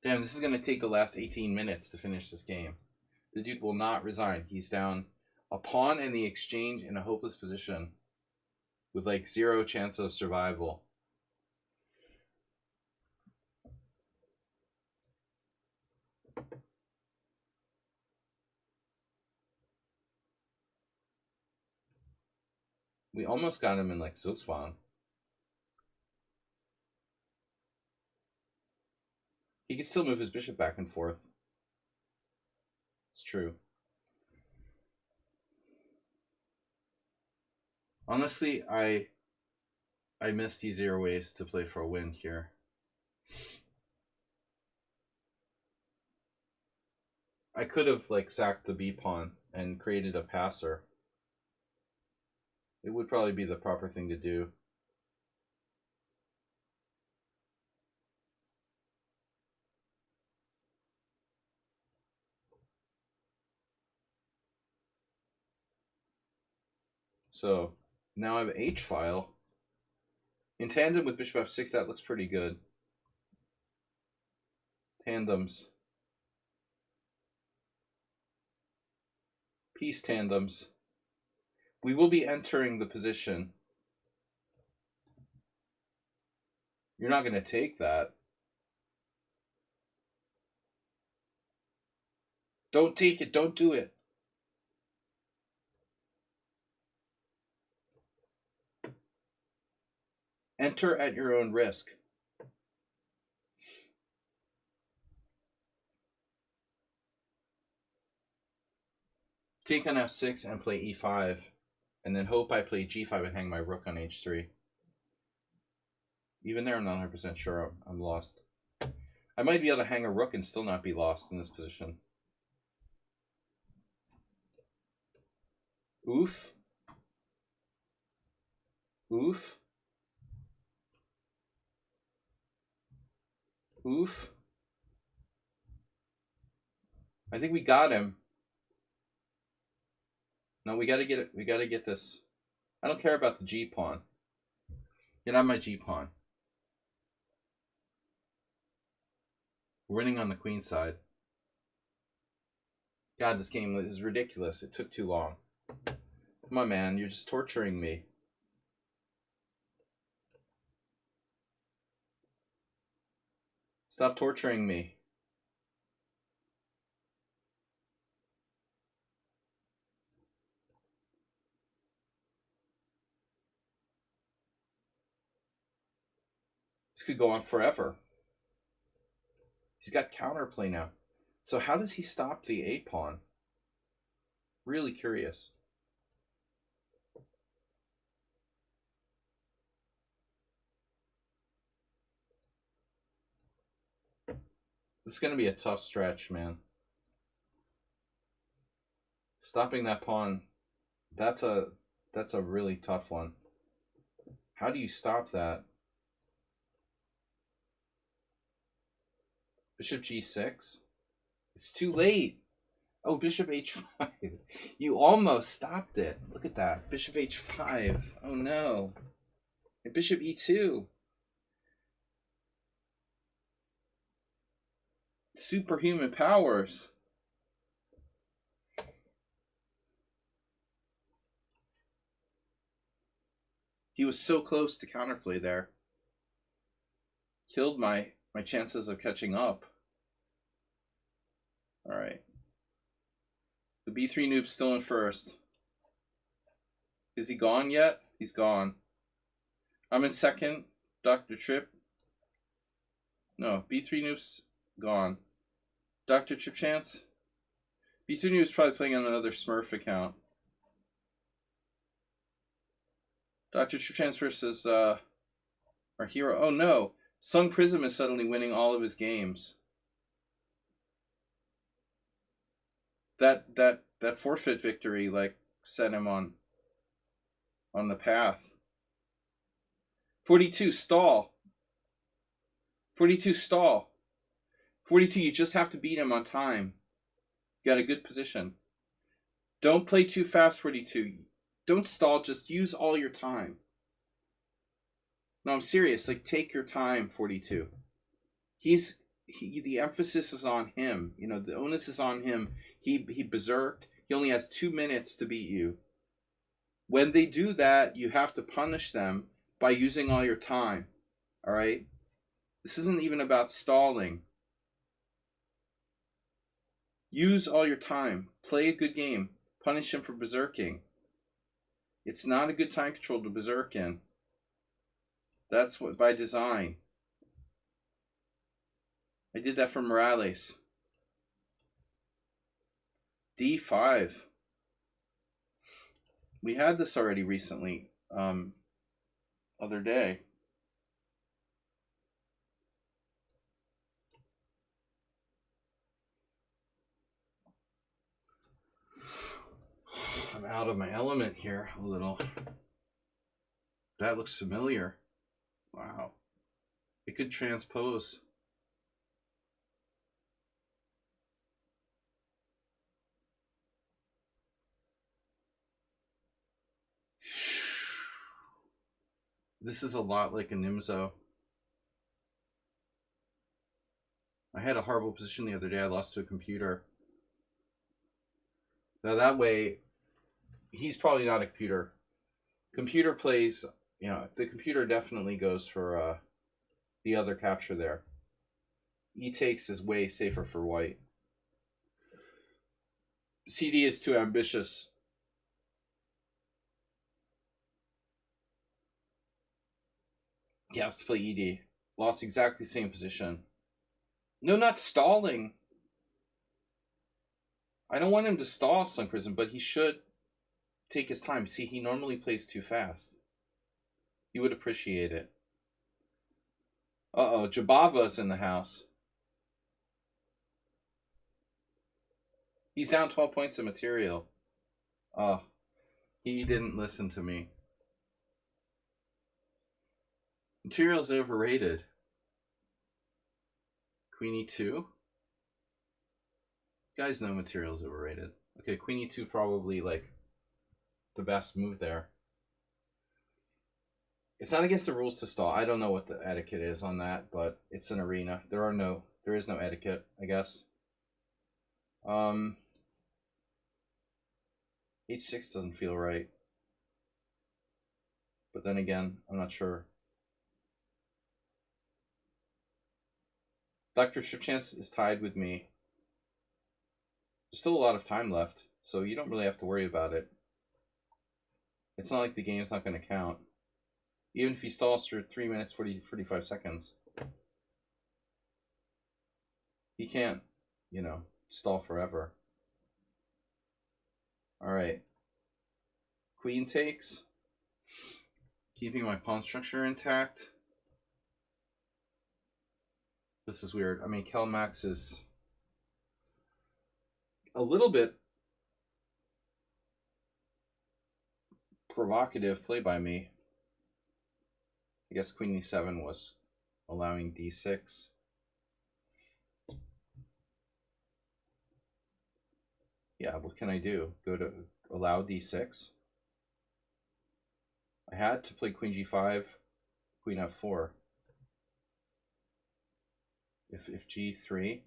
Speaker 1: Damn, this is going to take the last 18 minutes to finish this game. The dude will not resign. He's down a pawn in the exchange in a hopeless position with like 0 chance of survival. We almost got him in like Zugzwang. He can still move his bishop back and forth. It's true. Honestly, I missed easier ways to play for a win here. I could have like sacked the b pawn and created a passer. It would probably be the proper thing to do. So now I have H file. In tandem with bishop f6, that looks pretty good. Tandems. Piece tandems. We will be entering the position. You're not going to take that. Don't take it. Don't do it. Enter at your own risk. Take on f6 and play e5. And then hope I play g5 and hang my rook on h3. Even there, I'm not 100% sure I'm lost. I might be able to hang a rook and still not be lost in this position. Oof. Oof. Oof. I think we got him. No, we gotta get it. We gotta get this. I don't care about the G pawn. Get on my G pawn. We're winning on the queen side. God, this game is ridiculous. It took too long. Come on, man. You're just torturing me. Stop torturing me. This could go on forever. He's got counterplay now. So how does he stop the A pawn? Really curious. This is going to be a tough stretch, man. Stopping that pawn, that's a really tough one. How do you stop that? Bishop g6. It's too late. Oh, bishop h5. You almost stopped it. Look at that. Bishop h5. Oh no. And bishop e2. Superhuman powers. He was so close to counterplay there. Killed my chances of catching up. All right. The B3 noob's still in first. Is he gone yet? He's gone. I'm in second. Dr. Trip. No, B3 noob's gone. Dr. Trip Chance. B3 noob's probably playing on another Smurf account. Dr. Trip Chance versus our hero. Oh no. Sun Prism is suddenly winning all of his games. That forfeit victory like set him on the path. 42 stall. 42 stall. 42, you just have to beat him on time. You got a good position. Don't play too fast, 42. Don't stall, just use all your time. No, I'm serious. Like, take your time, 42. The emphasis is on him. You know, the onus is on him. He berserked. He only has 2 minutes to beat you. When they do that, you have to punish them by using all your time. All right? This isn't even about stalling. Use all your time. Play a good game. Punish him for berserking. It's not a good time control to berserk in. That's what by design. I did that for Morales. D5. We had this already recently. Other day. I'm out of my element here a little. That looks familiar. Wow. It could transpose. This is a lot like a Nimzo. I had a horrible position the other day. I lost to a computer. Now that way, he's probably not a computer. Computer plays, you know, the computer definitely goes for the other capture there. E takes is way safer for white. CD is too ambitious. He has to play ED. Lost exactly the same position. No, not stalling. I don't want him to stall Sun Prism, but he should take his time. See, he normally plays too fast. He would appreciate it. Uh-oh, Jabava's in the house. He's down 12 points of material. Oh, he didn't listen to me. Material's overrated. Queen E2? You guys know material's overrated. Okay, Queen E2 probably like the best move there. It's not against the rules to stall. I don't know what the etiquette is on that, but it's an arena. There is no etiquette, I guess. H6 doesn't feel right. But then again, I'm not sure. Dr. Tripchance is tied with me. There's still a lot of time left, so you don't really have to worry about it. It's not like the game's not going to count. Even if he stalls for 3 minutes, 45 seconds. He can't, you know, stall forever. Alright. Queen takes. Keeping my pawn structure intact. This is weird. I mean, Kelmax is a little bit provocative play by me. I guess Queen E7 was allowing D6. Yeah, what can I do? Go to allow D6? I had to play Queen G5, Queen F4. If G3...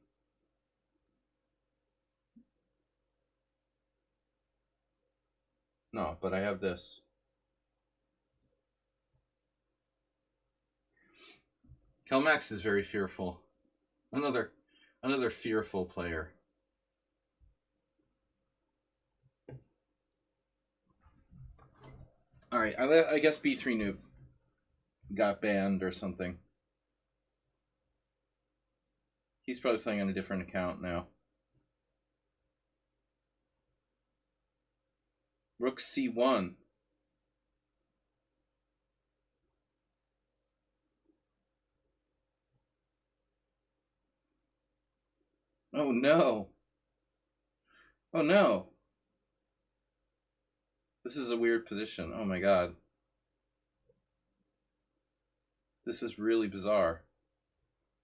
Speaker 1: No, but I have this. Kelmax is very fearful. Another fearful player. All right, I guess B3 Noob got banned or something. He's probably playing on a different account now. Rook C1. Oh no. Oh no. This is a weird position. Oh my god. This is really bizarre.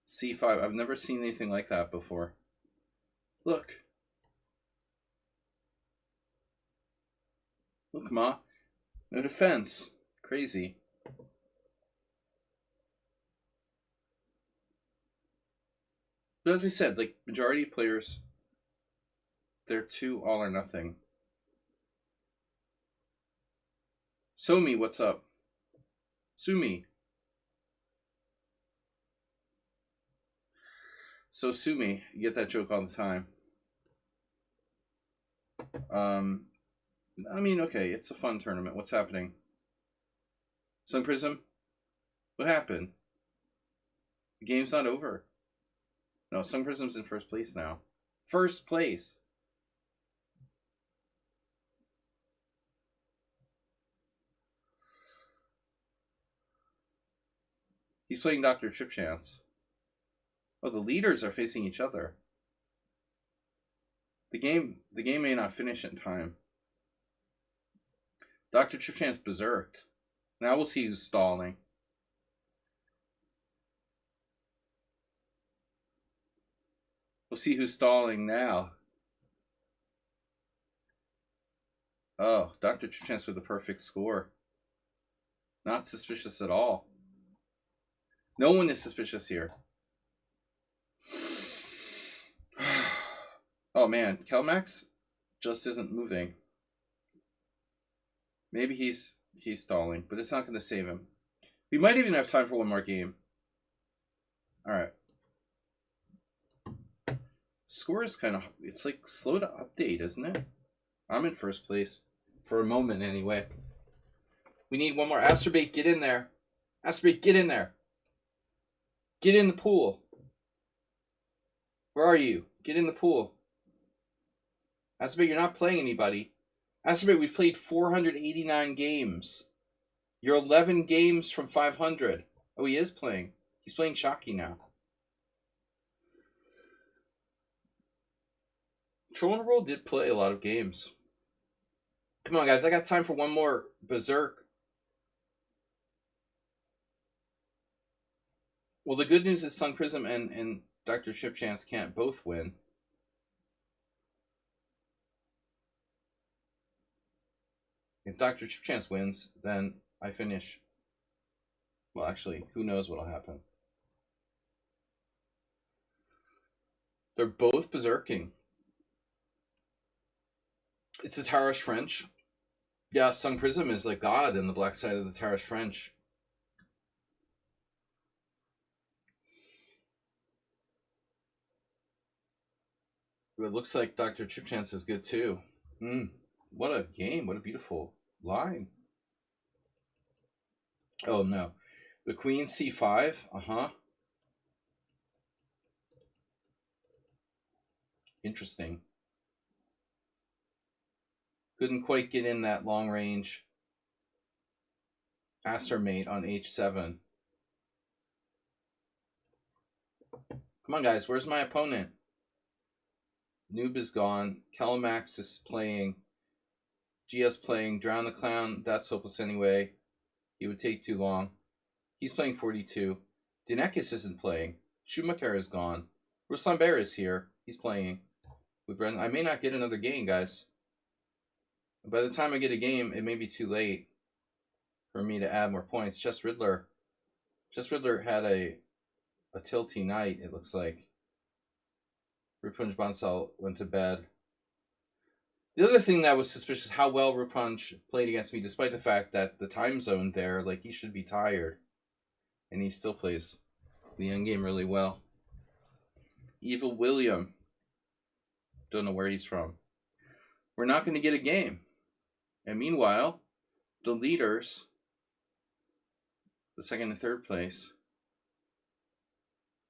Speaker 1: C5. I've never seen anything like that before. Look. Look, Ma. No defense. Crazy. But as I said, like, majority of players, they're too all or nothing. Somi, what's up? Sumi. So Sumi, you get that joke all the time. I mean, okay, it's a fun tournament. What's happening? Sun Prism? What happened? The game's not over. No, Sun Prism's in first place now. First place! He's playing Dr. Chip Chance. Oh, the leaders are facing each other. The game may not finish in time. Dr. Chip Chance berserked. Now we'll see who's stalling. We'll see who's stalling now. Oh, Dr. Chip Chance with the perfect score. Not suspicious at all. No one is suspicious here. Oh man, Kelmax just isn't moving. Maybe he's stalling, but it's not going to save him. We might even have time for one more game. All right. Score is kind of, it's like slow to update, isn't it? I'm in first place for a moment anyway. We need one more. Asterbait, get in there. Asterbait, get in there. Get in the pool. Where are you? Get in the pool. Asterbait, you're not playing anybody. Asterbait, we've played 489 games. You're 11 games from 500. Oh, he is playing. He's playing Shocky now. Troll in the World did play a lot of games. Come on, guys. I got time for one more Berserk. Well, the good news is Sun Prism and Dr. Chip Chance can't both win. If Dr. Chip Chance wins, then I finish. Well, actually, who knows what'll happen. They're both berserking. It's the Tarish French. Yeah, Sun Prism is like God in the black side of the Tarish French. It looks like Dr. Chip Chance is good too. What a game. What a beautiful line. Oh no. The Queen C5. Interesting. Couldn't quite get in that long range Aster mate on H7. Come on, guys. Where's my opponent? Noob is gone. Kelmax is playing. GS playing. Drown the Clown. That's hopeless anyway. He would take too long. He's playing 42. Dinekis isn't playing. Schumacher is gone. Ruslan Bear is here. He's playing with Brendan. I may not get another game, guys. By the time I get a game, it may be too late for me to add more points. Just Riddler had a tilty night, it looks like. Rupunj Bansal went to bed. The other thing that was suspicious, how well Rupunj played against me, despite the fact that the time zone there, like, he should be tired. And he still plays the end game really well. Evil William. Don't know where he's from. We're not going to get a game. And meanwhile, the leaders, the second and third place.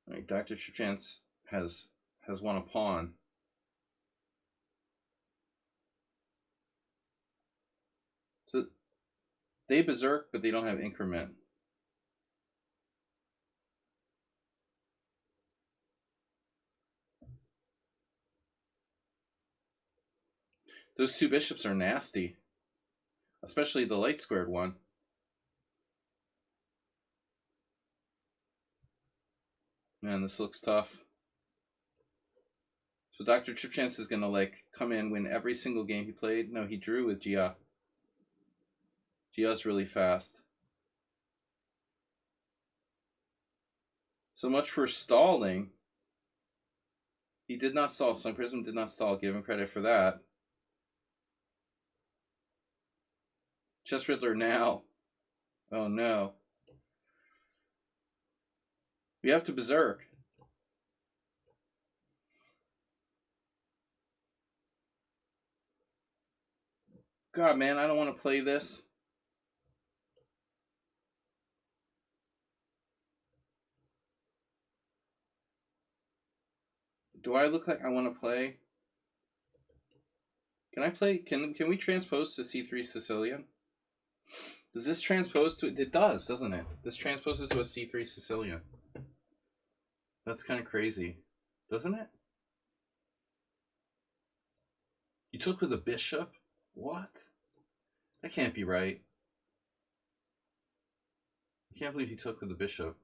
Speaker 1: All right, Dr. Chance has won a pawn. So they berserk, but they don't have increment. Those two bishops are nasty, especially the light squared one. Man, this looks tough. So Dr. Chance is gonna like come in, win every single game he played. No, he drew with Gia. Gia's really fast. So much for stalling. He did not stall. Sun Prism did not stall. Give him credit for that. Chess Riddler now. Oh no. We have to berserk. God, man, I don't want to play this. Do I look like I want to play? Can I play? Can we transpose to C3 Sicilian? Does this transpose to it? It does, doesn't it? This transposes to a C3 Sicilian. That's kind of crazy, doesn't it? You took with a bishop? What? That can't be right. I can't believe he took with the bishop.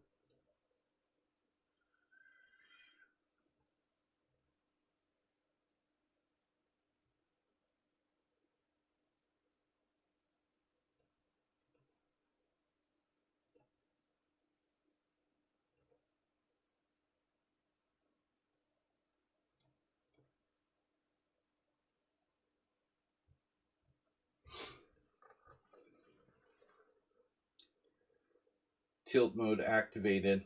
Speaker 1: Tilt mode activated.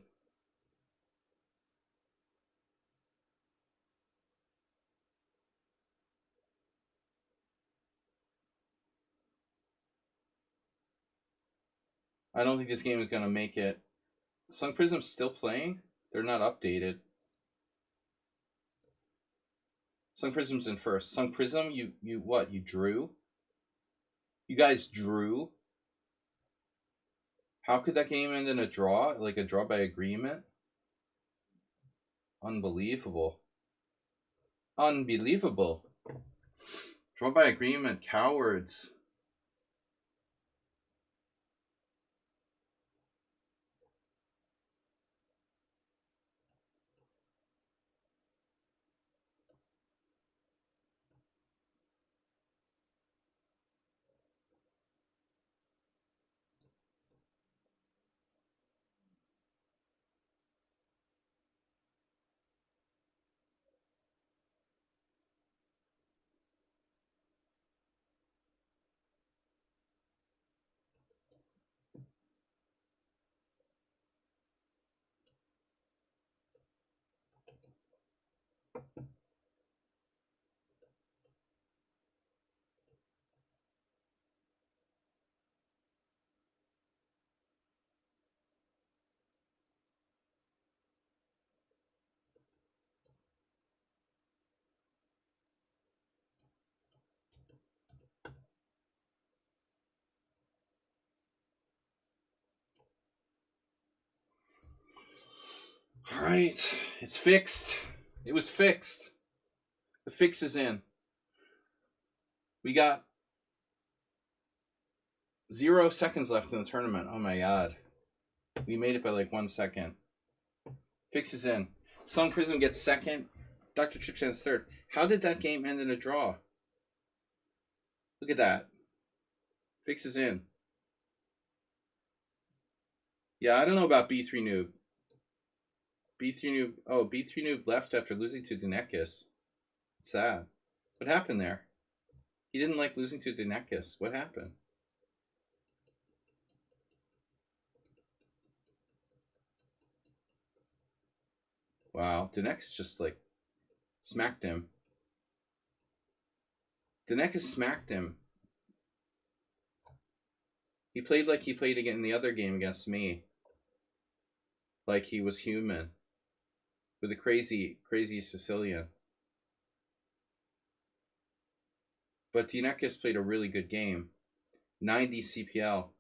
Speaker 1: I don't think this game is going to make it. Sun Prism's still playing? They're not updated. Sun Prism's in first. Sun Prism, you what? You drew? You guys drew? How could that game end in a draw? Like a draw by agreement? Unbelievable. Unbelievable. Draw by agreement, cowards. All right, it's fixed. It was fixed. The fix is in. We got 0 seconds left in the tournament. Oh my god. We made it by like 1 second. Fix is in. Sun Prism gets second. Dr. Chipchan's third. How did that game end in a draw? Look at that. Fix is in. Yeah, I don't know about B3 Noob. B3 Noob. Oh, B3 Noob left after losing to Dinekis. What's that? What happened there? He didn't like losing to Dinekis. What happened? Wow, Dinekis just like smacked him. Dinekis smacked him. He played like he played again in the other game against me. Like he was human. With a crazy Sicilian. But Dinekis played a really good game. 90 CPL.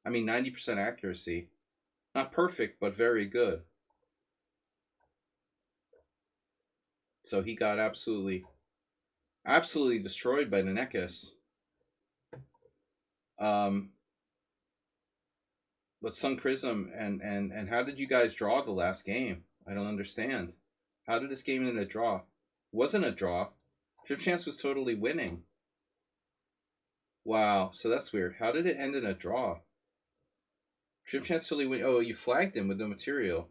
Speaker 1: I mean 90% accuracy. Not perfect, but very good. So he got absolutely destroyed by Dinekis. But Sun Prism and how did you guys draw the last game? I don't understand. How did this game end in a draw? It wasn't a draw. Trip Chance was totally winning. Wow, so that's weird. How did it end in a draw? Trip Chance totally win. Oh, you flagged him with no material.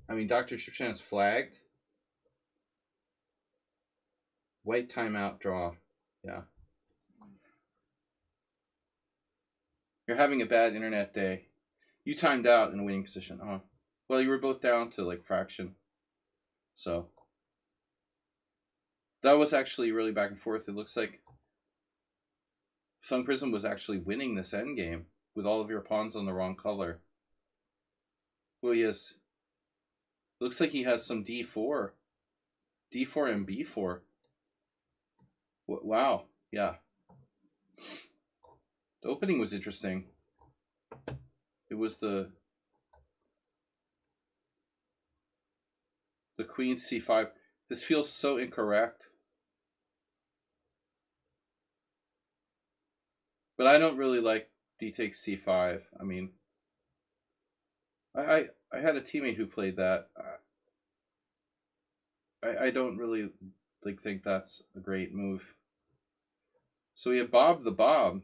Speaker 1: I mean, Dr. Trip Chance flagged. White timeout draw. Yeah. You're having a bad internet day. You timed out in a winning position. Oh. Well, you were both down to like fraction. So. That was actually really back and forth. It looks like Sun Prism was actually winning this end game with all of your pawns on the wrong color. Well, he has. Looks like he has some D4. D4 and B4. Wow. Yeah. The opening was interesting. It was the Queen C5. This feels so incorrect. But I don't really like D takes C5. I mean, I had a teammate who played that. I don't really think that's a great move. So we have Bob the Bob.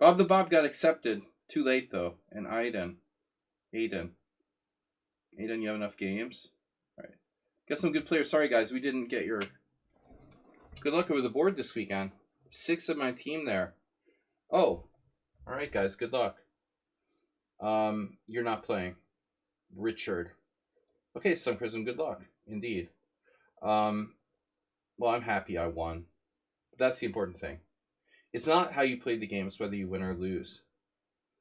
Speaker 1: Bob the Bob got accepted. Too late though. And Aiden, you have enough games? Alright. Got some good players. Sorry guys, we didn't get your... Good luck over the board this weekend. 6 of my team there. Oh. Alright guys, good luck. You're not playing. Richard. Okay, Sun Prism, good luck. Indeed. Well, I'm happy I won. That's the important thing. It's not how you played the game, it's whether you win or lose.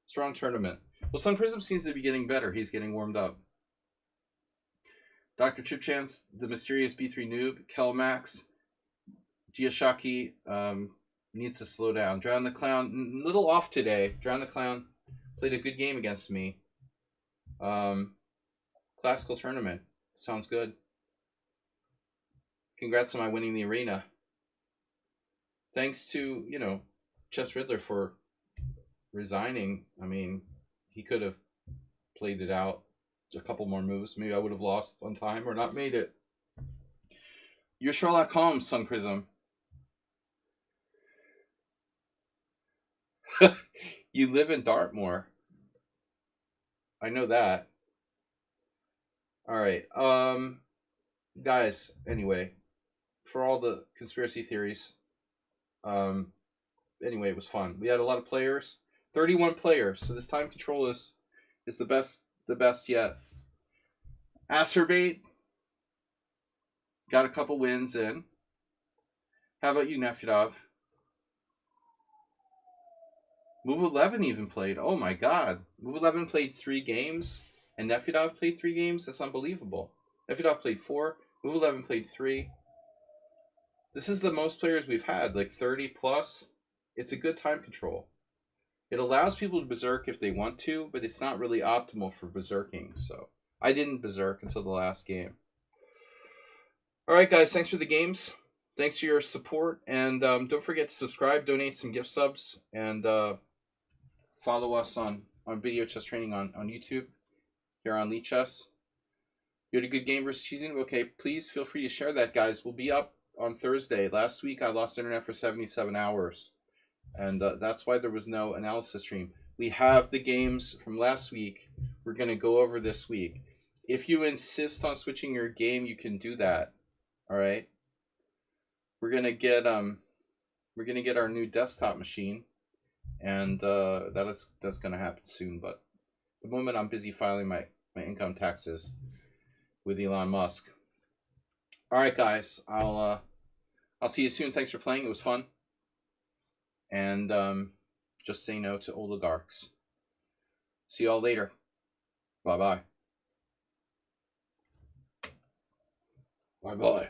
Speaker 1: Strong tournament. Well, Sun Prism seems to be getting better. He's getting warmed up. Dr. Chip Chance, the mysterious B3 noob, Kelmax, Giashaki needs to slow down. Drown the Clown, a little off today. Drown the Clown played a good game against me. Classical tournament. Sounds good. Congrats on my winning the arena. Thanks to, Chess Riddler for resigning. I mean, he could have played it out a couple more moves. Maybe I would have lost on time or not made it. You're Sherlock Holmes, Sun Prism. You live in Dartmoor. I know that. Alright. Guys, anyway. For all the conspiracy theories. Anyway, it was fun. We had a lot of players. 31 players. So this time control is the best yet. Acerbate got a couple wins in. How about you, Nefyadov? Move 11 even played. Oh my god. Move 11 played 3 games, and Nefyadov played 3 games? That's unbelievable. Nefyadov played 4. Move 11 played 3. This is the most players we've had, like 30 plus. It's a good time control. It allows people to berserk if they want to, but it's not really optimal for berserking. So I didn't berserk until the last game. Alright guys, thanks for the games. Thanks for your support. And don't forget to subscribe, donate some gift subs, and follow us on Video Chess Training on YouTube. Here on Lead Chess. You had a good game versus Cheesing? Okay, please feel free to share that, guys. We'll be up on Thursday. Last week I lost internet for 77 hours. And that's why there was no analysis stream. We have the games from last week. We're going to go over this week. If you insist on switching your game, you can do that. All right. We're going to get our new desktop machine, and that's going to happen soon. But at the moment, I'm busy filing my income taxes with Elon Musk. All right, guys. I'll see you soon. Thanks for playing. It was fun. and just say no to oligarchs. See y'all later. Bye-bye. Bye-bye.